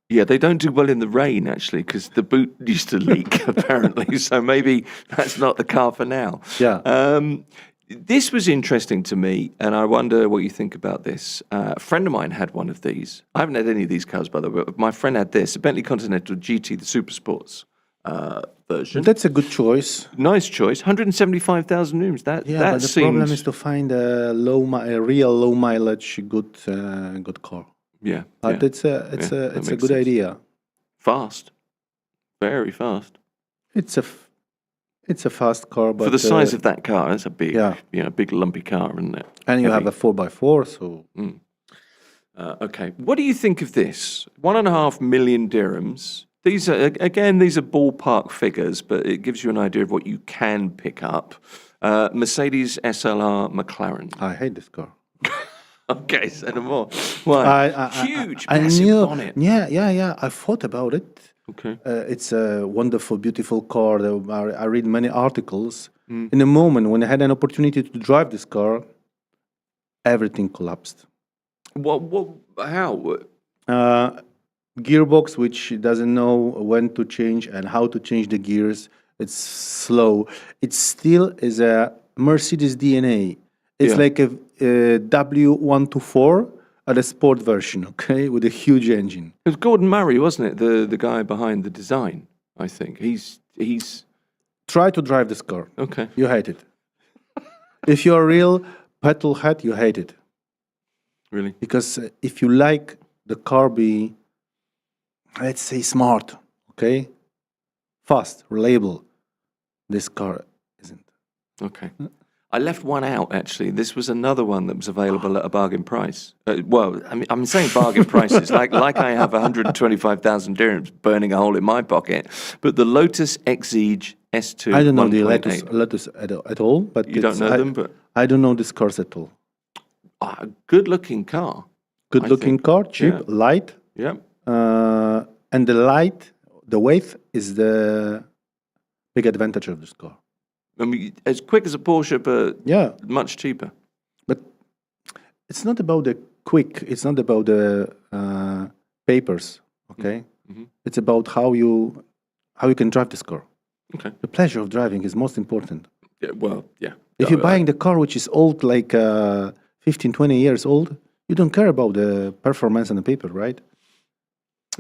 Yeah, they don't do well in the rain, actually, because the boot used to leak, apparently. So maybe that's not the car for now. yeah. This was interesting to me, and I wonder what you think about this. A friend of mine had one of these. I haven't had any of these cars, by the way, but my friend had this, a Bentley Continental GT, the Super Sports version. That's a good choice. Nice choice. 175,000 rooms. That Yeah, but the seems... problem is to find a real low mileage, good car. Yeah. But yeah. it's a that good makes sense. idea. Fast. Very fast. It's a fast car, but For the size of that car, that's a big, yeah. Big lumpy car, isn't it? and you Heavy. have a 4x4, so Okay. What do you think of this? 1.5 million dirhams. These are ballpark figures, but it gives you an idea of what you can pick up. Mercedes SLR McLaren. I hate this car. Okay, say no more. Why? Huge, massive bonnet. Yeah. I thought about it. Okay. It's a wonderful, beautiful car. I read many articles. In the moment when I had an opportunity to drive this car, everything collapsed. What? How? Gearbox, which doesn't know when to change and how to change the gears. It's slow. It still is a Mercedes DNA. It's like a W124 at a sport version, okay, with a huge engine. It was Gordon Murray, wasn't it? The guy behind the design. I think he's. Try to drive this car. Okay. You hate it. If you're a real petrol head, you hate it. Really? Because if you like the car be, let's say, smart, okay, fast, reliable, this car isn't. Okay. I left one out, actually. This was another one that was available at a bargain price. Well, I'm saying bargain prices, like I have 125,000 dirhams burning a hole in my pocket. But the Lotus Exige S2 I don't know 1.8. the Lotus at all, but You don't know them, but I don't know these cars at all. a good-looking car. Good-looking car, cheap, Yeah. light, Yeah. and the weight is the big advantage of this car. I mean, as quick as a Porsche, but Yeah, much cheaper. but it's not about the quick. It's not about the papers. Okay, it's about how you can drive this car. Okay. The pleasure of driving is most important. Yeah, well, yeah. If you're buying the car which is old, like 15, 20 years old, you don't care about the performance and the paper, right?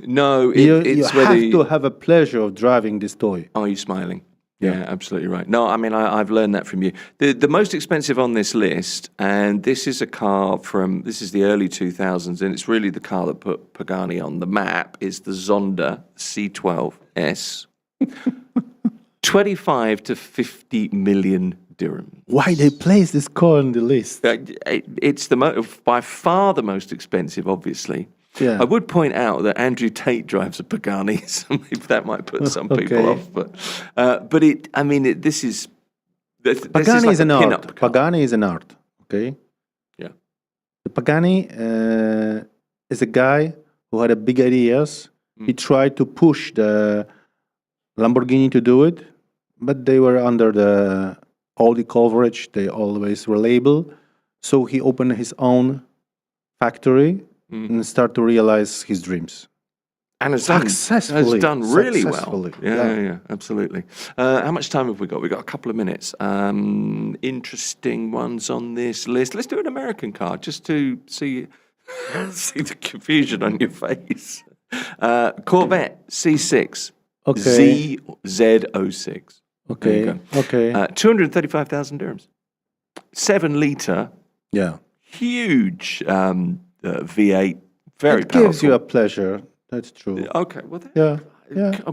No, You it's have to have a pleasure of driving this toy. Are you smiling? Yeah, absolutely right. No, I mean, I've learned that from you. The most expensive on this list, and this is a car this is the early 2000s, and it's really the car that put Pagani on the map, is the Zonda C12S. 25 to 50 million dirhams. Why they place this car on the list? It's by far the most expensive, obviously. Yeah. I would point out that Andrew Tate drives a Pagani, so maybe that might put some people off. But this is Pagani like is an a art. pin-up car. Pagani is an art. Okay. Yeah. The Pagani is a guy who had a big ideas. He tried to push the Lamborghini to do it, but they were under the Audi coverage. They always were labeled. So he opened his own factory and start to realize his dreams. And has done really well. Yeah, absolutely. How much time have we got? We've got a couple of minutes. Interesting ones on this list. Let's do an American car just to see the confusion on your face. Corvette C6. Okay. ZZ06. Okay. Okay. 235,000 dirhams. 7 litre. Yeah. Huge V8. Very It powerful. gives you a pleasure. That's true. Okay, well, Yeah.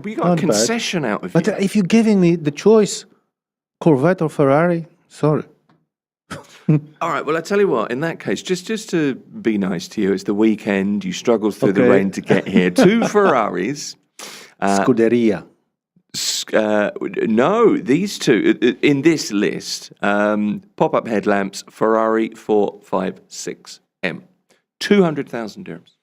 we got Not a concession out of But you. if you're giving me the choice, Corvette or Ferrari, sorry. All right, well, I tell you what, in that case, just to be nice to you, it's the weekend, you struggled through the Okay. rain to get here. 2 Ferraris. Scuderia. No, these two, in this list, pop-up headlamps, Ferrari 456M. 200,000 dirhams.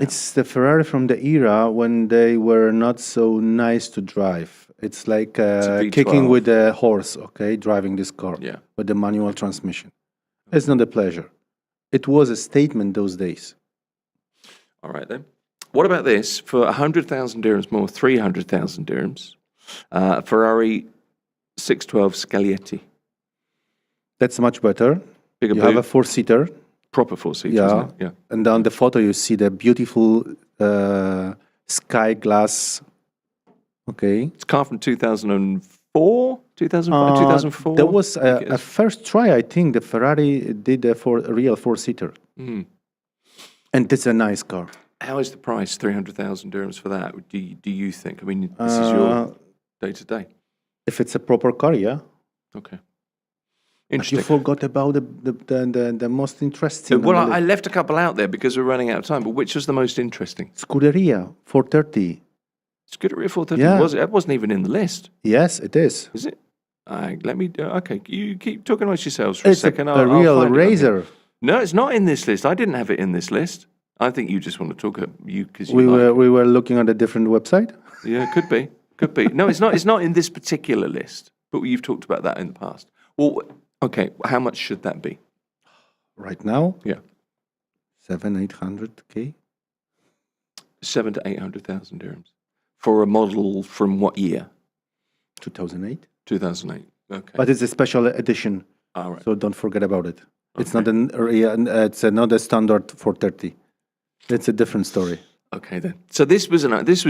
It's the Ferrari from the era when they were not so nice to drive. It's like a kicking V12. with a horse, okay, driving this car Yeah. with the manual transmission. It's not a pleasure. It was a statement those days. All right then. What about this? For 100,000 dirhams more, 300,000 dirhams, Ferrari 612 Scaglietti. That's much better. Bigger You have a boot, four-seater. proper four-seater, Yeah. isn't it? Yeah. And on the photo, you see the beautiful sky glass. Okay. It's a car from 2004, 2005, 2004. There was I think it a is. first try, I think, the Ferrari did a real four-seater. Mm. And it's a nice car. How is the price? 300,000 dirhams for that? Do you think? I mean, this is your day-to-day. If it's a proper car, yeah. Okay. But you Interesting. forgot about the most interesting. Well, I left a couple out there because we're running out of time. But which was the most interesting? Scuderia 430. Scuderia 430. Yeah. It wasn't even in the list, Yes, it is. is it? Let me. Okay, you keep talking amongst yourselves for It's a second. a real find it on here. razor. No, it's not in this list. I didn't have it in this list. I think you just want to talk because you. We like were we were looking at a different website. it. Yeah, could be. Could be. No, it's not. It's not in this particular list. But you've talked about that in the past. Well, okay. How much should that be? Right now, Yeah, 700-800K. 700,000 to 800,000 dirhams for a model from what year? 2008. 2008. Okay. But it's a special edition, All right. so don't forget about it. It's not not a standard 430. It's a different story. Okay then. So this was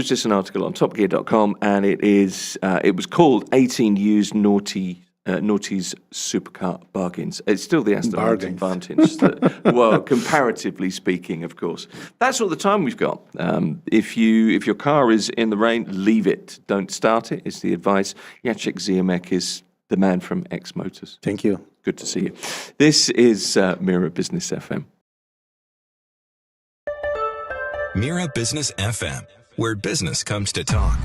just an article on topgear.com, and it was called 18 used naughty's supercar bargains. It's still the Aston Martin Bargains. Vantage. Well, comparatively speaking, of course. That's all the time we've got. If your car is in the rain, leave it. Don't start it. It's the advice. Jacek Ziemek is the man from X Motors. Thank you. Good to see you. This is Mira Business FM. Mira Business FM, where business comes to talk.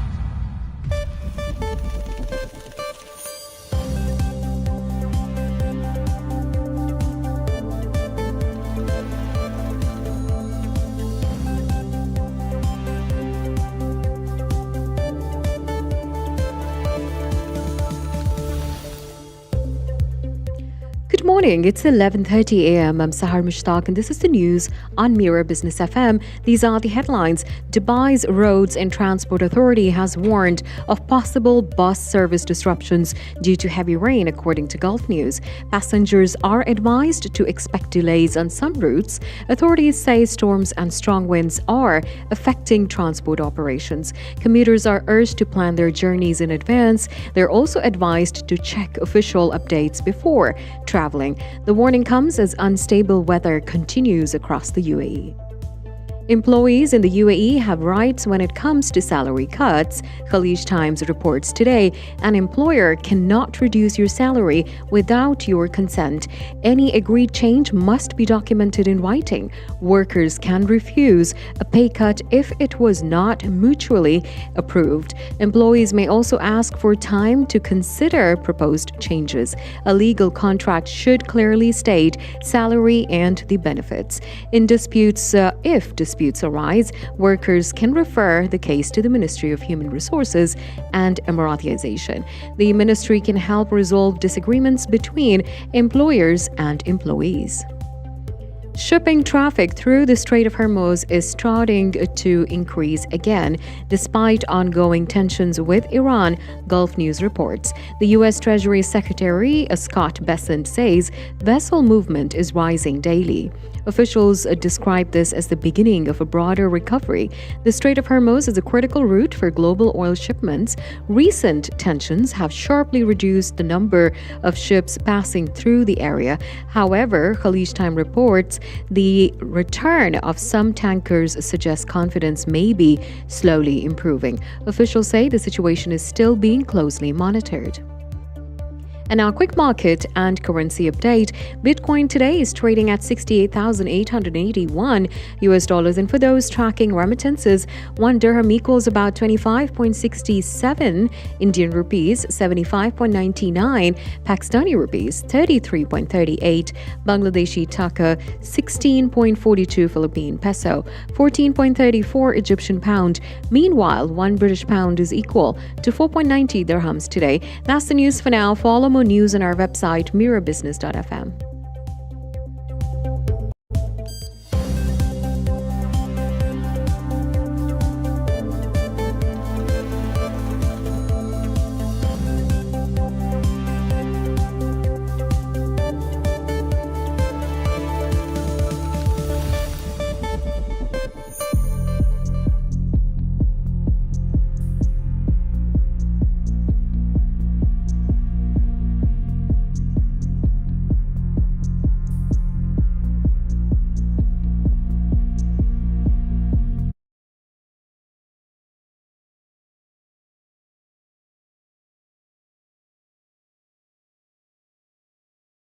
Good morning. It's 11:30 a.m. I'm Sahar Mushtaq, and this is the news on Mira Business FM. These are the headlines. Dubai's Roads and Transport Authority has warned of possible bus service disruptions due to heavy rain, according to Gulf News. Passengers are advised to expect delays on some routes. Authorities say storms and strong winds are affecting transport operations. Commuters are urged to plan their journeys in advance. They're also advised to check official updates before traveling. The warning comes as unstable weather continues across the UAE. Employees in the UAE have rights when it comes to salary cuts. Khalij Times reports today an employer cannot reduce your salary without your consent. Any agreed change must be documented in writing. Workers can refuse a pay cut if it was not mutually approved. Employees may also ask for time to consider proposed changes. A legal contract should clearly state salary and the benefits. In disputes, if disputes arise, workers can refer the case to the Ministry of Human Resources and Emiratization. The ministry can help resolve disagreements between employers and employees. Shipping traffic through the Strait of Hormuz is starting to increase again, despite ongoing tensions with Iran, Gulf News reports. The U.S. Treasury Secretary Scott Bessent says vessel movement is rising daily. Officials describe this as the beginning of a broader recovery. The Strait of Hormuz is a critical route for global oil shipments. Recent tensions have sharply reduced the number of ships passing through the area. However, Khalij Time reports the return of some tankers suggests confidence may be slowly improving. Officials say the situation is still being closely monitored. And our quick market and currency update. Bitcoin today is trading at 68,881 US dollars. And for those tracking remittances, 1 dirham equals about 25.67 Indian rupees, 75.99 Pakistani rupees, 33.38 Bangladeshi taka, 16.42 Philippine peso, 14.34 Egyptian pound. Meanwhile, 1 British pound is equal to 4.90 dirhams today. That's the news for now. Follow more news on our website, mirabusiness.fm.